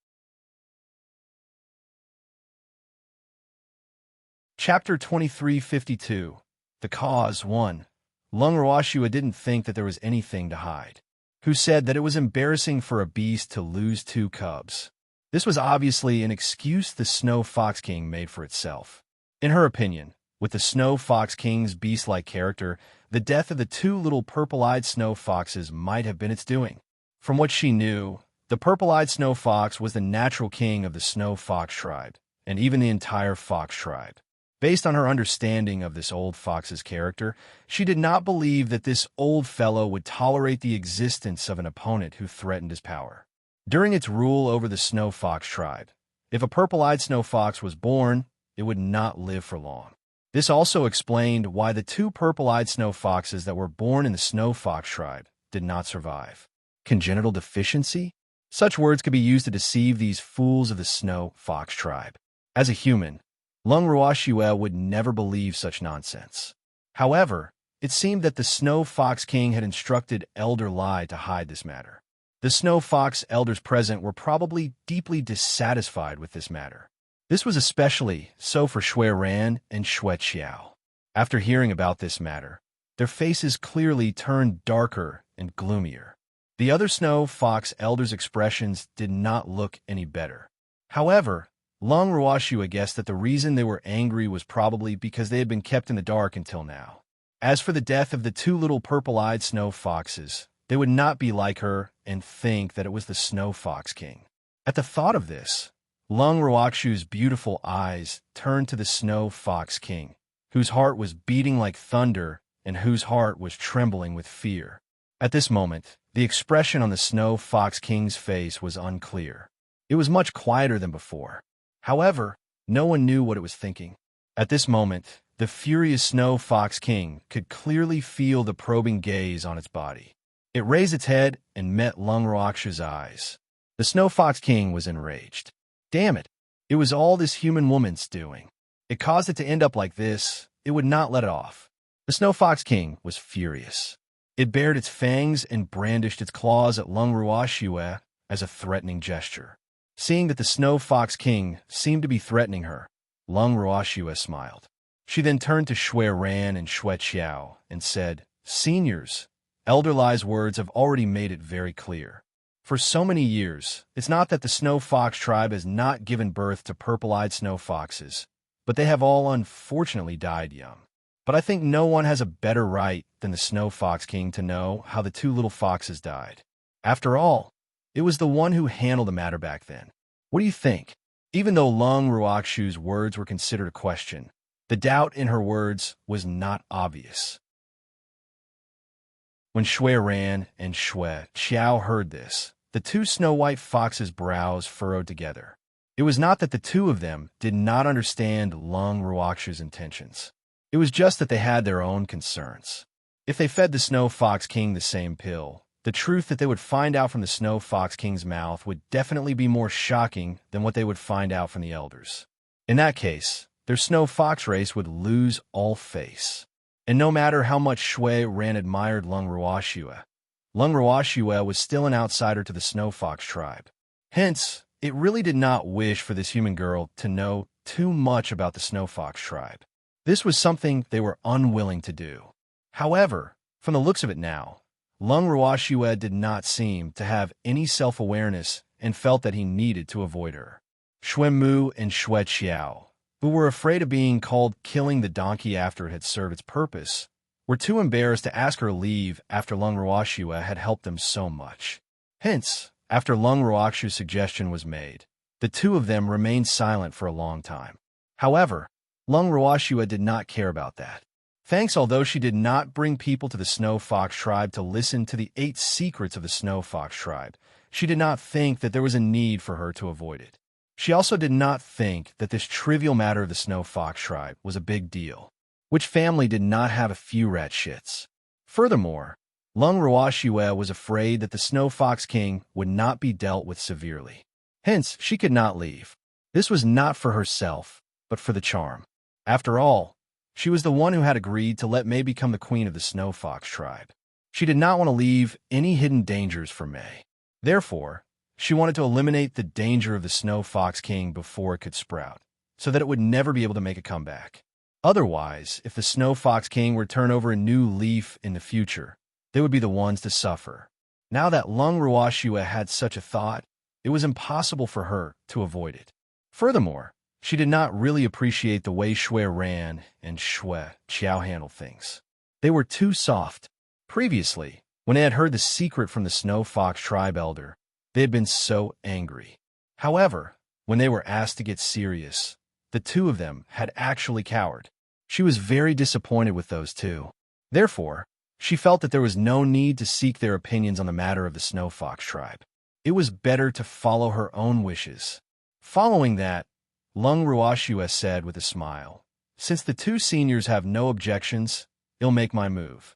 Chapter 2352. The Cause 1. Lung Ruoxu didn't think that there was anything to hide. Who said that it was embarrassing for a beast to lose two cubs. This was obviously an excuse the Snow Fox King made for itself. In her opinion, with the Snow Fox King's beast-like character, the death of the two little purple-eyed snow foxes might have been its doing. From what she knew, the purple-eyed snow fox was the natural king of the Snow Fox tribe, and even the entire fox tribe. Based on her understanding of this old fox's character, she did not believe that this old fellow would tolerate the existence of an opponent who threatened his power. During its rule over the Snow Fox tribe, if a purple-eyed snow fox was born, it would not live for long. This also explained why the two purple-eyed snow foxes that were born in the Snow Fox tribe did not survive. Congenital deficiency? Such words could be used to deceive these fools of the Snow Fox tribe. As a human, Lung Ruoxue would never believe such nonsense. However, it seemed that the Snow Fox King had instructed Elder Lai to hide this matter. The Snow Fox elders present were probably deeply dissatisfied with this matter. This was especially so for Shui Ran and Shui Qiao. After hearing about this matter, their faces clearly turned darker and gloomier. The other Snow Fox elders' expressions did not look any better. However, Lung Ruoxue guessed that the reason they were angry was probably because they had been kept in the dark until now. As for the death of the two little purple-eyed snow foxes, they would not be like her and think that it was the Snow Fox King. At the thought of this, Lung Ruoxu's beautiful eyes turned to the Snow Fox King, whose heart was beating like thunder and whose heart was trembling with fear. At this moment, the expression on the Snow Fox King's face was unclear. It was much quieter than before. However, no one knew what it was thinking. At this moment, the furious Snow Fox King could clearly feel the probing gaze on its body. It raised its head and met Lung Ruoxu's eyes. The Snow Fox King was enraged. Damn it! It was all this human woman's doing. It caused it to end up like this. It would not let it off. The Snow Fox King was furious. It bared its fangs and brandished its claws at Lung Ruoxue as a threatening gesture. Seeing that the Snow Fox King seemed to be threatening her, Lung Ruoxue smiled. She then turned to Shui Ran and Shui Qiao and said, "Seniors, Elder Lai's words have already made it very clear. For so many years, it's not that the Snow Fox tribe has not given birth to purple-eyed snow foxes, but they have all unfortunately died young. But I think no one has a better right than the Snow Fox King to know how the two little foxes died. After all, it was the one who handled the matter back then. What do you think?" Even though Lung Ruoxu's words were considered a question, the doubt in her words was not obvious. When Shui Ran and Shui Qiao heard this, the two snow-white foxes' brows furrowed together. It was not that the two of them did not understand Lung Ruoxu's intentions. It was just that they had their own concerns. If they fed the Snow Fox King the same pill, the truth that they would find out from the Snow Fox King's mouth would definitely be more shocking than what they would find out from the elders. In that case, their Snow Fox race would lose all face. And no matter how much Shui Ran admired Lung Ruoxue was still an outsider to the Snow Fox tribe. Hence, it really did not wish for this human girl to know too much about the Snow Fox tribe. This was something they were unwilling to do. However, from the looks of it now, Lung Ruoxue did not seem to have any self-awareness and felt that he needed to avoid her. Shui Mu and Shui Qiao, who were afraid of being called killing the donkey after it had served its purpose, were too embarrassed to ask her leave after Lung Ruoxue had helped them so much. Hence, after Lung Ruoxue's suggestion was made, the two of them remained silent for a long time. However, Lung Ruoxue did not care about that. Thanks, although she did not bring people to the Snow Fox tribe to listen to the 8 secrets of the Snow Fox tribe, she did not think that there was a need for her to avoid it. She also did not think that this trivial matter of the Snow Fox tribe was a big deal. Which family did not have a few rat shits? Furthermore, Lung Ruoxue was afraid that the Snow Fox King would not be dealt with severely. Hence, she could not leave. This was not for herself, but for the charm. After all, she was the one who had agreed to let May become the queen of the Snow Fox tribe. She did not want to leave any hidden dangers for May. Therefore, she wanted to eliminate the danger of the Snow Fox King before it could sprout, so that it would never be able to make a comeback. Otherwise, if the Snow Fox King were to turn over a new leaf in the future, they would be the ones to suffer. Now that Lung Ruoxue had such a thought, it was impossible for her to avoid it. Furthermore, she did not really appreciate the way Shui Ran and Shui Qiao handled things. They were too soft. Previously, when they had heard the secret from the Snow Fox tribe elder, they had been so angry. However, when they were asked to get serious, the two of them had actually cowered. She was very disappointed with those two. Therefore, she felt that there was no need to seek their opinions on the matter of the Snow Fox tribe. It was better to follow her own wishes. Following that, Lung Ruoxue said with a smile, "Since the two seniors have no objections, I'll make my move."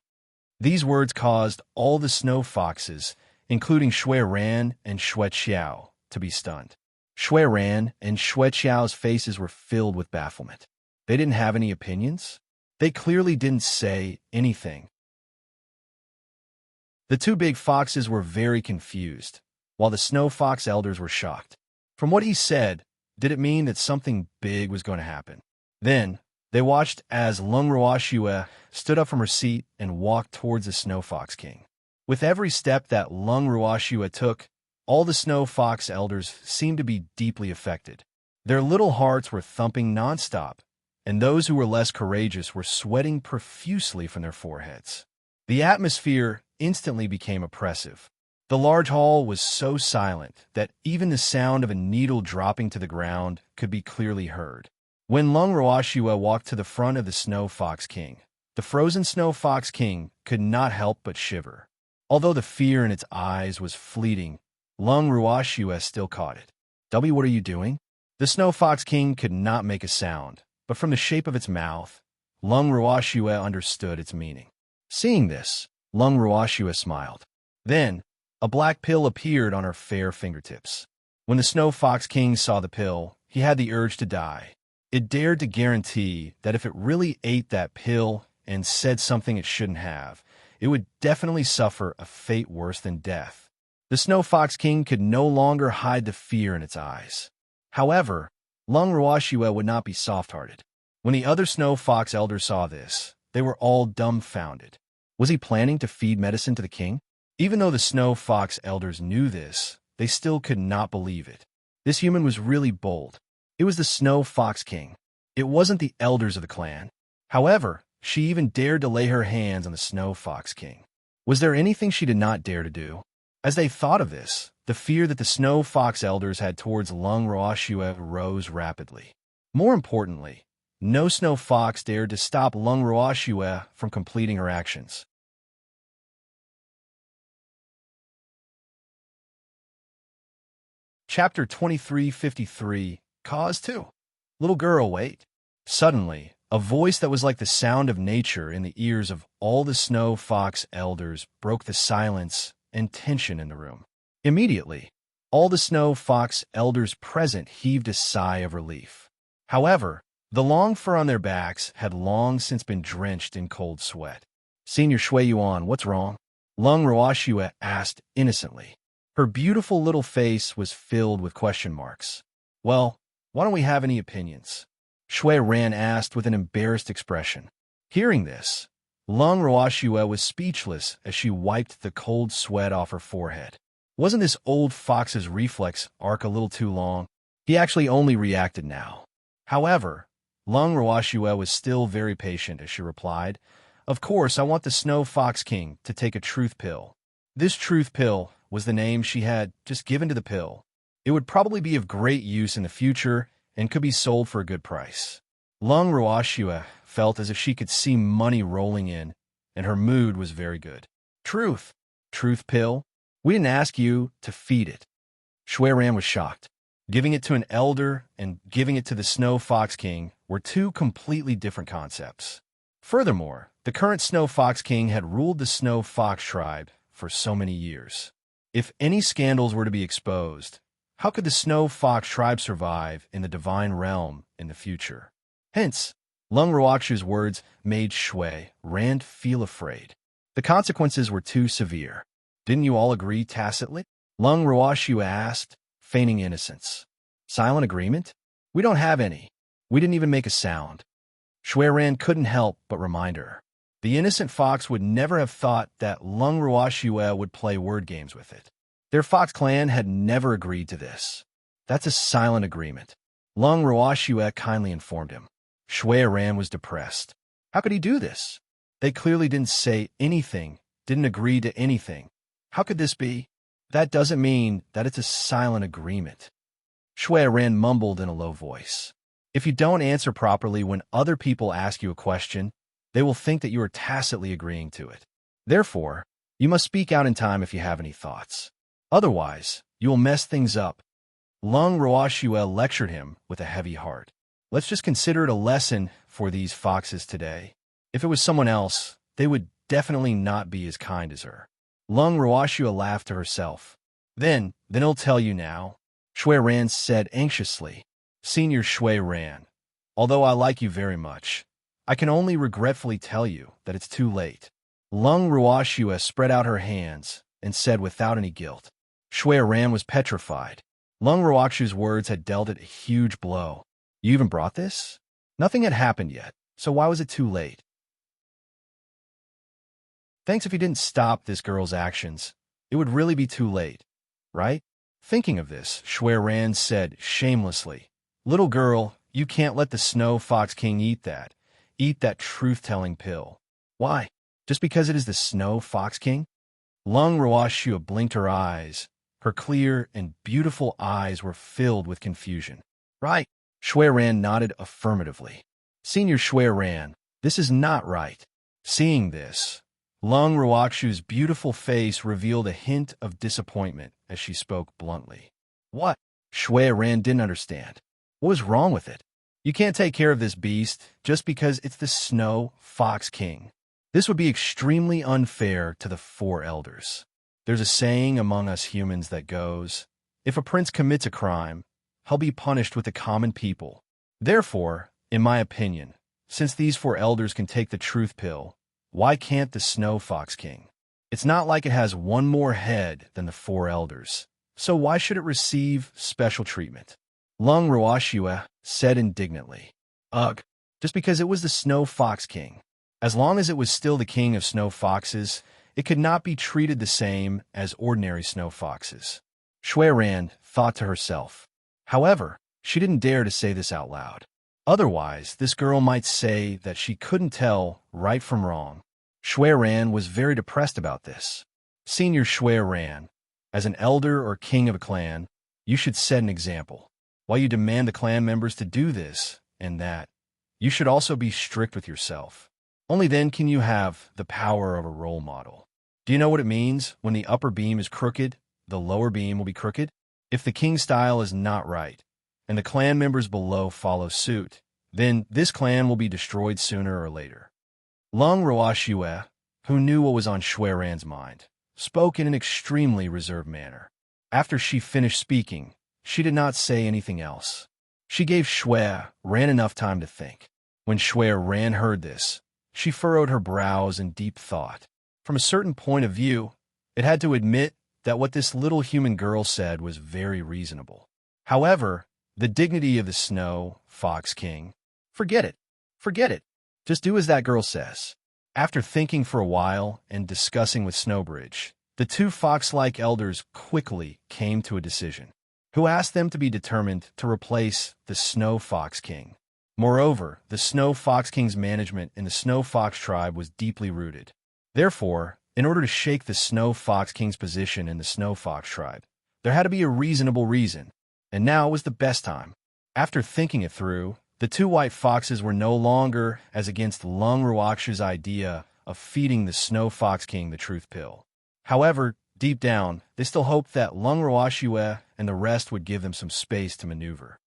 These words caused all the Snow Foxes, including Shui Ran and Shui Qiao, to be stunned. Shui Ran and Shui Qiao's faces were filled with bafflement. They didn't have any opinions. They clearly didn't say anything. The two big foxes were very confused, while the Snow Fox elders were shocked. From what he said, did it mean that something big was going to happen? Then, they watched as Lung Ruoxue stood up from her seat and walked towards the Snow Fox King. With every step that Lung Ruoxue took, all the Snow Fox elders seemed to be deeply affected. Their little hearts were thumping nonstop, and those who were less courageous were sweating profusely from their foreheads. The atmosphere instantly became oppressive. The large hall was so silent that even the sound of a needle dropping to the ground could be clearly heard. When Lung Ruoxue walked to the front of the Snow Fox King, the frozen Snow Fox King could not help but shiver. Although the fear in its eyes was fleeting, Lung Ruoxue still caught it. "W, what are you doing?" The Snow Fox King could not make a sound, but from the shape of its mouth, Lung Ruoxue understood its meaning. Seeing this, Lung Ruoxue smiled. Then, a black pill appeared on her fair fingertips. When the Snow Fox King saw the pill, he had the urge to die. It dared to guarantee that if it really ate that pill and said something it shouldn't have, it would definitely suffer a fate worse than death. The Snow Fox King could no longer hide the fear in its eyes. However, Lung Ruoxue would not be soft-hearted. When the other Snow Fox elders saw this, they were all dumbfounded. Was he planning to feed medicine to the king? Even though the Snow Fox elders knew this, they still could not believe it. This human was really bold. It was the Snow Fox King. It wasn't the elders of the clan. However, she even dared to lay her hands on the Snow Fox King. Was there anything she did not dare to do? As they thought of this, the fear that the Snow Fox elders had towards Lung Ruoxue rose rapidly. More importantly, no Snow Fox dared to stop Lung Ruoxue from completing her actions. Chapter 2353, Cause 2. Little girl, wait. Suddenly, a voice that was like the sound of nature in the ears of all the Snow Fox elders broke the silence and tension in the room. Immediately, all the Snow Fox elders present heaved a sigh of relief. However, the long fur on their backs had long since been drenched in cold sweat. "Senior Shui Yuan, what's wrong?" Lung Ruoxue asked innocently. Her beautiful little face was filled with question marks. "Well, why don't we have any opinions?" Shui Ran asked with an embarrassed expression. Hearing this, Lung Ruoxue was speechless as she wiped the cold sweat off her forehead. Wasn't this old fox's reflex arc a little too long? He actually only reacted now. However, Lung Ruoxue was still very patient as she replied, "Of course, I want the Snow Fox King to take a truth pill." This truth pill was the name she had just given to the pill. It would probably be of great use in the future and could be sold for a good price. Lung Ruoxue felt as if she could see money rolling in, and her mood was very good. "Truth? Truth pill? We didn't ask you to feed it." Shui Ran was shocked. Giving it to an elder and giving it to the Snow Fox King were two completely different concepts. Furthermore, the current Snow Fox King had ruled the Snow Fox tribe for so many years. If any scandals were to be exposed, how could the Snow Fox tribe survive in the divine realm in the future? Hence, Lung Ruoxue's words made Shui Ran feel afraid. The consequences were too severe. "Didn't you all agree tacitly?" Lung Ruoxue asked, feigning innocence. "Silent agreement? We don't have any. We didn't even make a sound." Shui Ran couldn't help but remind her. The innocent fox would never have thought that Lung Ruoxue would play word games with it. Their fox clan had never agreed to this. "That's a silent agreement," Lung Ruoxue kindly informed him. Shui Ran was depressed. How could he do this? They clearly didn't say anything, didn't agree to anything. How could this be? "That doesn't mean that it's a silent agreement," Shui Ran mumbled in a low voice. "If you don't answer properly when other people ask you a question, they will think that you are tacitly agreeing to it. Therefore, you must speak out in time if you have any thoughts. Otherwise, you will mess things up." Lung Ruoxue lectured him with a heavy heart. Let's just consider it a lesson for these foxes today. If it was someone else, they would definitely not be as kind as her. Lung Ruoxue laughed to herself. Then he'll tell you now," Shui Ran said anxiously. "Senior Shui Ran, although I like you very much, I can only regretfully tell you that it's too late." Lung Ruoxue spread out her hands and said without any guilt. Shui Ran was petrified. Lung Ruoxue's words had dealt it a huge blow. "You even brought this?" Nothing had happened yet, so why was it too late? Thanks if you didn't stop this girl's actions. It would really be too late, right? Thinking of this, Shui Ran said shamelessly, "Little girl, you can't let the Snow Fox King eat that. Eat that truth-telling pill." "Why? Just because it is the Snow Fox King?" Lung Ruoxue blinked her eyes. Her clear and beautiful eyes were filled with confusion. "Right." Shui Ran nodded affirmatively. "Senior Shui Ran, this is not right." Seeing this, Lung Ruoxue's beautiful face revealed a hint of disappointment as she spoke bluntly. "What?" Shui Ran didn't understand. What was wrong with it? "You can't take care of this beast just because it's the Snow Fox King. This would be extremely unfair to the four elders. There's a saying among us humans that goes, if a prince commits a crime, he'll be punished with the common people. Therefore, in my opinion, since these four elders can take the truth pill, why can't the Snow Fox King? It's not like it has one more head than the four elders, so why should it receive special treatment?" Lung Ruoxue said indignantly. "Ugh, just because it was the Snow Fox King. As long as it was still the king of snow foxes, it could not be treated the same as ordinary snow foxes." Shui Ran thought to herself. However, she didn't dare to say this out loud. Otherwise, this girl might say that she couldn't tell right from wrong. Shui Ran was very depressed about this. "Senior Shui Ran, as an elder or king of a clan, you should set an example. While you demand the clan members to do this and that, you should also be strict with yourself. Only then can you have the power of a role model. Do you know what it means when the upper beam is crooked, the lower beam will be crooked? If the king's style is not right, and the clan members below follow suit, then this clan will be destroyed sooner or later." Lung Ruoxue, who knew what was on Shui Ran's mind, spoke in an extremely reserved manner. After she finished speaking, she did not say anything else. She gave Shui Ran enough time to think. When Shui Ran heard this, she furrowed her brows in deep thought. From a certain point of view, it had to admit that what this little human girl said was very reasonable. However, the dignity of the Snow Fox King, forget it. Forget it. Just do as that girl says. After thinking for a while and discussing with Snowbridge, the two fox-like elders quickly came to a decision, who asked them to be determined to replace the Snow Fox King. Moreover, the Snow Fox King's management in the Snow Fox tribe was deeply rooted. Therefore, in order to shake the Snow Fox King's position in the Snow Fox tribe, there had to be a reasonable reason, and now was the best time. After thinking it through, the two white foxes were no longer as against Lung Ruakshu's idea of feeding the Snow Fox King the truth pill. However, deep down, they still hoped that Lung Ruashue and the rest would give them some space to maneuver.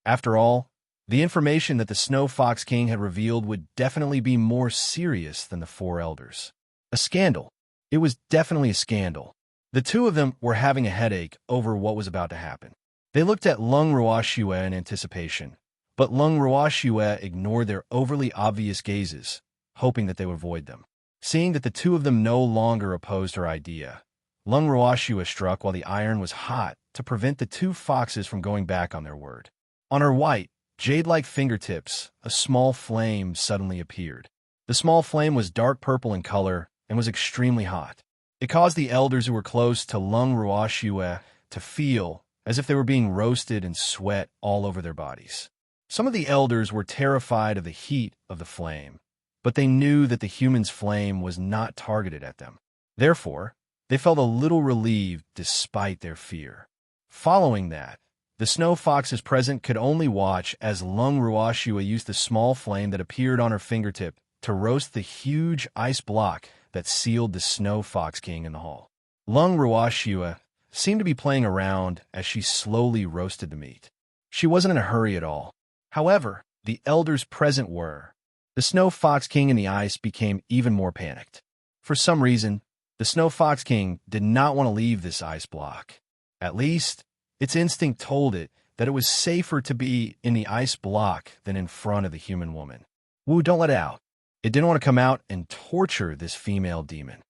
After all, the information that the Snow Fox King had revealed would definitely be more serious than the four elders. A scandal. It was definitely a scandal. The two of them were having a headache over what was about to happen. They looked at Lung Ruashue in anticipation, but Lung Ruashue ignored their overly obvious gazes, hoping that they would avoid them. Seeing that the two of them no longer opposed her idea, Lung Ruashue struck while the iron was hot to prevent the two foxes from going back on their word. On her white, jade-like fingertips, a small flame suddenly appeared. The small flame was dark purple in color and was extremely hot. It caused the elders who were close to Lung Ruashue to feel as if they were being roasted and sweat all over their bodies. Some of the elders were terrified of the heat of the flame, but they knew that the human's flame was not targeted at them. Therefore, they felt a little relieved despite their fear. Following that, the snow foxes present could only watch as Lung Ruashue used the small flame that appeared on her fingertip to roast the huge ice block that sealed the Snow Fox King in the hall. Lung Ruashue seemed to be playing around as she slowly roasted the meat. She wasn't in a hurry at all. However, the elders present were. The Snow Fox King in the ice became even more panicked. For some reason, the Snow Fox King did not want to leave this ice block. At least, its instinct told it that it was safer to be in the ice block than in front of the human woman. Wu, don't let it out. It didn't want to come out and torture this female demon.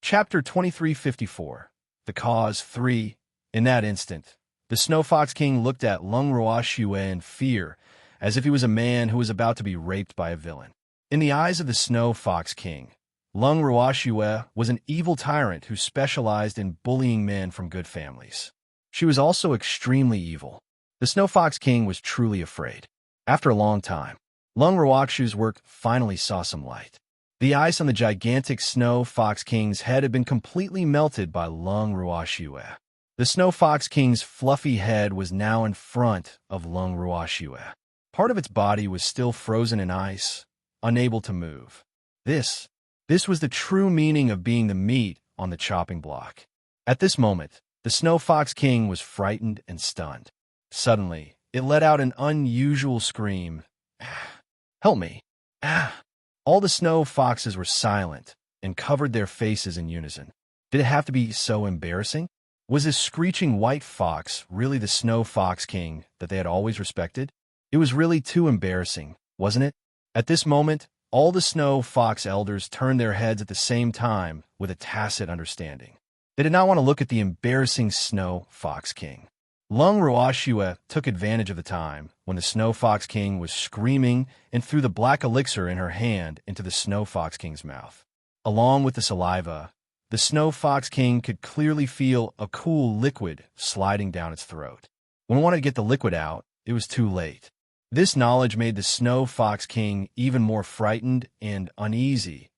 Chapter 2354. The Cause 3. In that instant, the Snow Fox King looked at Lung Ruashue in fear, as if he was a man who was about to be raped by a villain. In the eyes of the Snow Fox King, Lung Ruashue was an evil tyrant who specialized in bullying men from good families. She was also extremely evil. The Snow Fox King was truly afraid. After a long time, Lung Ruakshu's work finally saw some light. The ice on the gigantic Snow Fox King's head had been completely melted by Lung Ruashue. The Snow Fox King's fluffy head was now in front of Lung Ruashue. Part of its body was still frozen in ice, unable to move. This was the true meaning of being the meat on the chopping block. At this moment, the Snow Fox King was frightened and stunned. Suddenly, it let out an unusual scream. Help me. All the snow foxes were silent and covered their faces in unison. Did it have to be so embarrassing? Was this screeching white fox really the Snow Fox King that they had always respected? It was really too embarrassing, wasn't it? At this moment, all the Snow Fox elders turned their heads at the same time with a tacit understanding. They did not want to look at the embarrassing Snow Fox King. Lung Ruashue took advantage of the time when the Snow Fox King was screaming and threw the black elixir in her hand into the Snow Fox King's mouth. Along with the saliva, the Snow Fox King could clearly feel a cool liquid sliding down its throat. When it wanted to get the liquid out, it was too late. This knowledge made the Snow Fox King even more frightened and uneasy,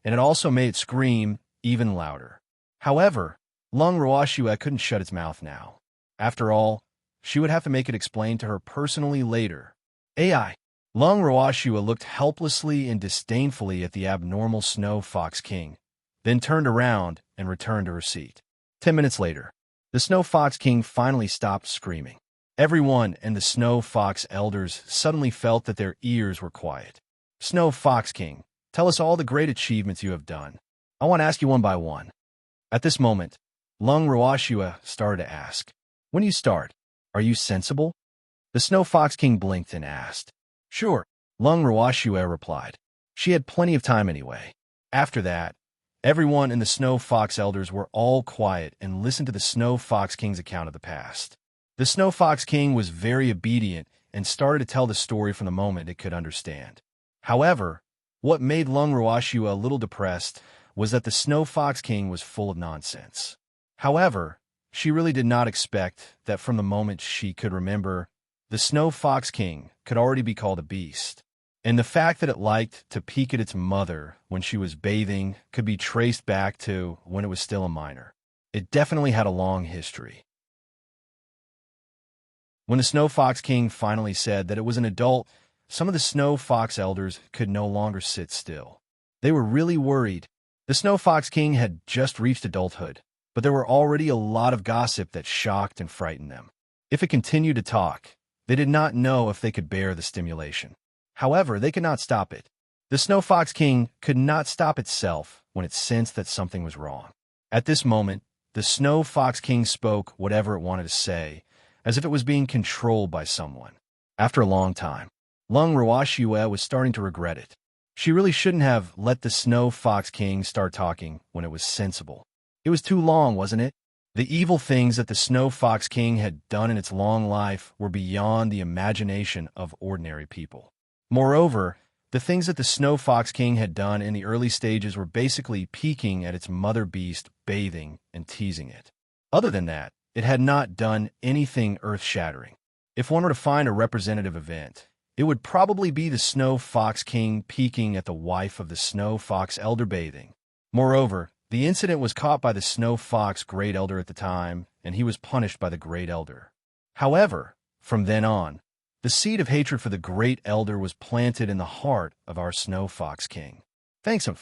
and it also made it scream even louder. However, Lung Ruashue couldn't shut its mouth now. After all, she would have to make it explain to her personally later. AI. Lung Ruashue looked helplessly and disdainfully at the abnormal Snow Fox King, then turned around and returned to her seat. 10 minutes later, the Snow Fox King finally stopped screaming. Everyone and the Snow Fox elders suddenly felt that their ears were quiet. Snow Fox King, tell us all the great achievements you have done. I want to ask you one by one. At this moment, Lung Ruashua started to ask, when you start, are you sensible? The Snow Fox King blinked and asked. Sure, Lung Ruashua replied. She had plenty of time anyway. After that, everyone and the Snow Fox elders were all quiet and listened to the Snow Fox King's account of the past. The Snow Fox King was very obedient and started to tell the story from the moment it could understand. However, what made Lung Ruashua a little depressed was that the Snow Fox King was full of nonsense. However, she really did not expect that from the moment she could remember, the Snow Fox King could already be called a beast. And the fact that it liked to peek at its mother when she was bathing could be traced back to when it was still a minor. It definitely had a long history. When the Snow Fox King finally said that it was an adult, some of the Snow Fox elders could no longer sit still. They were really worried. The Snow Fox King had just reached adulthood, but there were already a lot of gossip that shocked and frightened them. If it continued to talk, they did not know if they could bear the stimulation. However, they could not stop it. The Snow Fox King could not stop itself when it sensed that something was wrong. At this moment, the Snow Fox King spoke whatever it wanted to say, as if it was being controlled by someone. After a long time, Lung Ruashua was starting to regret it. She really shouldn't have let the Snow Fox King start talking when it was sensible. It was too long, wasn't it? The evil things that the Snow Fox King had done in its long life were beyond the imagination of ordinary people. Moreover, the things that the Snow Fox King had done in the early stages were basically peeking at its mother beast, bathing, and teasing it. Other than that, it had not done anything earth-shattering. If one were to find a representative event, it would probably be the Snow Fox King peeking at the wife of the Snow Fox Elder bathing. Moreover, the incident was caught by the Snow Fox Great Elder at the time, and he was punished by the Great Elder. However, from then on, the seed of hatred for the Great Elder was planted in the heart of our Snow Fox King. Thanks him.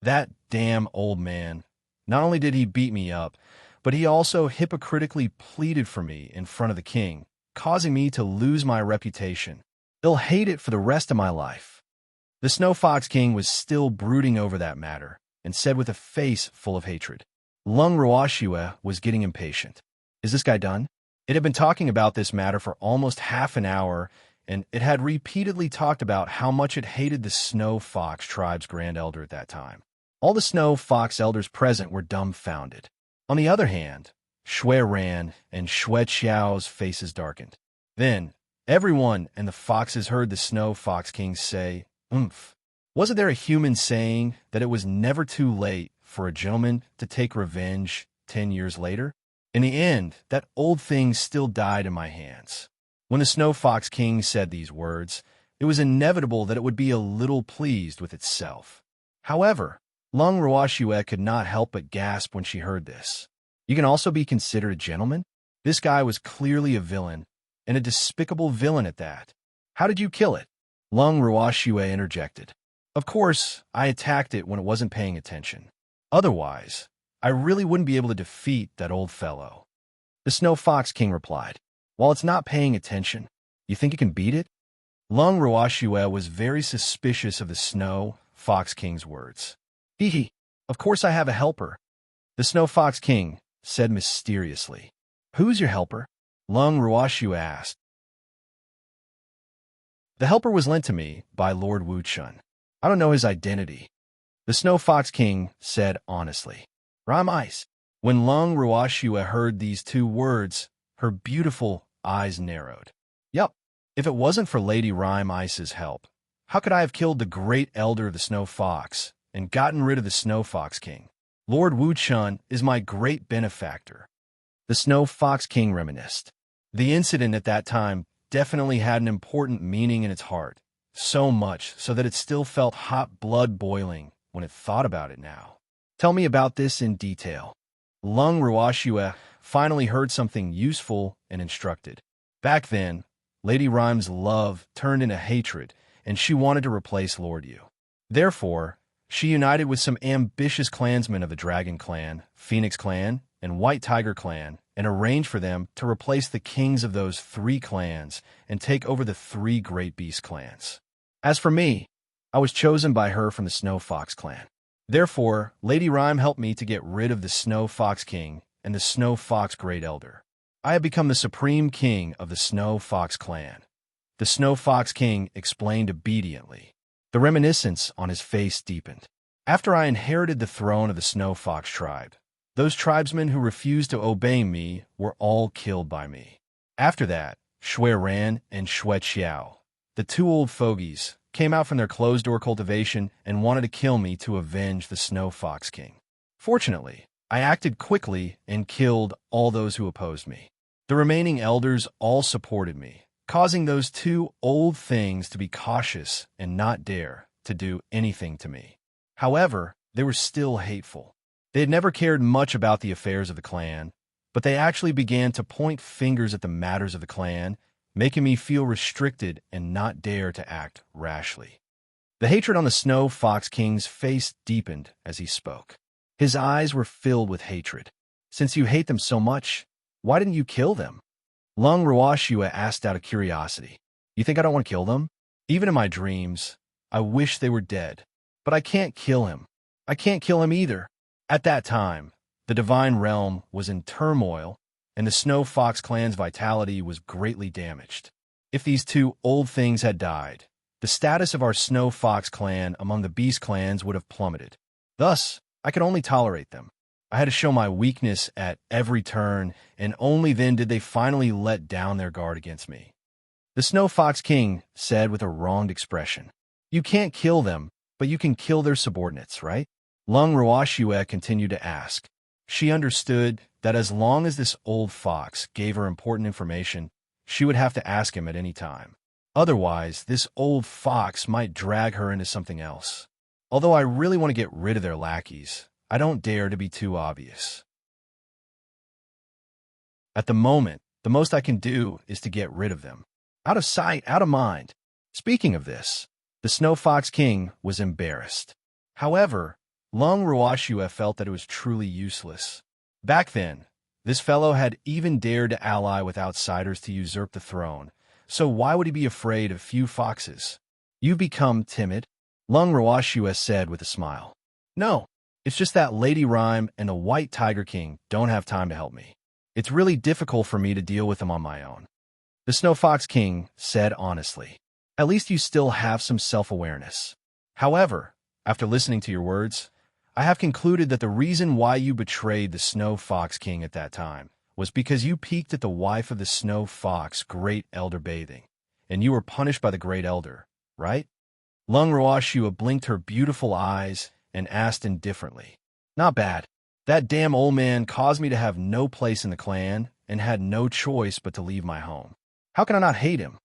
That damn old man. Not only did he beat me up, but he also hypocritically pleaded for me in front of the king, causing me to lose my reputation. He'll hate it for the rest of my life. The Snow Fox King was still brooding over that matter, and said with a face full of hatred. Lung Ruashua was getting impatient. Is this guy done? It had been talking about this matter for almost half an hour, and it had repeatedly talked about how much it hated the Snow Fox tribe's Grand Elder at that time. All the Snow Fox elders present were dumbfounded. On the other hand, Shui Ran and Shui Qiao's faces darkened. Then, everyone and the foxes heard the Snow Fox King say, "Oomph." Wasn't there a human saying that it was never too late for a gentleman to take revenge 10 years later? In the end, that old thing still died in my hands. When the Snow Fox King said these words, it was inevitable that it would be a little pleased with itself. However, Lung Ruashua could not help but gasp when she heard this. You can also be considered a gentleman? This guy was clearly a villain, and a despicable villain at that. How did you kill it? Lung Ruashua interjected. Of course, I attacked it when it wasn't paying attention. Otherwise, I really wouldn't be able to defeat that old fellow. The Snow Fox King replied, While it's not paying attention, you think it can beat it? Lung Ruashua was very suspicious of the Snow Fox King's words. Hee hee, of course I have a helper. The Snow Fox King said mysteriously. Who's your helper? Lung Ruashua asked. The helper was lent to me by Lord Wuchun. I don't know his identity. The Snow Fox King said honestly. Rime Ice. When Lung Ruashua heard these two words, her beautiful eyes narrowed. Yup, if it wasn't for Lady Rime Ice's help, how could I have killed the Great Elder of the Snow Fox and gotten rid of the Snow Fox King? Lord Wuchun is my great benefactor. The Snow Fox King reminisced. The incident at that time definitely had an important meaning in its heart, so much so that it still felt hot blood boiling when it thought about it now. Tell me about this in detail. Lung Ruashua finally heard something useful and instructed. Back then, Lady Rhyme's love turned into hatred, and she wanted to replace Lord Yu. Therefore, she united with some ambitious clansmen of the Dragon Clan, Phoenix Clan, and White Tiger Clan, and arrange for them to replace the kings of those 3 clans and take over the 3 great beast clans. As for me, I was chosen by her from the Snow Fox clan. Therefore, Lady Rhyme helped me to get rid of the Snow Fox King and the Snow Fox Great Elder. I have become the supreme king of the Snow Fox clan. The Snow Fox King explained obediently. The reminiscence on his face deepened. After I inherited the throne of the Snow Fox tribe, those tribesmen who refused to obey me were all killed by me. After that, Shui Ran and Shui Xiao, the 2 old fogies, came out from their closed-door cultivation and wanted to kill me to avenge the Snow Fox King. Fortunately, I acted quickly and killed all those who opposed me. The remaining elders all supported me, causing those 2 old things to be cautious and not dare to do anything to me. However, they were still hateful. They had never cared much about the affairs of the clan, but they actually began to point fingers at the matters of the clan, making me feel restricted and not dare to act rashly. The hatred on the Snow Fox King's face deepened as he spoke. His eyes were filled with hatred. Since you hate them so much, why didn't you kill them? Lung Ruoshua asked out of curiosity. You think I don't want to kill them? Even in my dreams, I wish they were dead. But I can't kill him. I can't kill him either. At that time, the divine realm was in turmoil, and the Snow Fox clan's vitality was greatly damaged. If these 2 old things had died, the status of our Snow Fox clan among the beast clans would have plummeted. Thus, I could only tolerate them. I had to show my weakness at every turn, and only then did they finally let down their guard against me. The Snow Fox King said with a wronged expression, You can't kill them, but you can kill their subordinates, right? Lung Ruoshua continued to ask. She understood that as long as this old fox gave her important information, she would have to ask him at any time. Otherwise, this old fox might drag her into something else. Although I really want to get rid of their lackeys, I don't dare to be too obvious. At the moment, the most I can do is to get rid of them. Out of sight, out of mind. Speaking of this, the Snow Fox King was embarrassed. However, Lung Ruoshua felt that it was truly useless. Back then, this fellow had even dared to ally with outsiders to usurp the throne, so why would he be afraid of few foxes? You've become timid, Lung Ruoshua said with a smile. No, it's just that Lady Rhyme and the White Tiger King don't have time to help me. It's really difficult for me to deal with them on my own. The Snow Fox King said honestly. At least you still have some self-awareness. However, after listening to your words, I have concluded that the reason why you betrayed the Snow Fox King at that time was because you peeked at the wife of the Snow Fox Great Elder bathing, and you were punished by the Great Elder, right? Lung Ruoshua blinked her beautiful eyes and asked indifferently. Not bad. That damn old man caused me to have no place in the clan and had no choice but to leave my home. How can I not hate him?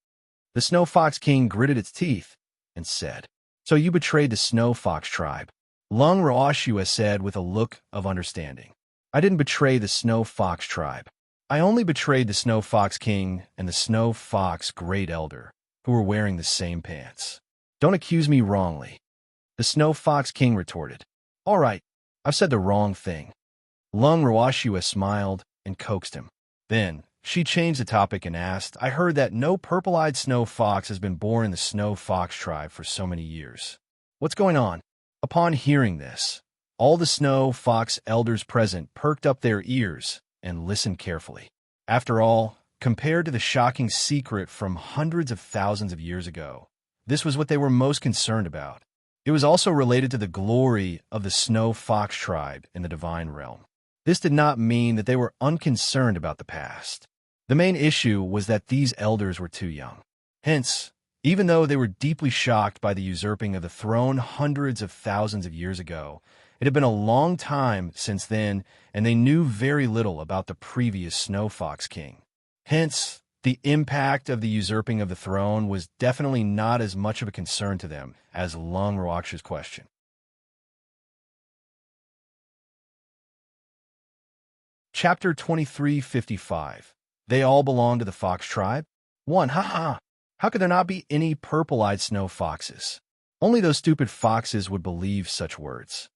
The Snow Fox King gritted its teeth and said, So you betrayed the Snow Fox tribe. Lung Ruoshua said with a look of understanding. I didn't betray the Snow Fox tribe. I only betrayed the Snow Fox King and the Snow Fox Great Elder, who were wearing the same pants. Don't accuse me wrongly. The Snow Fox King retorted. All right, I've said the wrong thing. Lung Ruoshua smiled and coaxed him. Then, she changed the topic and asked, I heard that no purple-eyed snow fox has been born in the Snow Fox tribe for so many years. What's going on? Upon hearing this, all the Snow Fox elders present perked up their ears and listened carefully. After all, compared to the shocking secret from hundreds of thousands of years ago, this was what they were most concerned about. It was also related to the glory of the Snow Fox tribe in the divine realm. This did not mean that they were unconcerned about the past. The main issue was that these elders were too young. Hence, even though they were deeply shocked by the usurping of the throne hundreds of thousands of years ago, it had been a long time since then, and they knew very little about the previous Snow Fox King. Hence, the impact of the usurping of the throne was definitely not as much of a concern to them as Lung Ruoshua's question. Chapter 2355. They all belong to the Fox tribe? 1. Ha! How could there not be any purple-eyed snow foxes? Only those stupid foxes would believe such words.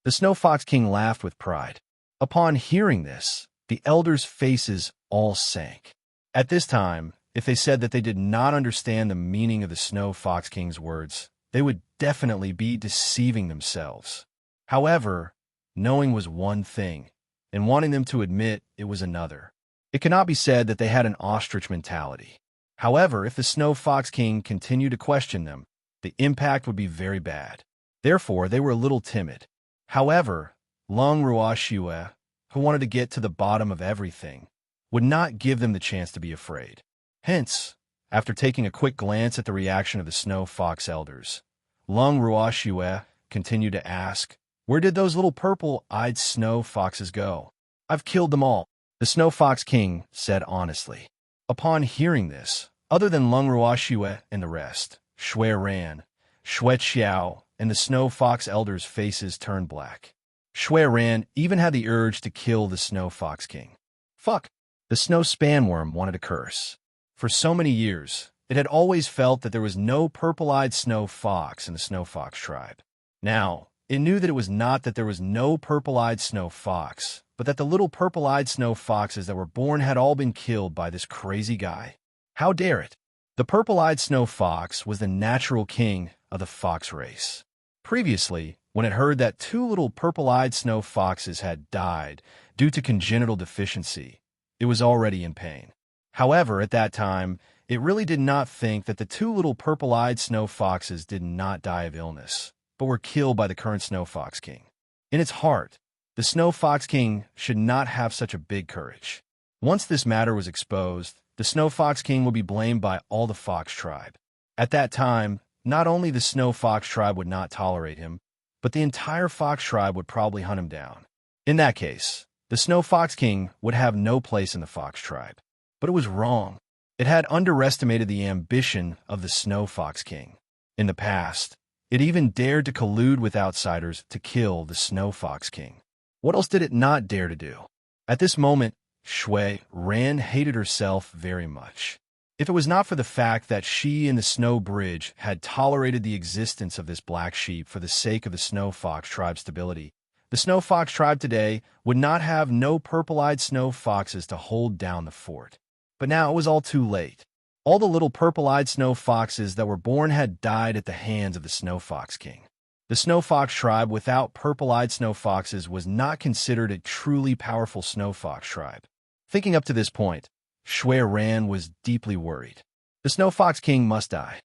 The Snow Fox King laughed with pride. Upon hearing this, The elders' faces all sank. At this time, if they said that they did not understand the meaning of the Snow Fox King's words, they would definitely be deceiving themselves. However, knowing was one thing, and wanting them to admit it was another. It cannot be said that they had an ostrich mentality. However, if the Snow Fox King continued to question them, the impact would be very bad. Therefore, they were a little timid. However, Lung Ruoxue, who wanted to get to the bottom of everything, would not give them the chance to be afraid. Hence, after taking a quick glance at the reaction of the Snow Fox elders, Lung Ruoxue continued to ask, "Where did those little purple-eyed snow foxes go?" "I've killed them all," the Snow Fox King said honestly. Upon hearing this, other than Lung Ruoxue and the rest, Shui Ran, Shui Xiao, and the Snow Fox elders' faces turned black. Shui Ran even had the urge to kill the Snow Fox King. Fuck! The Snow Spanworm wanted to curse. For so many years, it had always felt that there was no purple-eyed snow fox in the Snow Fox tribe. Now, it knew that it was not that there was no purple-eyed snow fox, but that the little purple-eyed snow foxes that were born had all been killed by this crazy guy. How dare it? The purple-eyed snow fox was the natural king of the fox race. Previously, when it heard that 2 little purple-eyed snow foxes had died due to congenital deficiency, it was already in pain. However, at that time, it really did not think that the 2 little purple-eyed snow foxes did not die of illness, but were killed by the current Snow Fox King. In its heart, the Snow Fox King should not have such a big courage. Once this matter was exposed, the Snow Fox King would be blamed by all the Fox tribe. At that time, not only the Snow Fox tribe would not tolerate him, but the entire Fox tribe would probably hunt him down. In that case, the Snow Fox King would have no place in the Fox tribe. But it was wrong. It had underestimated the ambition of the Snow Fox King. In the past, it even dared to collude with outsiders to kill the Snow Fox King. What else did it not dare to do? At this moment, Shui Ran hated herself very much. If it was not for the fact that she and the Snow Bridge had tolerated the existence of this black sheep for the sake of the Snow Fox tribe's stability, the Snow Fox tribe today would not have no purple-eyed snow foxes to hold down the fort. But now it was all too late. All the little purple-eyed snow foxes that were born had died at the hands of the Snow Fox King. The Snow Fox tribe without purple-eyed snow foxes was not considered a truly powerful snow fox tribe. Thinking up to this point, Shui Ran was deeply worried. The Snow Fox King must die.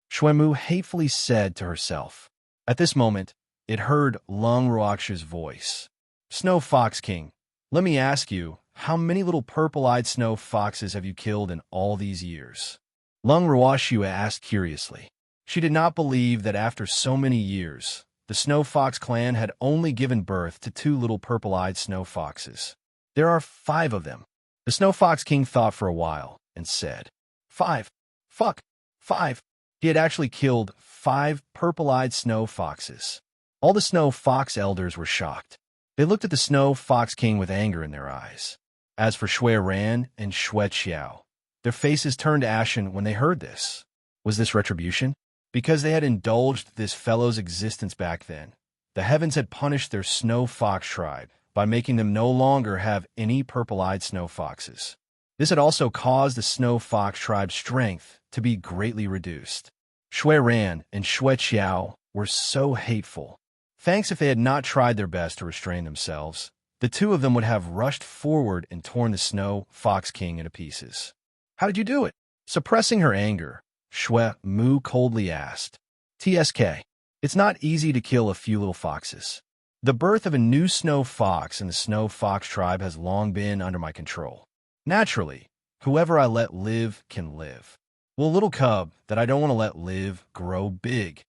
Shui Mu hatefully said to herself. At this moment, it heard Lung Ruoxue's voice. "Snow Fox King, let me ask you, how many little purple-eyed snow foxes have you killed in all these years?" Lung Ruoxue asked curiously. She did not believe that after so many years, the Snow Fox clan had only given birth to 2 little purple-eyed snow foxes. "There are 5 of them." The Snow Fox King thought for a while and said, 5. Fuck. 5. He had actually killed 5 purple-eyed snow foxes. All the Snow Fox elders were shocked. They looked at the Snow Fox King with anger in their eyes. As for Shui Ran and Shui Xiao, their faces turned ashen when they heard this. Was this retribution? Because they had indulged this fellow's existence back then, the heavens had punished their Snow Fox tribe by making them no longer have any purple-eyed snow foxes. This had also caused the Snow Fox tribe's strength to be greatly reduced. Shui Ran and Shui Xiao were so hateful. Thanks if they had not tried their best to restrain themselves, the 2 of them would have rushed forward and torn the Snow Fox King into pieces. "How did you do it?" Suppressing her anger, Shui Mu coldly asked. "TSK, it's not easy to kill a few little foxes. The birth of a new snow fox in the Snow Fox tribe has long been under my control. Naturally, whoever I let live can live. Well, a little cub that I don't want to let live grow big,"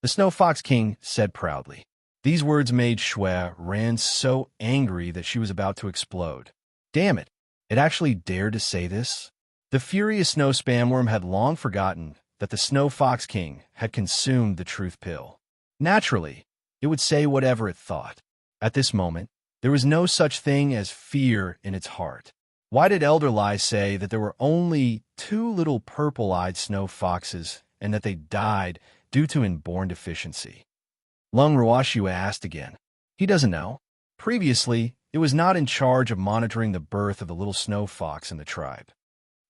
the Snow Fox King said proudly. These words made Shui Ran so angry that she was about to explode. Damn it, it actually dared to say this? The furious Snow Spanworm had long forgotten that the Snow Fox King had consumed the truth pill. Naturally, it would say whatever it thought. At this moment, there was no such thing as fear in its heart. Why did Elder Lai say that there were only 2 little purple-eyed snow foxes and that they died due to inborn deficiency? Lung Ruoxue asked again. He doesn't know. Previously, it was not in charge of monitoring the birth of the little snow fox in the tribe.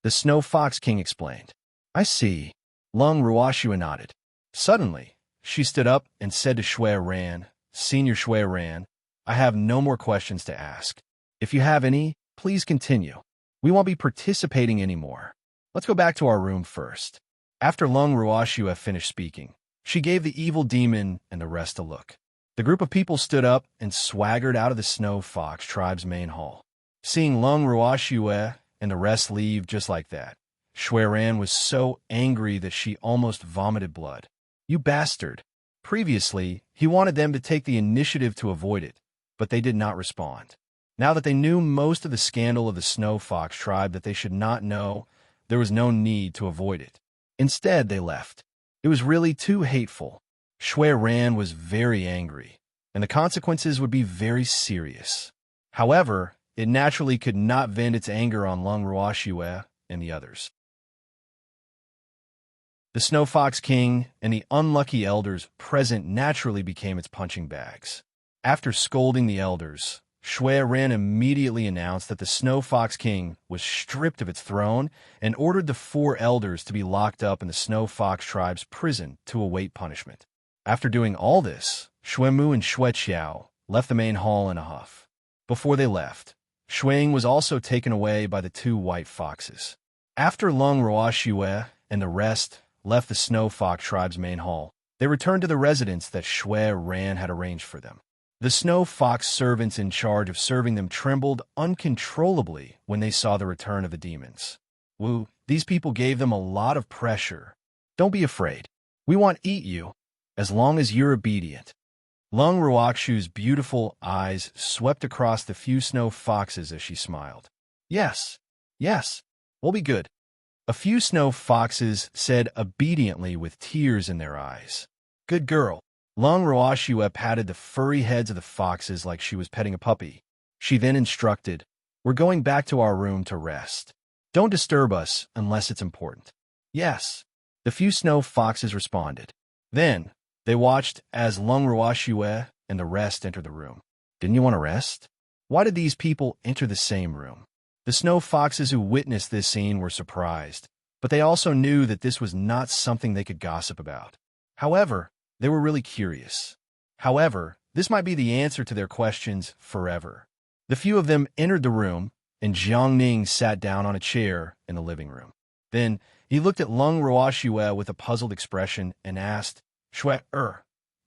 The Snow Fox King explained. I see. Lung Ruashua nodded. Suddenly, she stood up and said to Shui Ran, Senior Shui Ran, I have no more questions to ask. If you have any, please continue. We won't be participating anymore. Let's go back to our room first. After Lung Ruashua finished speaking, she gave the evil demon and the rest a look. The group of people stood up and swaggered out of the Snow Fox tribe's main hall. Seeing Lung Ruashua and the rest leave just like that, Shui Ran was so angry that she almost vomited blood. You bastard! Previously, he wanted them to take the initiative to avoid it, but they did not respond. Now that they knew most of the scandal of the Snow Fox tribe that they should not know, there was no need to avoid it. Instead, they left. It was really too hateful. Shui Ran was very angry, and the consequences would be very serious. However, it naturally could not vent its anger on Lung Ruashua and the others. The Snow Fox King and the unlucky elders present naturally became its punching bags. After scolding the elders, Shui Ran immediately announced that the Snow Fox King was stripped of its throne and ordered the 4 elders to be locked up in the Snow Fox tribe's prison to await punishment. After doing all this, Shuimu and Xueqiao left the main hall in a huff. Before they left, Xuing was also taken away by the 2 white foxes. After Lung Ruashua and the rest left the Snow Fox tribe's main hall, they returned to the residence that Shui Ran had arranged for them. The Snow Fox servants in charge of serving them trembled uncontrollably when they saw the return of the demons. Woo, these people gave them a lot of pressure. Don't be afraid. We won't eat you, as long as you're obedient. Lung Ruakshu's beautiful eyes swept across the few snow foxes as she smiled. Yes, we'll be good. A few snow foxes said obediently with tears in their eyes. Good girl. Lung Ruashua patted the furry heads of the foxes like she was petting a puppy. She then instructed, We're going back to our room to rest. Don't disturb us unless it's important. Yes. The few snow foxes responded. Then, they watched as Lung Ruashua and the rest entered the room. Didn't you want to rest? Why did these people enter the same room? The snow foxes who witnessed this scene were surprised, but they also knew that this was not something they could gossip about. However, they were really curious. However, this might be the answer to their questions forever. The few of them entered the room, and Jiangning sat down on a chair in the living room. Then, he looked at Lung Ruashua with a puzzled expression and asked, Shui,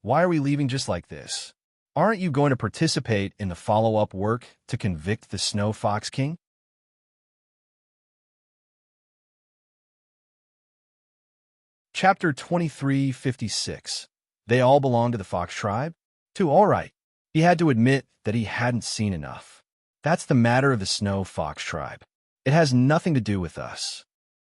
why are we leaving just like this? Aren't you going to participate in the follow-up work to convict the Snow Fox King? Chapter 2356. They all belong to the Fox tribe? All right. He had to admit that he hadn't seen enough. That's the matter of the Snow Fox tribe. It has nothing to do with us.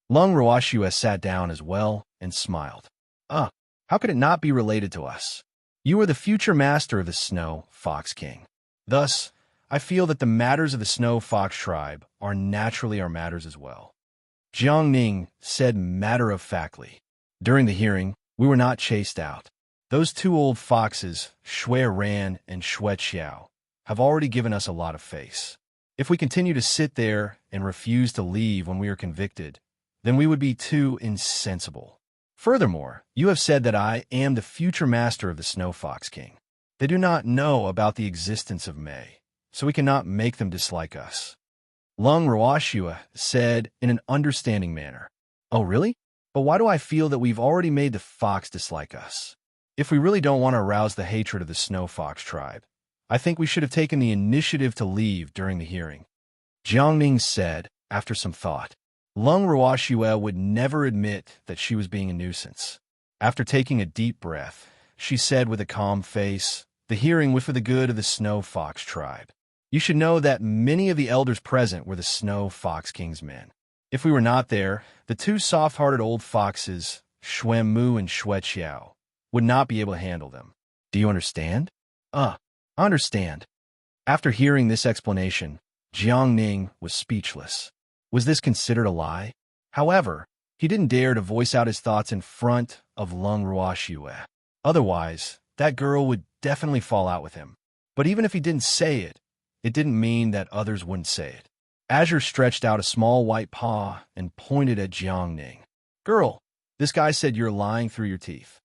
Lung Ruashua sat down as well and smiled. How could it not be related to us? You are the future master of the Snow Fox King. Thus, I feel that the matters of the Snow Fox tribe are naturally our matters as well. Jiangning said matter-of-factly. During the hearing, we were not chased out. Those 2 old foxes, Shui Ran and Xueqiao, have already given us a lot of face. If we continue to sit there and refuse to leave when we are convicted, then we would be too insensible. Furthermore, you have said that I am the future master of the Snow Fox King. They do not know about the existence of Mei, so we cannot make them dislike us. Lung Ruashua said in an understanding manner. Oh, really? But why do I feel that we've already made the fox dislike us? If we really don't want to arouse the hatred of the Snow Fox tribe, I think we should have taken the initiative to leave during the hearing. Jiangning said, after some thought. Lung Ruashua would never admit that she was being a nuisance. After taking a deep breath, she said with a calm face, The hearing was for the good of the Snow Fox tribe. You should know that many of the elders present were the Snow Fox King's men. If we were not there, the 2 soft-hearted old foxes, Xuemu and Xueqiao, would not be able to handle them. Do you understand? I understand. After hearing this explanation, Jiangning was speechless. Was this considered a lie? However, he didn't dare to voice out his thoughts in front of Lung Ruashua. Otherwise, that girl would definitely fall out with him. But even if he didn't say it, it didn't mean that others wouldn't say it. Azure stretched out a small white paw and pointed at Jiangning. Girl, this guy said you're lying through your teeth.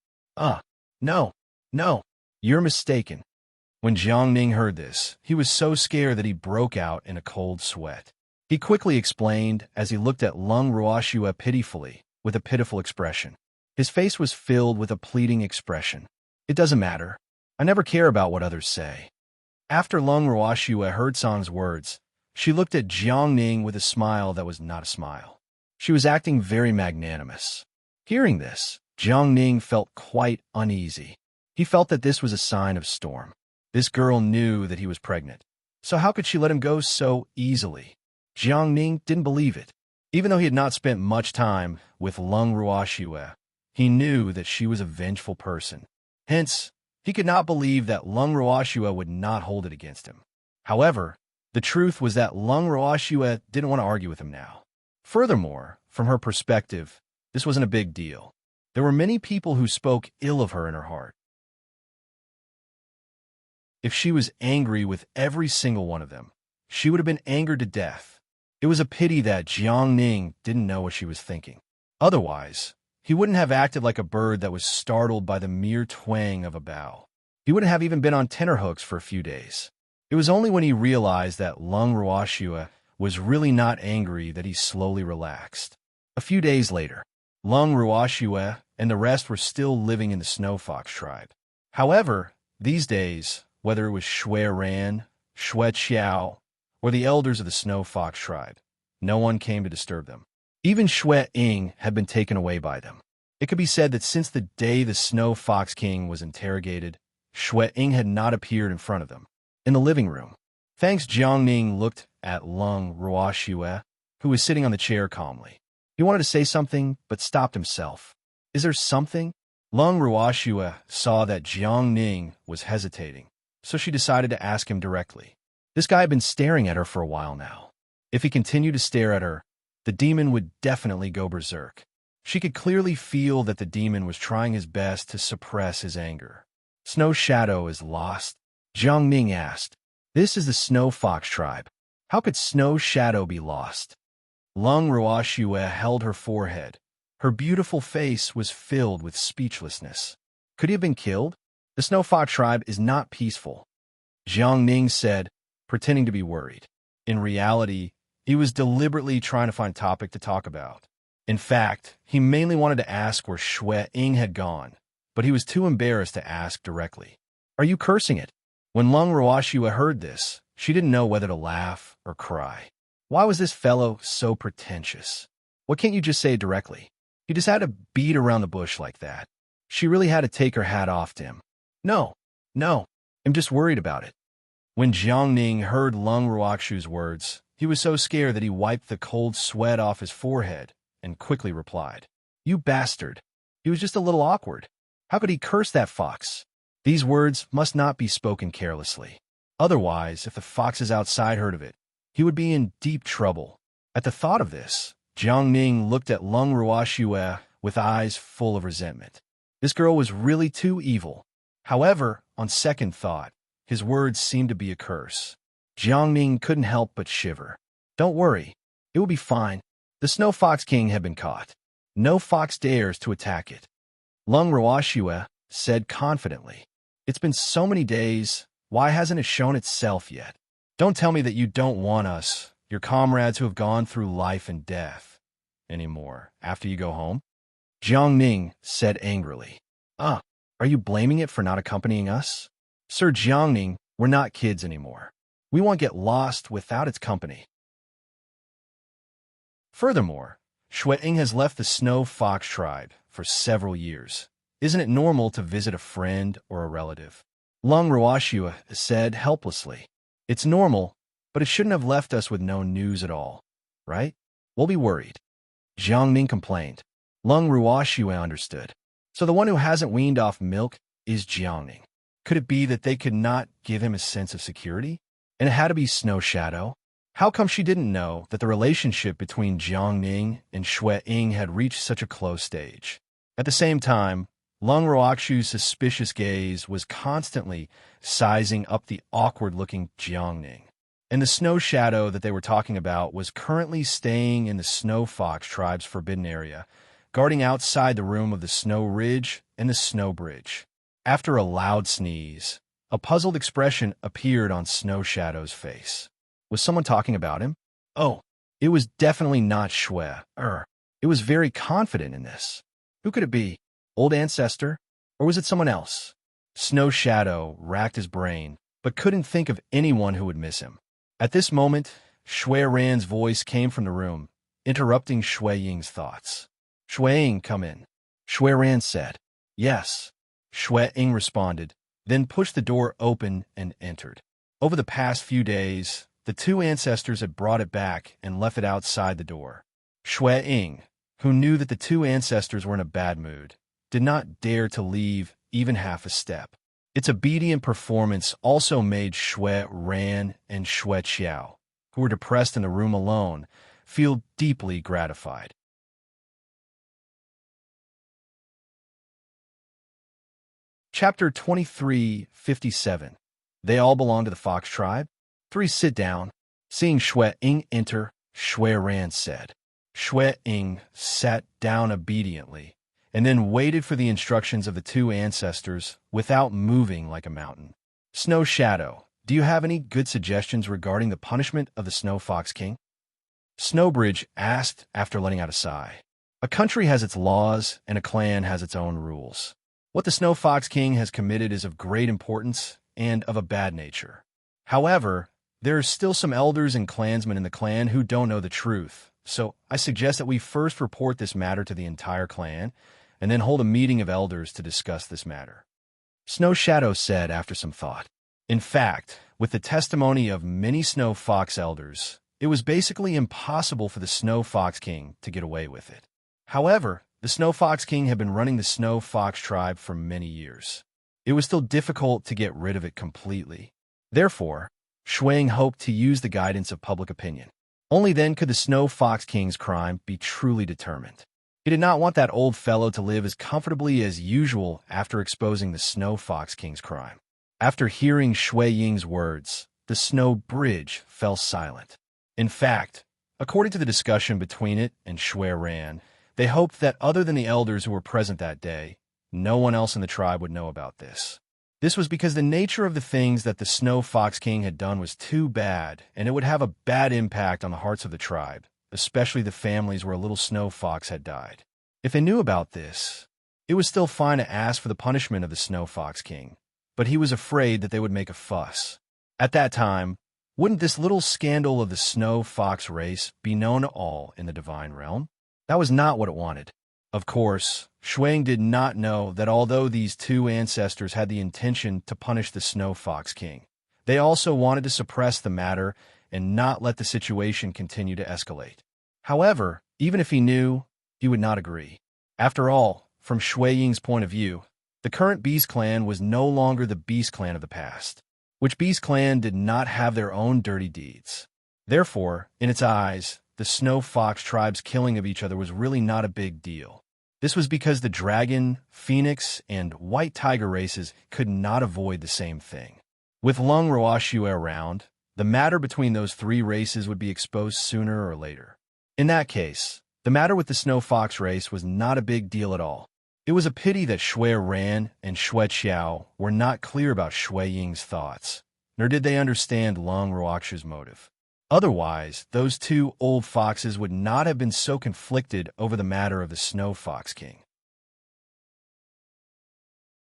No, no, you're mistaken. When Jiangning heard this, he was so scared that he broke out in a cold sweat. He quickly explained as he looked at Lung Ruoxue pitifully, with a pitiful expression. His face was filled with a pleading expression. It doesn't matter. I never care about what others say. After Lung Ruoxue heard Song's words, she looked at Jiangning with a smile that was not a smile. She was acting very magnanimous. Hearing this, Jiangning felt quite uneasy. He felt that this was a sign of storm. This girl knew that he was pregnant. So how could she let him go so easily? Jiangning didn't believe it. Even though he had not spent much time with Lung Ruoxue, he knew that she was a vengeful person. Hence, he could not believe that Lung Ruoxue would not hold it against him. However, the truth was that Lung Ruoxue didn't want to argue with him now. Furthermore, from her perspective, this wasn't a big deal. There were many people who spoke ill of her in her heart. If she was angry with every single one of them, she would have been angered to death. It was a pity that Jiangning didn't know what she was thinking. Otherwise, he wouldn't have acted like a bird that was startled by the mere twang of a bough. He wouldn't have even been on tenterhooks for a few days. It was only when he realized that Lung Ruoxue was really not angry that he slowly relaxed. A few days later, Lung Ruoxue and the rest were still living in the Snow Fox tribe. However, these days, whether it was Shui Ran, Shui Qiao, or the elders of the Snow Fox tribe, no one came to disturb them. Even Shui Ying had been taken away by them. It could be said that since the day the Snow Fox King was interrogated, Shui Ying had not appeared in front of them. In the living room, thanks Jiangning looked at Lung Ruoxue, who was sitting on the chair calmly. He wanted to say something, but stopped himself. Is there something? Lung Ruoxue saw that Jiangning was hesitating, so she decided to ask him directly. This guy had been staring at her for a while now. If he continued to stare at her, the demon would definitely go berserk. She could clearly feel that the demon was trying his best to suppress his anger. Snow Shadow is lost? Jiangning asked. This is the Snow Fox tribe. How could Snow Shadow be lost? Lung Ruoxue held her forehead. Her beautiful face was filled with speechlessness. Could he have been killed? The Snow Fox tribe is not peaceful, Jiangning said, pretending to be worried. In reality, he was deliberately trying to find a topic to talk about. In fact, he mainly wanted to ask where Shui Ying had gone, but he was too embarrassed to ask directly. Are you cursing it? When Lung Ruoxue heard this, she didn't know whether to laugh or cry. Why was this fellow so pretentious? What can't you just say it directly? He just had to beat around the bush like that. She really had to take her hat off to him. No, I'm just worried about it. When Jiangning heard Lung Ruoxue's words, he was so scared that he wiped the cold sweat off his forehead and quickly replied, You bastard. He was just a little awkward. How could he curse that fox? These words must not be spoken carelessly. Otherwise, if the foxes outside heard of it, he would be in deep trouble. At the thought of this, Jiangning looked at Lung Ruoxue with eyes full of resentment. This girl was really too evil. However, on second thought, his words seemed to be a curse. Jiangning couldn't help but shiver. Don't worry, it will be fine. The Snow Fox King had been caught. No fox dares to attack it. Lung Ruoxue said confidently. It's been so many days, why hasn't it shown itself yet? Don't tell me that you don't want us, your comrades who have gone through life and death, anymore after you go home? Jiangning said angrily. Are you blaming it for not accompanying us? Sir Jiangning, we're not kids anymore. We won't get lost without its company. Furthermore, Shui Ying has left the Snow Fox tribe for several years. Isn't it normal to visit a friend or a relative? Lung Ruoxue said helplessly. It's normal, but it shouldn't have left us with no news at all, right? We'll be worried. Jiangning complained. Lung Ruoxue understood. So the one who hasn't weaned off milk is Jiangning. Could it be that they could not give him a sense of security? And it had to be Snow Shadow? How come she didn't know that the relationship between Jiangning and Shui Ying had reached such a close stage? At the same time, Lung Ruoxu's suspicious gaze was constantly sizing up the awkward-looking Jiangning. And the snow shadow that they were talking about was currently staying in the Snow Fox tribe's forbidden area, guarding outside the room of the Snow Ridge and the Snow Bridge. After a loud sneeze, a puzzled expression appeared on Snow Shadow's face. Was someone talking about him? Oh, it was definitely not Shui. It was very confident in this. Who could it be? Old ancestor? Or was it someone else? Snow Shadow racked his brain, but couldn't think of anyone who would miss him. At this moment, Shui Ran's voice came from the room, interrupting Shui Ying's thoughts. Shui Ying, come in. Shui Ran said. Yes. Shui Ying responded, then pushed the door open and entered. Over the past few days, the two ancestors had brought it back and left it outside the door. Shui Ying, who knew that the two ancestors were in a bad mood, did not dare to leave even half a step. Its obedient performance also made Shui Ran and Shui Qiao, who were depressed in the room alone, feel deeply gratified. Chapter 2357. They all belong to the Fox tribe? 3. Sit down. Seeing Shui Ying enter, Shui Ran said. Shui Ying sat down obediently, and then waited for the instructions of the two ancestors without moving like a mountain. Snow Shadow, do you have any good suggestions regarding the punishment of the Snow Fox King? Snowbridge asked after letting out a sigh. A country has its laws, and a clan has its own rules. What the Snow Fox King has committed is of great importance and of a bad nature. However, there are still some elders and clansmen in the clan who don't know the truth, so I suggest that we first report this matter to the entire clan, and then hold a meeting of elders to discuss this matter. Snow Shadow said after some thought. In fact, with the testimony of many Snow Fox elders, it was basically impossible for the Snow Fox King to get away with it. However, the Snow Fox King had been running the Snow Fox tribe for many years. It was still difficult to get rid of it completely. Therefore, Shui Ying hoped to use the guidance of public opinion. Only then could the Snow Fox King's crime be truly determined. He did not want that old fellow to live as comfortably as usual after exposing the Snow Fox King's crime. After hearing Shui Ying's words, the Snow Bridge fell silent. In fact, according to the discussion between it and Shui Ran, they hoped that other than the elders who were present that day, no one else in the tribe would know about this. This was because the nature of the things that the Snow Fox King had done was too bad, and it would have a bad impact on the hearts of the tribe, especially the families where a little snow fox had died. If they knew about this, it was still fine to ask for the punishment of the Snow Fox King, but he was afraid that they would make a fuss. At that time, wouldn't this little scandal of the Snow Fox race be known to all in the divine realm? That was not what it wanted. Of course, Shui Ying did not know that although these two ancestors had the intention to punish the Snow Fox King, they also wanted to suppress the matter and not let the situation continue to escalate. However, even if he knew, he would not agree. After all, from Shui Ying's point of view, the current Beast Clan was no longer the Beast Clan of the past, which Beast Clan did not have their own dirty deeds. Therefore, in its eyes, the Snow Fox tribe's killing of each other was really not a big deal. This was because the Dragon, Phoenix, and White Tiger races could not avoid the same thing. With Lung Ruoxue around, the matter between those three races would be exposed sooner or later. In that case, the matter with the Snow Fox race was not a big deal at all. It was a pity that Shui Ran and Shui Qiao were not clear about Shui Ying's thoughts, nor did they understand Lung Ruoxue's motive. Otherwise, those two old foxes would not have been so conflicted over the matter of the Snow Fox King.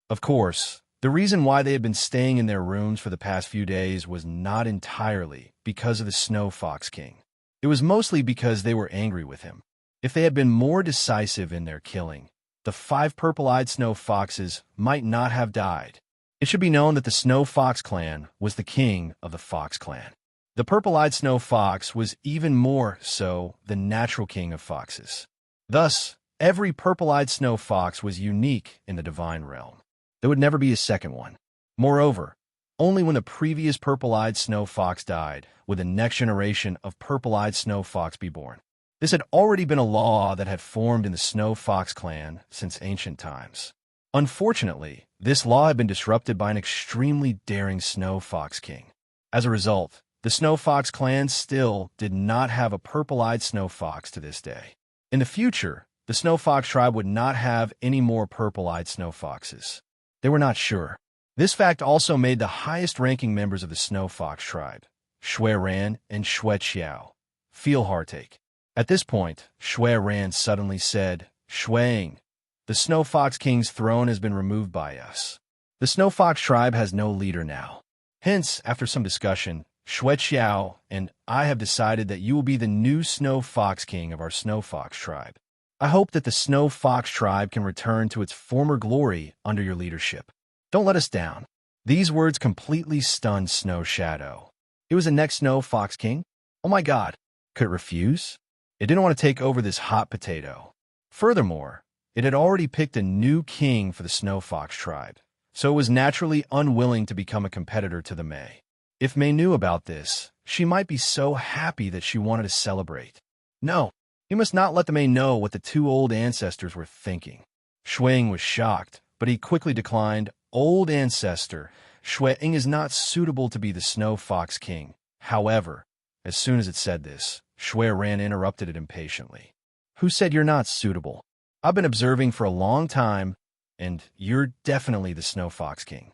Of course, the reason why they had been staying in their rooms for the past few days was not entirely because of the Snow Fox King. It was mostly because they were angry with him. If they had been more decisive in their killing, the 5 purple-eyed snow foxes might not have died. It should be known that the Snow Fox clan was the king of the Fox clan. The purple-eyed snow fox was even more so the natural king of foxes. Thus, every purple-eyed snow fox was unique in the divine realm. There would never be a second one. Moreover, only when the previous purple-eyed snow fox died would the next generation of purple-eyed snow fox be born. This had already been a law that had formed in the Snow Fox clan since ancient times. Unfortunately, this law had been disrupted by an extremely daring Snow Fox King. As a result, the Snow Fox clan still did not have a purple-eyed snow fox to this day. In the future, the Snow Fox tribe would not have any more purple-eyed snow foxes. They were not sure. This fact also made the highest-ranking members of the Snow Fox tribe, Shui Ran and Shui Qiao, feel heartache. At this point, Shui Ran suddenly said, "Shuang, the Snow Fox King's throne has been removed by us. The Snow Fox tribe has no leader now. Hence, after some discussion, Shui Qiao and I have decided that you will be the new Snow Fox King of our Snow Fox tribe. I hope that the Snow Fox tribe can return to its former glory under your leadership. Don't let us down." These words completely stunned Snow Shadow. It was the next Snow Fox King? Oh my god, could it refuse? It didn't want to take over this hot potato. Furthermore, it had already picked a new king for the Snow Fox tribe, so it was naturally unwilling to become a competitor to the Mei. If Mei knew about this, she might be so happy that she wanted to celebrate. No, he must not let the Mei know what the two old ancestors were thinking. Shuang was shocked, but he quickly declined. "Old ancestor, Shuang is not suitable to be the Snow Fox King." However, as soon as it said this, Shui Ran interrupted it impatiently. "Who said you're not suitable? I've been observing for a long time, and you're definitely the Snow Fox King,"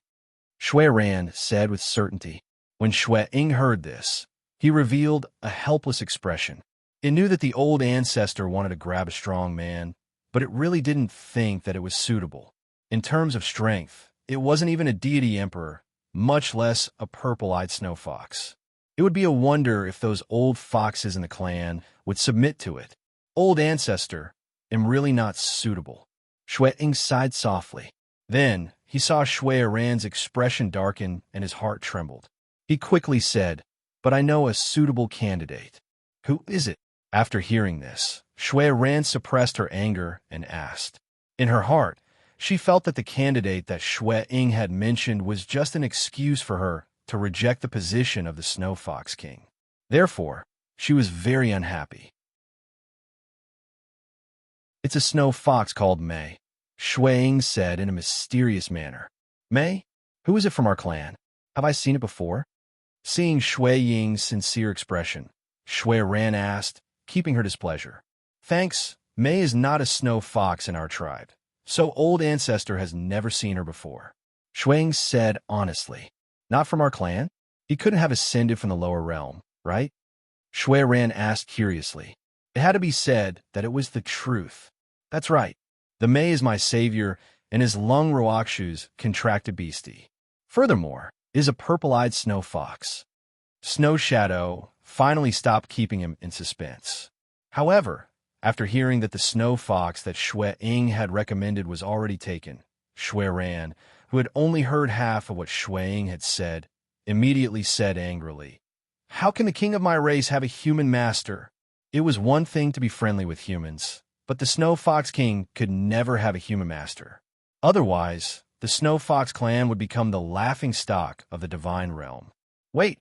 Shui Ran said with certainty. When Shuang heard this, he revealed a helpless expression. It knew that the old ancestor wanted to grab a strong man, but it really didn't think that it was suitable. In terms of strength, it wasn't even a deity emperor, much less a purple-eyed snow fox. It would be a wonder if those old foxes in the clan would submit to it. "Old ancestor, am really not suitable." Shuang sighed softly. Then he saw Shui Ran's expression darken and his heart trembled. He quickly said, "But I know a suitable candidate." "Who is it?" After hearing this, Shui Ran suppressed her anger and asked. In her heart, she felt that the candidate that Shuang had mentioned was just an excuse for her to reject the position of the Snow Fox King. Therefore, she was very unhappy. "It's a snow fox called Mei," Shuang said in a mysterious manner. "Mei? Who is it from our clan? Have I seen it before?" Seeing Shui Ying's sincere expression, Shui Ran asked, keeping her displeasure. "Thanks, Mei is not a snow fox in our tribe, so old ancestor has never seen her before," Shuang said honestly. "Not from our clan? He couldn't have ascended from the lower realm, right?" Shui Ran asked curiously. It had to be said that it was the truth. "That's right. The Mei is my savior, and his lung Ruakshu's contracted beastie. Furthermore, is a purple-eyed snow fox." Snow Shadow finally stopped keeping him in suspense. However, after hearing that the snow fox that Shuang had recommended was already taken, Shui Ran, who had only heard half of what Shuang had said, immediately said angrily, "How can the king of my race have a human master?" It was one thing to be friendly with humans, but the Snow Fox King could never have a human master. Otherwise, the Snow Fox clan would become the laughingstock of the divine realm. "Wait,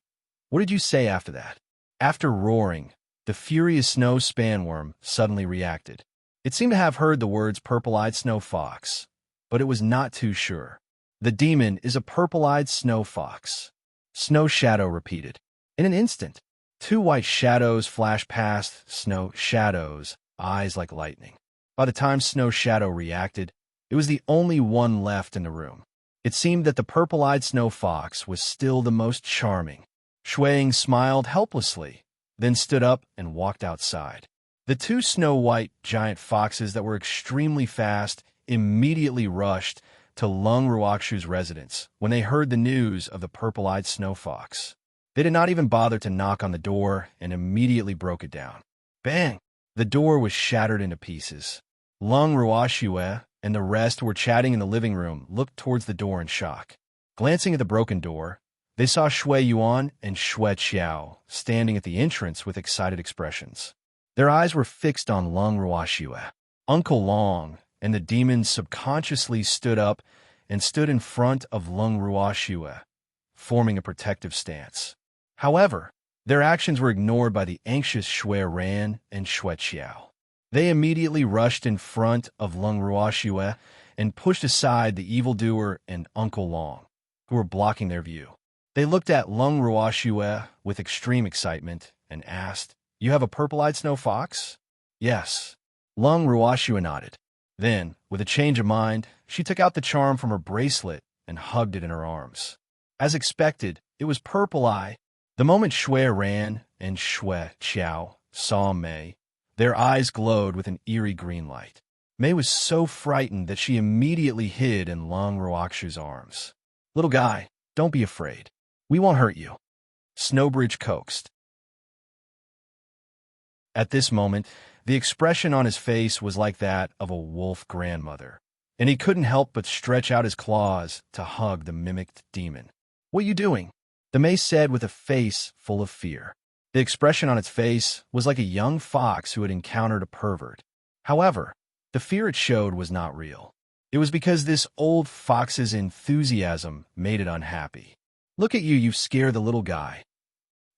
what did you say after that?" After roaring, the furious snow spanworm suddenly reacted. It seemed to have heard the words purple-eyed snow fox, but it was not too sure. "The demon is a purple-eyed snow fox," Snow Shadow repeated. In an instant, two white shadows flashed past Snow Shadow's eyes like lightning. By the time Snow Shadow reacted, it was the only one left in the room. It seemed that the purple-eyed snow fox was still the most charming. Shuang smiled helplessly, then stood up and walked outside. The two snow-white giant foxes that were extremely fast immediately rushed to Lung Ruakshu's residence when they heard the news of the purple-eyed snow fox. They did not even bother to knock on the door and immediately broke it down. Bang! The door was shattered into pieces. Lung Ruashue and the rest were chatting in the living room looked towards the door in shock. Glancing at the broken door, they saw Shui Yuan and Shui Qiao standing at the entrance with excited expressions. Their eyes were fixed on Lung Ruashue. Uncle Long and the demons subconsciously stood up and stood in front of Lung Ruashue, forming a protective stance. However, their actions were ignored by the anxious Shui Ran and Shui Qiao. They immediately rushed in front of Lung Ruoxue and pushed aside the evildoer and Uncle Long, who were blocking their view. They looked at Lung Ruoxue with extreme excitement and asked, "You have a purple-eyed snow fox?" "Yes." Lung Ruoxue nodded. Then, with a change of mind, she took out the charm from her bracelet and hugged it in her arms. As expected, it was Purple Eye. The moment Shui Ran and Shui Qiao saw Mei, their eyes glowed with an eerie green light. Mei was so frightened that she immediately hid in Lung Ruoxue's arms. "Little guy, don't be afraid. We won't hurt you," Snowbridge coaxed. At this moment, the expression on his face was like that of a wolf grandmother, and he couldn't help but stretch out his claws to hug the mimicked demon. "What are you doing?" the Mei said with a face full of fear. The expression on its face was like a young fox who had encountered a pervert. However, the fear it showed was not real. It was because this old fox's enthusiasm made it unhappy. "Look at you, you scare the little guy."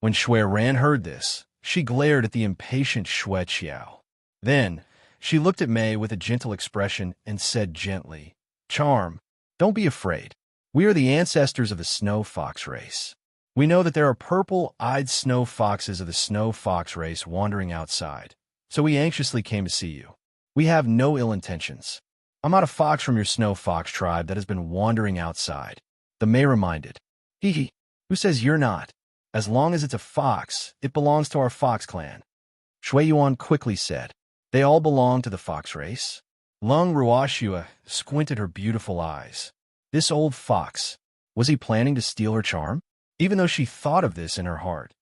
When Shui Ran heard this, she glared at the impatient Shui Qiao. Then, she looked at Mei with a gentle expression and said gently, "Charm, don't be afraid. We are the ancestors of the snow fox race. We know that there are purple-eyed snow foxes of the snow fox race wandering outside, so we anxiously came to see you. We have no ill intentions. I'm not a fox from your snow fox tribe that has been wandering outside," the Mei reminded. "Hee, who says you're not? As long as it's a fox, it belongs to our fox clan," Shui Yuan quickly said. "They all belong to the fox race." Lung Ruoxue squinted her beautiful eyes. This old fox, was he planning to steal her charm? Even though she thought of this in her heart,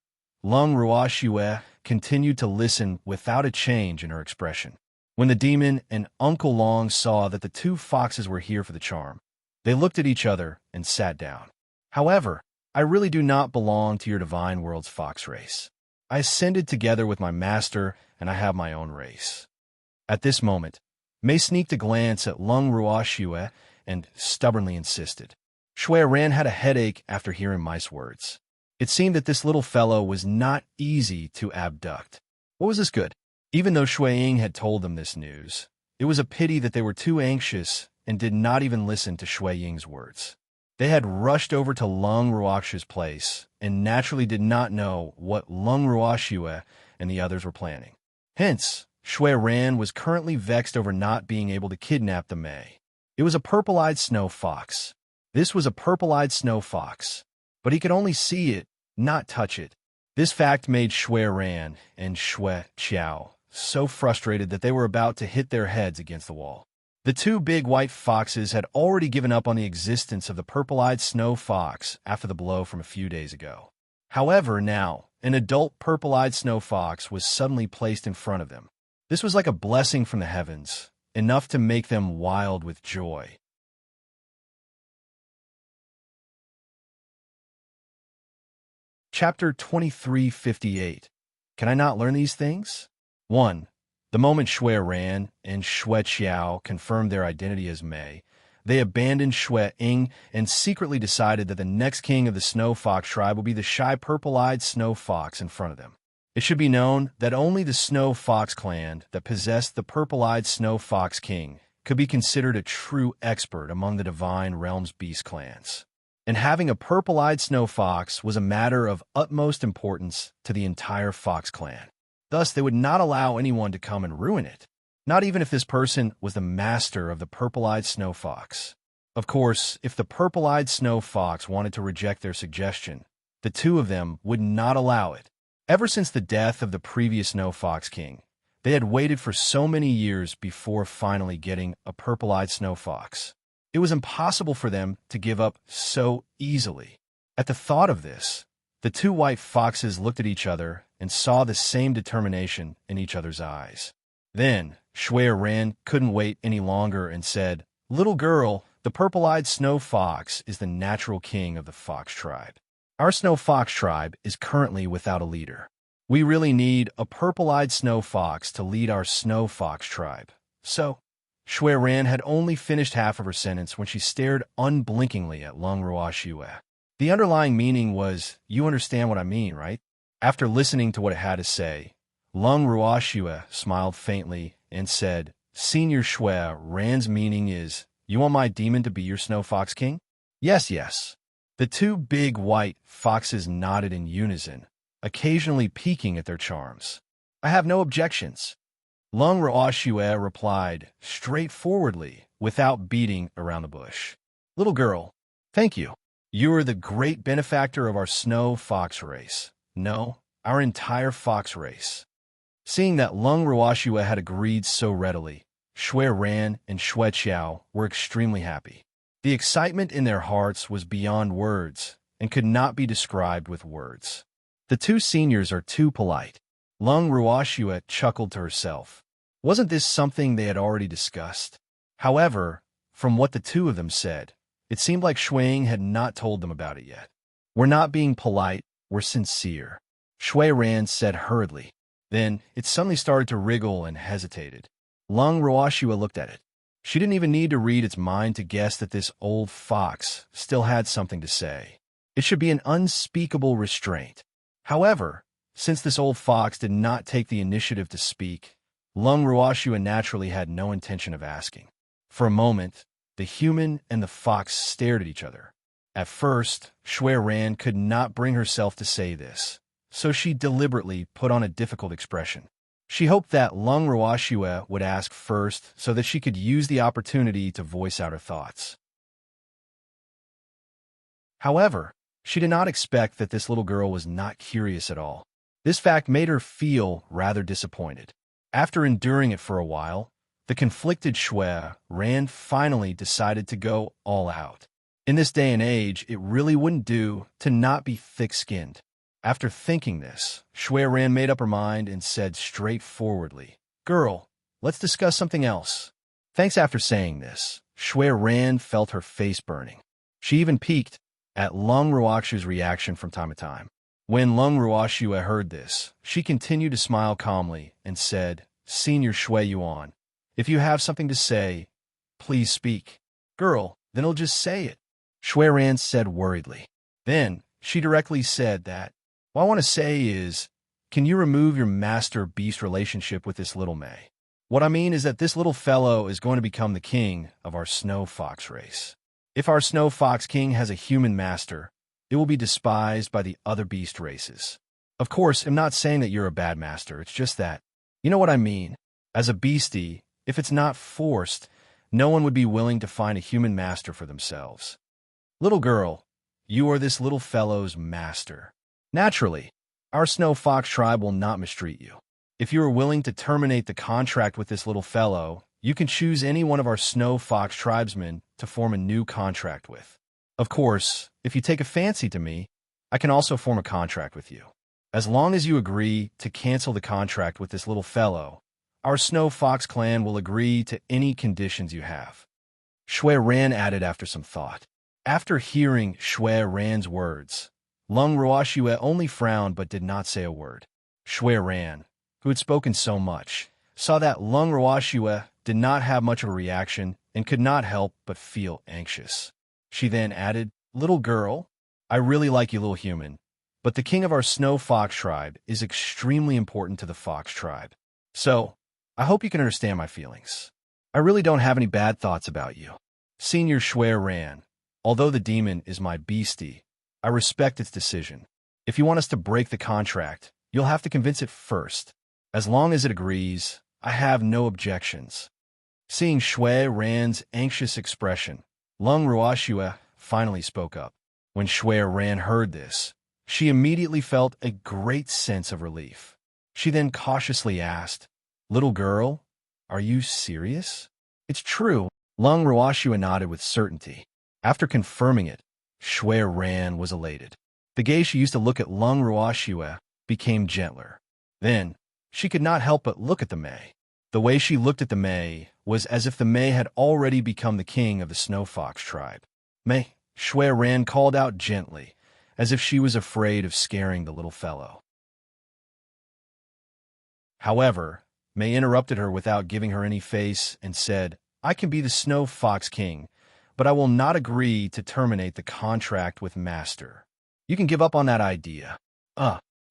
Lung Ruoxue continued to listen without a change in her expression. When the demon and Uncle Long saw that the two foxes were here for the charm, they looked at each other and sat down. "However, I really do not belong to your divine world's fox race. I ascended together with my master, and I have my own race." At this moment, Mei sneaked a glance at Lung Ruoxue and stubbornly insisted. Shui Ran had a headache after hearing Mei's words. It seemed that this little fellow was not easy to abduct. What was this good? Even though Shui Ying had told them this news, it was a pity that they were too anxious and did not even listen to Shui Ying's words. They had rushed over to Lung Ruoxue's place and naturally did not know what Lung Ruoxue and the others were planning. Hence, Shui Ran was currently vexed over not being able to kidnap the Mei. It was a purple-eyed snow fox. This was a purple-eyed snow fox, but he could only see it, not touch it. This fact made Shui Ran and Shui Qiao so frustrated that they were about to hit their heads against the wall. The two big white foxes had already given up on the existence of the purple-eyed snow fox after the blow from a few days ago. However, now, an adult purple-eyed snow fox was suddenly placed in front of them. This was like a blessing from the heavens, enough to make them wild with joy. Chapter 2358. Can I not learn these things? 1. The moment Shui Ran and Shui Qiao confirmed their identity as Mei, they abandoned Shui Ying and secretly decided that the next king of the Snow Fox tribe would be the shy purple-eyed snow fox in front of them. It should be known that only the Snow Fox clan that possessed the purple-eyed Snow Fox king could be considered a true expert among the Divine Realms beast clans. And having a purple-eyed snow fox was a matter of utmost importance to the entire fox clan. Thus, they would not allow anyone to come and ruin it, not even if this person was the master of the purple-eyed snow fox. Of course, if the purple-eyed snow fox wanted to reject their suggestion, the two of them would not allow it. Ever since the death of the previous Snow Fox King, they had waited for so many years before finally getting a purple-eyed snow fox. It was impossible for them to give up so easily. At the thought of this, the two white foxes looked at each other and saw the same determination in each other's eyes. Then, Shui Ran couldn't wait any longer and said, "Little girl, the purple-eyed snow fox is the natural king of the fox tribe. Our snow fox tribe is currently without a leader. We really need a purple-eyed snow fox to lead our snow fox tribe. So," Shui Ran had only finished half of her sentence when she stared unblinkingly at Lung Ruoxue. The underlying meaning was, "You understand what I mean, right?" After listening to what it had to say, Lung Ruoxue smiled faintly and said, Senior Shui, Ran's meaning is, you want my demon to be your Snow Fox King? Yes, yes. The two big white foxes nodded in unison, occasionally peeking at their charms. I have no objections. Lung Ruoxue replied, straightforwardly, without beating around the bush. Little girl, thank you. You are the great benefactor of our snow fox race. No, our entire fox race. Seeing that Lung Ruoxue had agreed so readily, Shui Ran and Shui Qiao were extremely happy. The excitement in their hearts was beyond words and could not be described with words. The two seniors are too polite. Lung Ruoxue chuckled to herself. Wasn't this something they had already discussed? However, from what the two of them said, it seemed like Shuang had not told them about it yet. We're not being polite, we're sincere, Shui Ran said hurriedly. Then it suddenly started to wriggle and hesitated. Lung Ruoxue looked at it. She didn't even need to read its mind to guess that this old fox still had something to say. It should be an unspeakable restraint. However, since this old fox did not take the initiative to speak, Lung Ruoxue naturally had no intention of asking. For a moment, the human and the fox stared at each other. At first, Shui Ran could not bring herself to say this, so she deliberately put on a difficult expression. She hoped that Lung Ruoxue would ask first so that she could use the opportunity to voice out her thoughts. However, she did not expect that this little girl was not curious at all. This fact made her feel rather disappointed. After enduring it for a while, the conflicted Shui Ran finally decided to go all out. In this day and age, it really wouldn't do to not be thick-skinned. After thinking this, Shui Ran made up her mind and said straightforwardly, Girl, let's discuss something else. Thanks. After saying this, Shui Ran felt her face burning. She even peeked at Lung Ruoxue's reaction from time to time. When Lung Ruoxue heard this, she continued to smile calmly and said, Senior Shui Yuan, if you have something to say, please speak. Girl, then I'll just say it, Shui Ran said worriedly. Then she directly said that, what I want to say is, can you remove your master-beast relationship with this little May? What I mean is that this little fellow is going to become the king of our snow fox race. If our snow fox king has a human master, it will be despised by the other beast races. Of course, I'm not saying that you're a bad master, it's just that, you know what I mean. As a beastie, if it's not forced, no one would be willing to find a human master for themselves. Little girl, you are this little fellow's master. Naturally, our snow fox tribe will not mistreat you. If you are willing to terminate the contract with this little fellow, you can choose any one of our snow fox tribesmen to form a new contract with. Of course, if you take a fancy to me, I can also form a contract with you. As long as you agree to cancel the contract with this little fellow, our Snow Fox clan will agree to any conditions you have. Shui Ran added after some thought. After hearing Shui Ran's words, Lung Ruoxue only frowned but did not say a word. Shui Ran, who had spoken so much, saw that Lung Ruoxue did not have much of a reaction and could not help but feel anxious. She then added, Little girl, I really like you, little human, but the king of our Snow Fox tribe is extremely important to the Fox tribe. So, I hope you can understand my feelings. I really don't have any bad thoughts about you. Senior Shui Ran, although the demon is my beastie, I respect its decision. If you want us to break the contract, you'll have to convince it first. As long as it agrees, I have no objections. Seeing Shui Ran's anxious expression, Lung Ruoxue finally spoke up. When Shui Ran heard this, she immediately felt a great sense of relief. She then cautiously asked, Little girl, are you serious? It's true, Lung Ruoxue nodded with certainty. After confirming it, Shui Ran was elated. The gaze she used to look at Lung Ruoxue became gentler. Then, she could not help but look at the May. The way she looked at the May was as if the May had already become the king of the Snow Fox tribe. May, Shui Ran called out gently, as if she was afraid of scaring the little fellow. However, May interrupted her without giving her any face and said, I can be the Snow Fox king, but I will not agree to terminate the contract with Master. You can give up on that idea.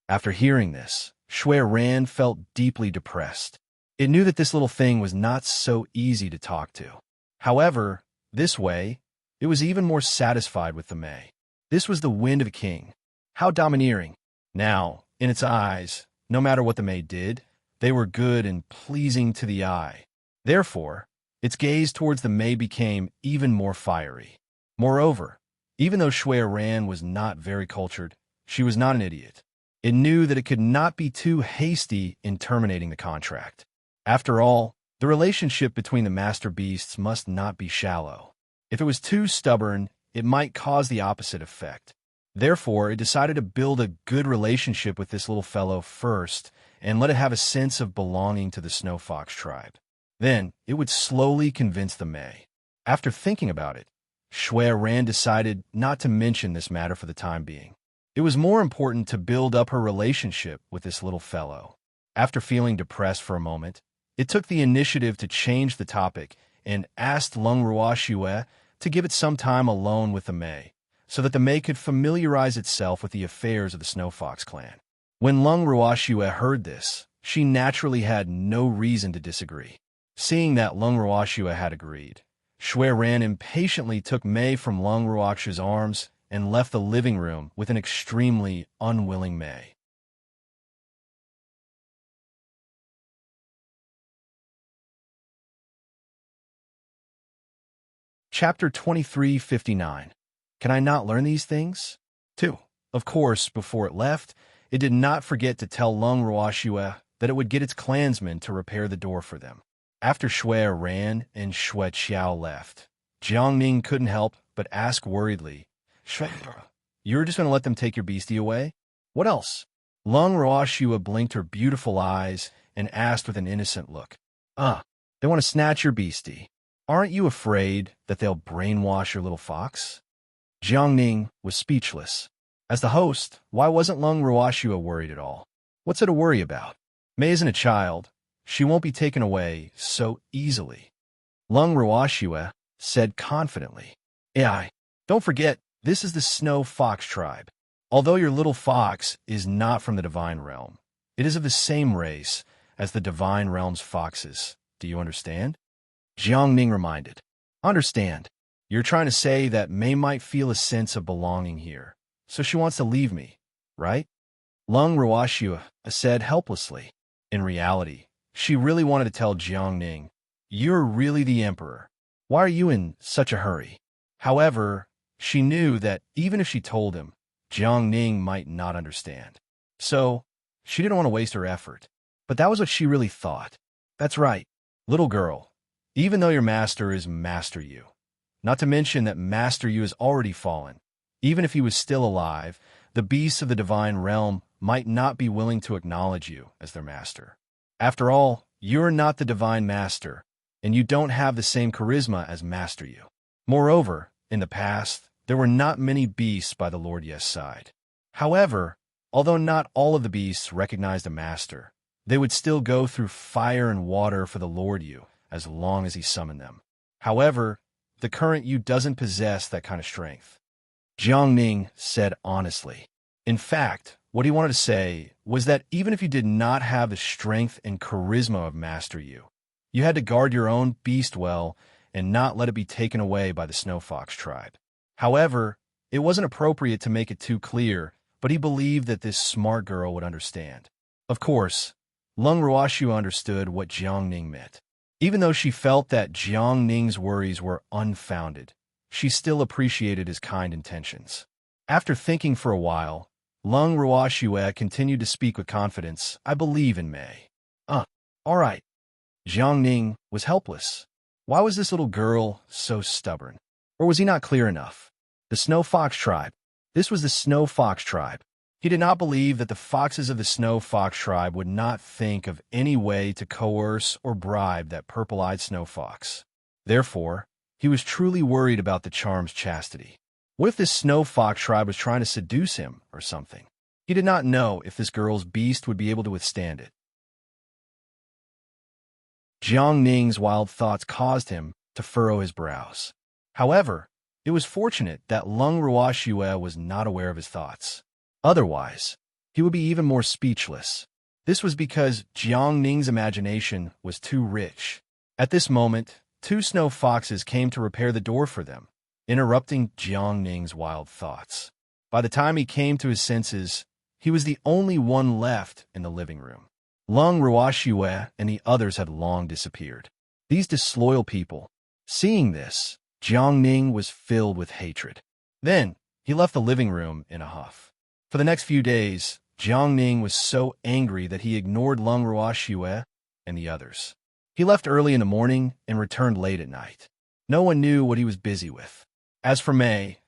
After hearing this, Shui Ran felt deeply depressed. It knew that this little thing was not so easy to talk to. However, this way, it was even more satisfied with the May. This was the wind of a king. How domineering. Now, in its eyes, no matter what the May did, they were good and pleasing to the eye. Therefore, its gaze towards the May became even more fiery. Moreover, even though Shui Ran was not very cultured, she was not an idiot. It knew that it could not be too hasty in terminating the contract. After all, the relationship between the master beasts must not be shallow. If it was too stubborn, it might cause the opposite effect. Therefore, it decided to build a good relationship with this little fellow first and let it have a sense of belonging to the Snow Fox tribe. Then, it would slowly convince the May. After thinking about it, Shui Ran decided not to mention this matter for the time being. It was more important to build up her relationship with this little fellow. After feeling depressed for a moment, it took the initiative to change the topic and asked Lung Ruoxue to give it some time alone with the May, so that the May could familiarize itself with the affairs of the Snow Fox clan. When Lung Ruoxue heard this, she naturally had no reason to disagree. Seeing that Lung Ruoxue had agreed, Shui Ran impatiently took May from Lung Ruoxue's arms and left the living room with an extremely unwilling May. Chapter 2359. Can I not learn these things? 2. Of course, before it left, it did not forget to tell Lung Ruoxue that it would get its clansmen to repair the door for them. After Shui Ran and Shui Qiao left, Jiangning couldn't help but ask worriedly, Shui, you're just going to let them take your beastie away? What else? Lung Ruoxue blinked her beautiful eyes and asked with an innocent look, they want to snatch your beastie. Aren't you afraid that they'll brainwash your little fox? Jiangning was speechless. As the host, why wasn't Lung Ruoxue worried at all? What's there to worry about? May isn't a child. She won't be taken away so easily. Lung Ruoxue said confidently, don't forget, this is the Snow Fox tribe. Although your little fox is not from the divine realm, it is of the same race as the divine realm's foxes. Do you understand? Jiangning reminded. Understand. You're trying to say that May might feel a sense of belonging here, so she wants to leave me, right? Lung Ruoxue said helplessly. In reality, she really wanted to tell Jiangning, you're really the emperor. Why are you in such a hurry? However, she knew that even if she told him, Jiangning might not understand. So, she didn't want to waste her effort. But that was what she really thought. That's right, little girl. Even though your master is Master Yu, not to mention that Master Yu has already fallen, even if he was still alive, the beasts of the divine realm might not be willing to acknowledge you as their master. After all, you're not the divine master, and you don't have the same charisma as Master Yu. Moreover, in the past, there were not many beasts by the Lord Yes side. However, although not all of the beasts recognized a master, they would still go through fire and water for the Lord Yu, as long as he summoned them. However, the current Yu doesn't possess that kind of strength. Jiangning said honestly. In fact, what he wanted to say was that even if you did not have the strength and charisma of Master Yu, you had to guard your own beast well and not let it be taken away by the Snow Fox tribe. However, it wasn't appropriate to make it too clear, but he believed that this smart girl would understand. Of course, Lung Ruoxue understood what Jiangning meant. Even though she felt that Jiangning's worries were unfounded, she still appreciated his kind intentions. After thinking for a while, Lung Ruoxue continued to speak with confidence. I believe in May. All right. Jiangning was helpless. Why was this little girl so stubborn? Or was he not clear enough? The Snow Fox tribe. This was the Snow Fox tribe. He did not believe that the foxes of the Snow Fox tribe would not think of any way to coerce or bribe that purple-eyed Snow Fox. Therefore, he was truly worried about the charm's chastity. What if this Snow Fox tribe was trying to seduce him or something? He did not know if this girl's beast would be able to withstand it. Jiangning's wild thoughts caused him to furrow his brows. However, it was fortunate that Lung Ruoxue was not aware of his thoughts. Otherwise, he would be even more speechless. This was because Jiang Ning's imagination was too rich. At this moment, two snow foxes came to repair the door for them, interrupting Jiang Ning's wild thoughts. By the time he came to his senses, he was the only one left in the living room. Lung Ruoxue and the others had long disappeared. These disloyal people. Seeing this, Jiang Ning was filled with hatred. Then, he left the living room in a huff. For the next few days, Jiang Ning was so angry that he ignored Lung Ruoxue and the others. He left early in the morning and returned late at night. No one knew what he was busy with. As for Mei,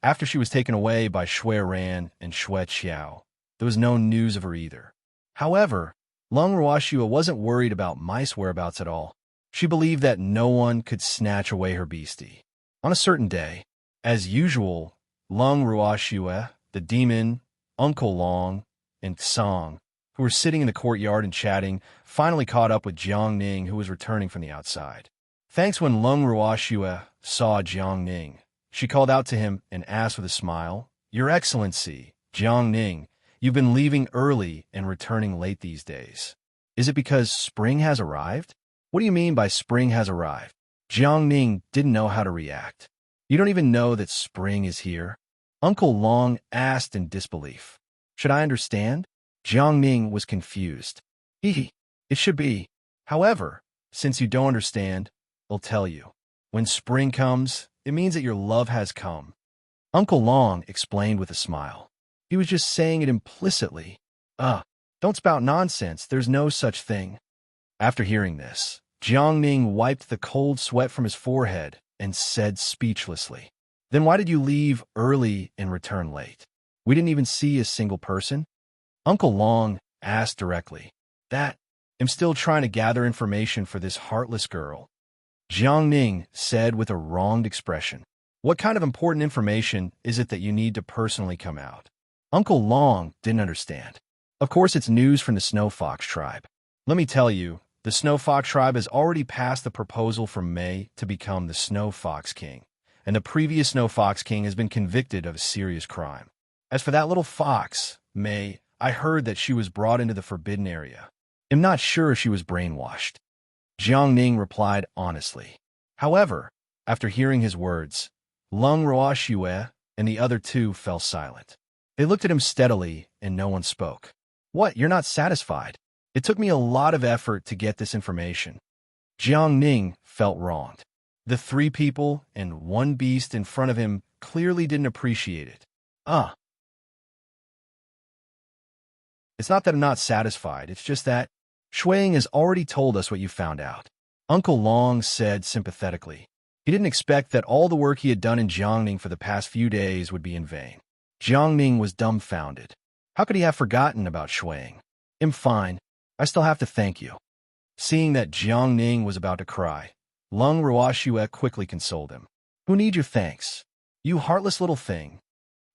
after she was taken away by Shui Ran and Shui Qiao, there was no news of her either. However, Lung Ruoxue wasn't worried about Mei's whereabouts at all. She believed that no one could snatch away her beastie. On a certain day, as usual, Lung Ruoxue, the demon, Uncle Long, and Song, who were sitting in the courtyard and chatting, finally caught up with Jiang Ning, who was returning from the outside. Thanks when Lung Ruoxue saw Jiang Ning, she called out to him and asked with a smile, "Your Excellency, Jiang Ning, you've been leaving early and returning late these days. Is it because spring has arrived?" "What do you mean by spring has arrived?" Jiang Ning didn't know how to react. "You don't even know that spring is here?" Uncle Long asked in disbelief. "Should I understand?" Jiang Ning was confused. It should be. However, since you don't understand, I'll tell you. When spring comes, it means that your love has come. Uncle Long explained with a smile. He was just saying it implicitly. Don't spout nonsense. There's no such thing. After hearing this, Jiang Ning wiped the cold sweat from his forehead and said speechlessly, "Then why did you leave early and return late? We didn't even see a single person?" Uncle Long asked directly. "I'm still trying to gather information for this heartless girl," Jiang Ning said with a wronged expression. "What kind of important information is it that you need to personally come out?" Uncle Long didn't understand. "Of course it's news from the Snow Fox tribe. Let me tell you, the Snow Fox tribe has already passed the proposal from Mei to become the Snow Fox King, and the previous Snow Fox King has been convicted of a serious crime. As for that little fox, Mei, I heard that she was brought into the forbidden area. I'm not sure if she was brainwashed." Jiang Ning replied honestly. However, after hearing his words, Lung Ruoxue and the other two fell silent. They looked at him steadily, and no one spoke. "What, you're not satisfied? It took me a lot of effort to get this information." Jiang Ning felt wronged. The three people and one beast in front of him clearly didn't appreciate it. It's not that I'm not satisfied, it's just that Shuang has already told us what you found out," Uncle Long said sympathetically. He didn't expect that all the work he had done in Jiangning for the past few days would be in vain. Jiangning was dumbfounded. How could he have forgotten about Shuang? "I'm fine. I still have to thank you." Seeing that Jiangning was about to cry, Lung Ruoxue quickly consoled him. "Who need your thanks? You heartless little thing."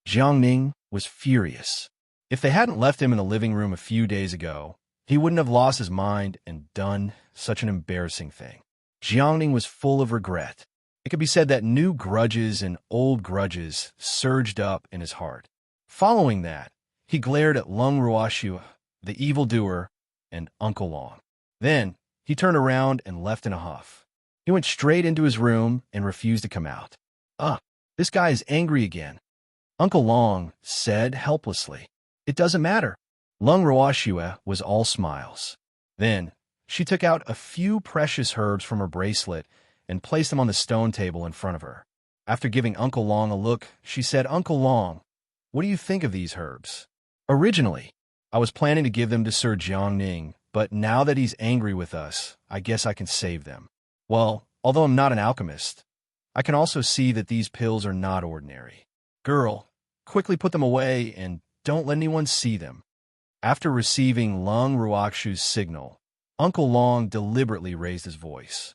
Jiangning was furious. If they hadn't left him in the living room a few days ago, he wouldn't have lost his mind and done such an embarrassing thing. Jiangning was full of regret. It could be said that new grudges and old grudges surged up in his heart. Following that, he glared at Lung Ruoxue, the evildoer, and Uncle Long. Then, he turned around and left in a huff. He went straight into his room and refused to come out. This guy is angry again," Uncle Long said helplessly. "It doesn't matter." Lung Ruoxue was all smiles. Then, she took out a few precious herbs from her bracelet and placed them on the stone table in front of her. After giving Uncle Long a look, she said, "Uncle Long, what do you think of these herbs?" "Originally, I was planning to give them to Sir Jiangning, but now that he's angry with us, I guess I can save them. Well, although I'm not an alchemist, I can also see that these pills are not ordinary. Girl, quickly put them away and don't let anyone see them." After receiving Lung Ruoxue's signal, Uncle Long deliberately raised his voice.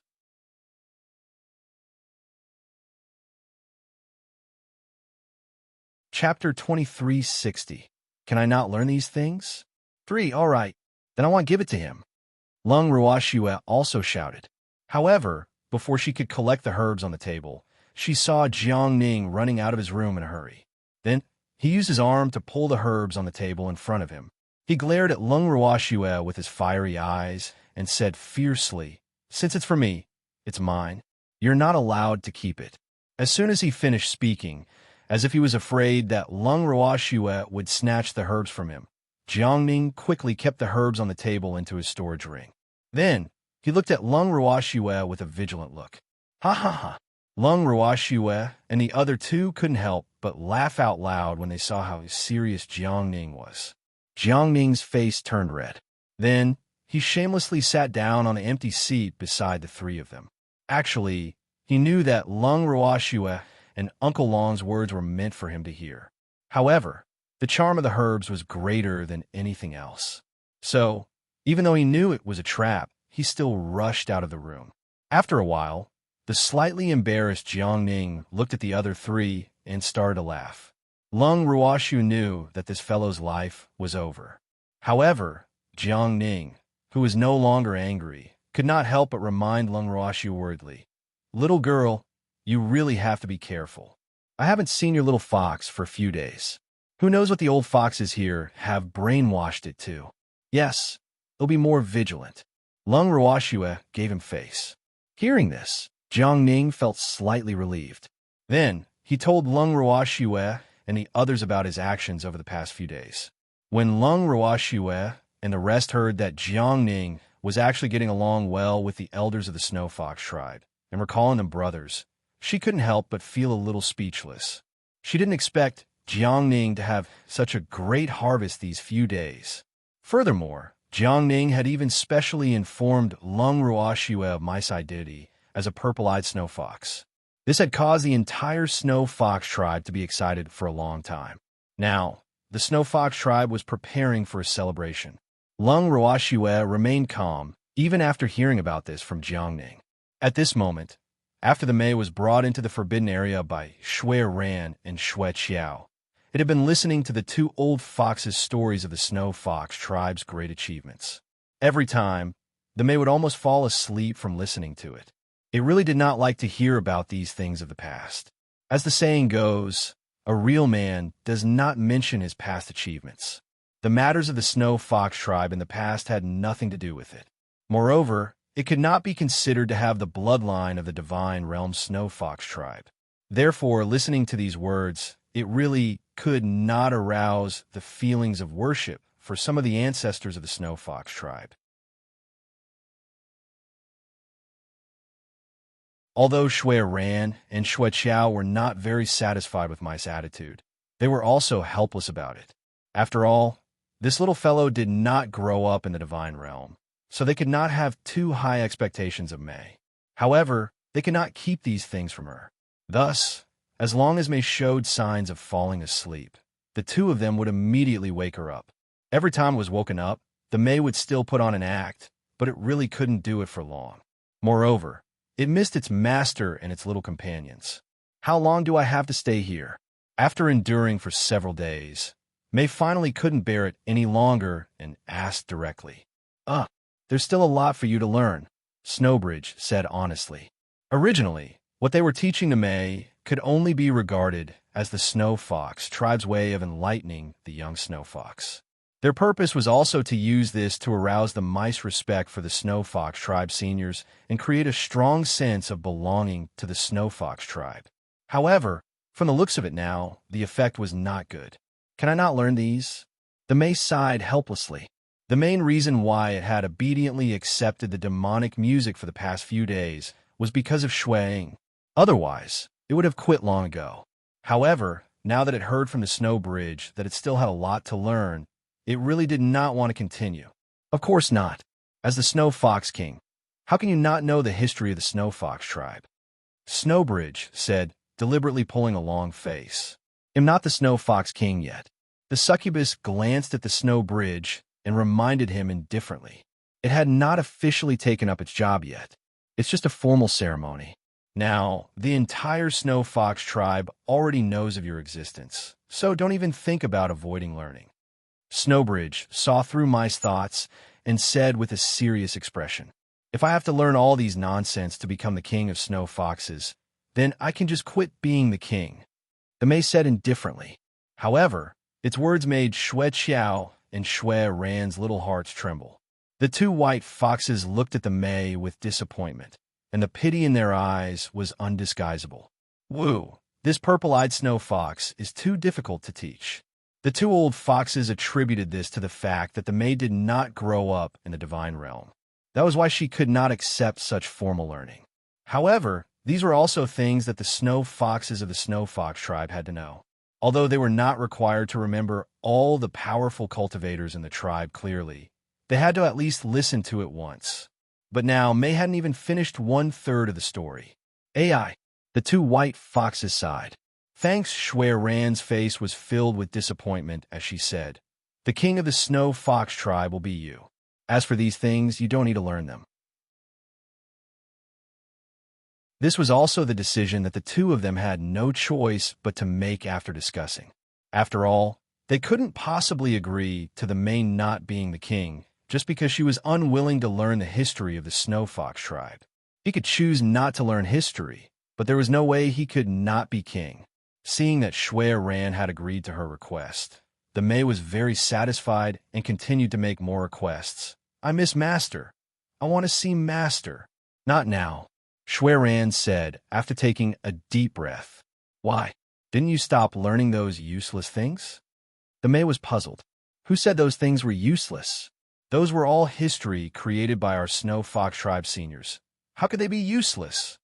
Chapter 2360. Can I not learn these things? 3. All right. Then I want to give it to him. Lung Ruoxue also shouted. However, before she could collect the herbs on the table, she saw Jiangning running out of his room in a hurry. Then, he used his arm to pull the herbs on the table in front of him. He glared at Lung Ruoxue with his fiery eyes and said fiercely, "Since it's for me, it's mine. You're not allowed to keep it." As soon as he finished speaking, as if he was afraid that Lung Ruoxue would snatch the herbs from him, Jiangning quickly kept the herbs on the table into his storage ring. Then, he looked at Lung Ruoxue with a vigilant look. Ha ha ha! Lung Ruoxue and the other two couldn't help but laugh out loud when they saw how serious Jiangning was. Jiangning's face turned red. Then, he shamelessly sat down on an empty seat beside the three of them. Actually, he knew that Lung Ruoxue and Uncle Long's words were meant for him to hear. However, the charm of the herbs was greater than anything else. So, even though he knew it was a trap, he still rushed out of the room. After a while, the slightly embarrassed Jiangning looked at the other three and started to laugh. Lung Ruoxue knew that this fellow's life was over. However, Jiangning, who was no longer angry, could not help but remind Lung Ruoxue worriedly, "Little girl, you really have to be careful. I haven't seen your little fox for a few days. Who knows what the old foxes here have brainwashed it to? Yes, it'll be more vigilant." Lung Ruoxue gave him face. Hearing this, Jiangning felt slightly relieved. Then, he told Lung Ruoxue and the others about his actions over the past few days. When Lung Ruoxue and the rest heard that Jiangning was actually getting along well with the elders of the Snow Fox tribe and were calling them brothers, she couldn't help but feel a little speechless. She didn't expect Jiangning to have such a great harvest these few days. Furthermore, Jiangning had even specially informed Lung Ruoxue of Mai's identity as a purple-eyed snow fox. This had caused the entire Snow Fox tribe to be excited for a long time. Now, the Snow Fox tribe was preparing for a celebration. Lung Ruoxue remained calm, even after hearing about this from Jiangning. At this moment, after the Mei was brought into the forbidden area by Shui Ran and Shui Qiao, it had been listening to the two old foxes' stories of the Snow Fox tribe's great achievements. Every time, the Mei would almost fall asleep from listening to it. It really did not like to hear about these things of the past. As the saying goes, a real man does not mention his past achievements. The matters of the Snow Fox tribe in the past had nothing to do with it. Moreover, it could not be considered to have the bloodline of the divine realm Snow Fox tribe. Therefore, listening to these words, it really could not arouse the feelings of worship for some of the ancestors of the Snow Fox tribe. Although Shui Ran and Shui Qiao were not very satisfied with Mai's attitude, they were also helpless about it. After all, this little fellow did not grow up in the divine realm, so they could not have too high expectations of Mei. However, they could not keep these things from her. Thus, as long as Mei showed signs of falling asleep, the two of them would immediately wake her up. Every time it was woken up, the Mei would still put on an act, but it really couldn't do it for long. Moreover, it missed its master and its little companions. "How long do I have to stay here?" After enduring for several days, Mei finally couldn't bear it any longer and asked directly. There's still a lot for you to learn," Snowbridge said honestly. Originally, what they were teaching to Mei could only be regarded as the Snow Fox tribe's way of enlightening the young Snow Fox. Their purpose was also to use this to arouse the mice respect for the Snow Fox tribe seniors and create a strong sense of belonging to the Snow Fox tribe. However, from the looks of it now, the effect was not good. "Can I not learn these?" The Mei sighed helplessly. The main reason why it had obediently accepted the demonic music for the past few days was because of Shuang. Otherwise, it would have quit long ago. However, now that it heard from the Snow Bridge that it still had a lot to learn, it really did not want to continue. Of course not. As the Snow Fox King, how can you not know the history of the Snow Fox tribe? Snowbridge said, deliberately pulling a long face. "I'm not the Snow Fox King yet." The succubus glanced at the Snow Bridge and reminded him indifferently. It had not officially taken up its job yet. It's just a formal ceremony. Now, the entire Snow Fox tribe already knows of your existence, so don't even think about avoiding learning. Snowbridge saw through Mai's thoughts and said with a serious expression, "If I have to learn all these nonsense to become the king of snow foxes, then I can just quit being the king." The Mei said indifferently. However, its words made Shui Qiao and Shui Ran's little hearts tremble. The two white foxes looked at the May with disappointment, and the pity in their eyes was undisguisable. Woo! This purple-eyed snow fox is too difficult to teach. The two old foxes attributed this to the fact that the May did not grow up in the divine realm. That was why she could not accept such formal learning. However, these were also things that the snow foxes of the snow fox tribe had to know. Although they were not required to remember all the powerful cultivators in the tribe clearly, they had to at least listen to it once. But now, May hadn't even finished 1/3 of the story. AI. The two white foxes sighed. Thanks, Shui Ran's face was filled with disappointment as she said, "The king of the snow fox tribe will be you. As for these things, you don't need to learn them." This was also the decision that the two of them had no choice but to make after discussing. After all, they couldn't possibly agree to the May not being the king just because she was unwilling to learn the history of the snow fox tribe. He could choose not to learn history, but there was no way he could not be king. Seeing that Shui Ran had agreed to her request, the May was very satisfied and continued to make more requests. "I miss Master. I want to see Master." "Not now," Shui Ran said after taking a deep breath. "Why? Didn't you stop learning those useless things?" The May was puzzled. Who said those things were useless? Those were all history created by our Snow Fox tribe seniors. How could they be useless?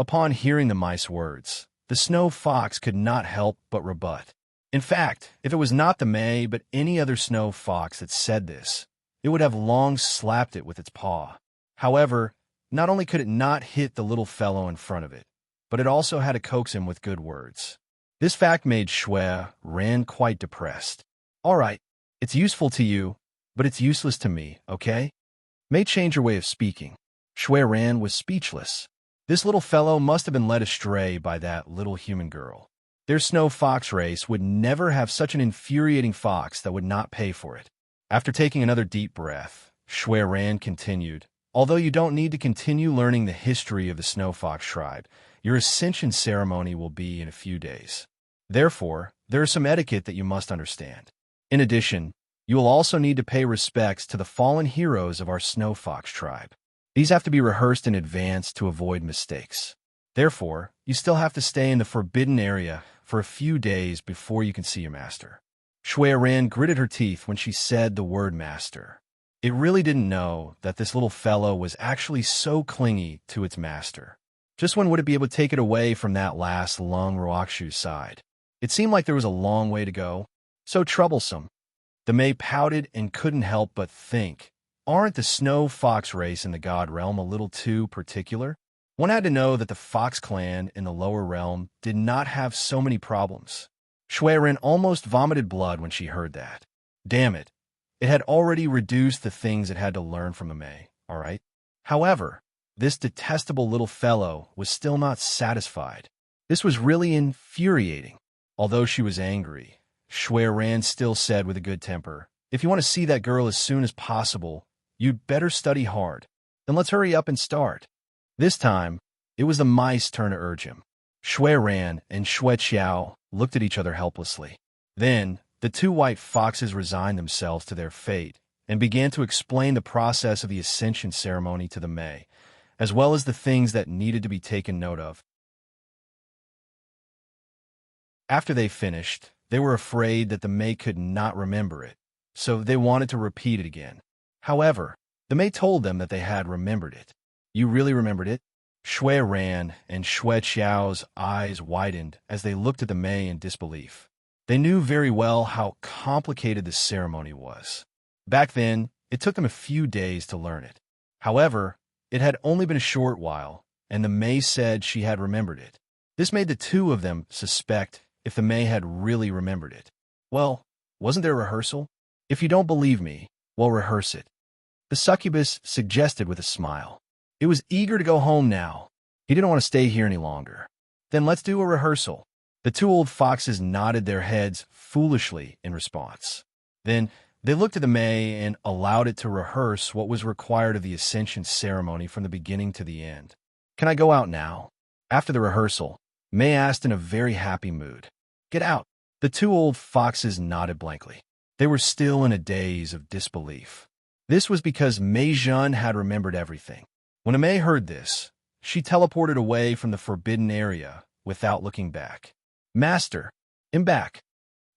Upon hearing the mice words, the Snow Fox could not help but rebut. In fact, if it was not the May but any other Snow Fox that said this, it would have long slapped it with its paw. However, not only could it not hit the little fellow in front of it, but it also had to coax him with good words. This fact made Shui Ran quite depressed. "All right, it's useful to you, but it's useless to me, okay?" May changed her way of speaking. Shui Ran was speechless. This little fellow must have been led astray by that little human girl. Their snow fox race would never have such an infuriating fox that would not pay for it. After taking another deep breath, Shui Ran continued, "Although you don't need to continue learning the history of the snow fox tribe, your ascension ceremony will be in a few days. Therefore, there is some etiquette that you must understand. In addition, you will also need to pay respects to the fallen heroes of our snow fox tribe. These have to be rehearsed in advance to avoid mistakes. Therefore, you still have to stay in the forbidden area for a few days before you can see your master." Shui Ran gritted her teeth when she said the word master. It really didn't know that this little fellow was actually so clingy to its master. Just when would it be able to take it away from that last Lung Ruoxu's side? It seemed like there was a long way to go. So troublesome. The May pouted and couldn't help but think, aren't the snow fox race in the god realm a little too particular? One had to know that the fox clan in the lower realm did not have so many problems. Shui Ran almost vomited blood when she heard that. Damn it. It had already reduced the things it had to learn from the May, all right? However, this detestable little fellow was still not satisfied. This was really infuriating. Although she was angry, Shui Ran still said with a good temper, "If you want to see that girl as soon as possible, you'd better study hard. Then let's hurry up and start." This time, it was the mice' turn to urge him. Shui Ran and Shui Qiao looked at each other helplessly. Then, the two white foxes resigned themselves to their fate and began to explain the process of the ascension ceremony to the May, as well as the things that needed to be taken note of. After they finished, they were afraid that the May could not remember it, so they wanted to repeat it again. However, the May told them that they had remembered it. "You really remembered it?" Shui Ran and Shui Qiao's eyes widened as they looked at the May in disbelief. They knew very well how complicated the ceremony was. Back then, it took them a few days to learn it. However, it had only been a short while, and the May said she had remembered it. This made the two of them suspect if the May had really remembered it. "Well, wasn't there a rehearsal? If you don't believe me, well, rehearse it," the succubus suggested with a smile. It was eager to go home now. He didn't want to stay here any longer. "Then let's do a rehearsal." The two old foxes nodded their heads foolishly in response. Then they looked at the May and allowed it to rehearse what was required of the ascension ceremony from the beginning to the end. "Can I go out now?" After the rehearsal, May asked in a very happy mood. "Get out." The two old foxes nodded blankly. They were still in a daze of disbelief. This was because Mei Jun had remembered everything. When Mei heard this, she teleported away from the forbidden area without looking back. Master, embark.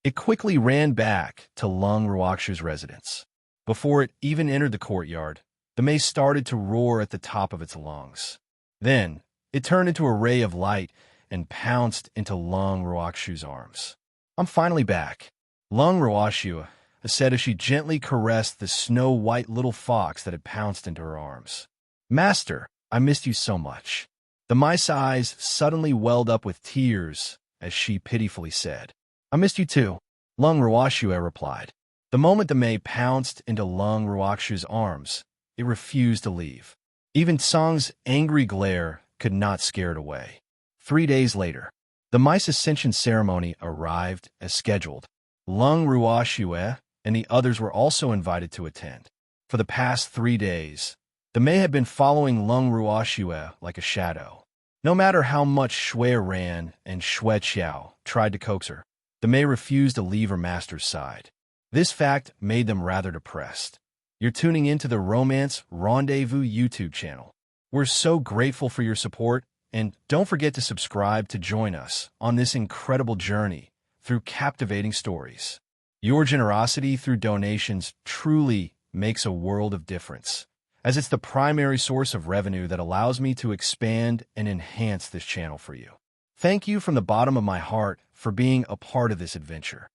It quickly ran back to Lung Ruoxu's residence. Before it even entered the courtyard, the maze started to roar at the top of its lungs. Then, it turned into a ray of light and pounced into Lung Ruoxu's arms. I'm finally back, Lung Ruoxu said as she gently caressed the snow-white little fox that had pounced into her arms. Master, I missed you so much. The mice eyes suddenly welled up with tears as she pitifully said. I missed you too, Lung Ruoxu replied. The moment the Mei pounced into Lung Ruoxu's arms, it refused to leave. Even Tsang's angry glare could not scare it away. 3 days later, the mice ascension ceremony arrived as scheduled. Lung Ruoxu and the others were also invited to attend. For the past 3 days, the Mei had been following Lung Ruoxu like a shadow. No matter how much Shui ran and Shui Qiao tried to coax her, the Mei refused to leave her master's side. This fact made them rather depressed. You're tuning into the Romance Rendezvous YouTube channel. We're so grateful for your support, and don't forget to subscribe to join us on this incredible journey through captivating stories. Your generosity through donations truly makes a world of difference, as it's the primary source of revenue that allows me to expand and enhance this channel for you. Thank you from the bottom of my heart for being a part of this adventure.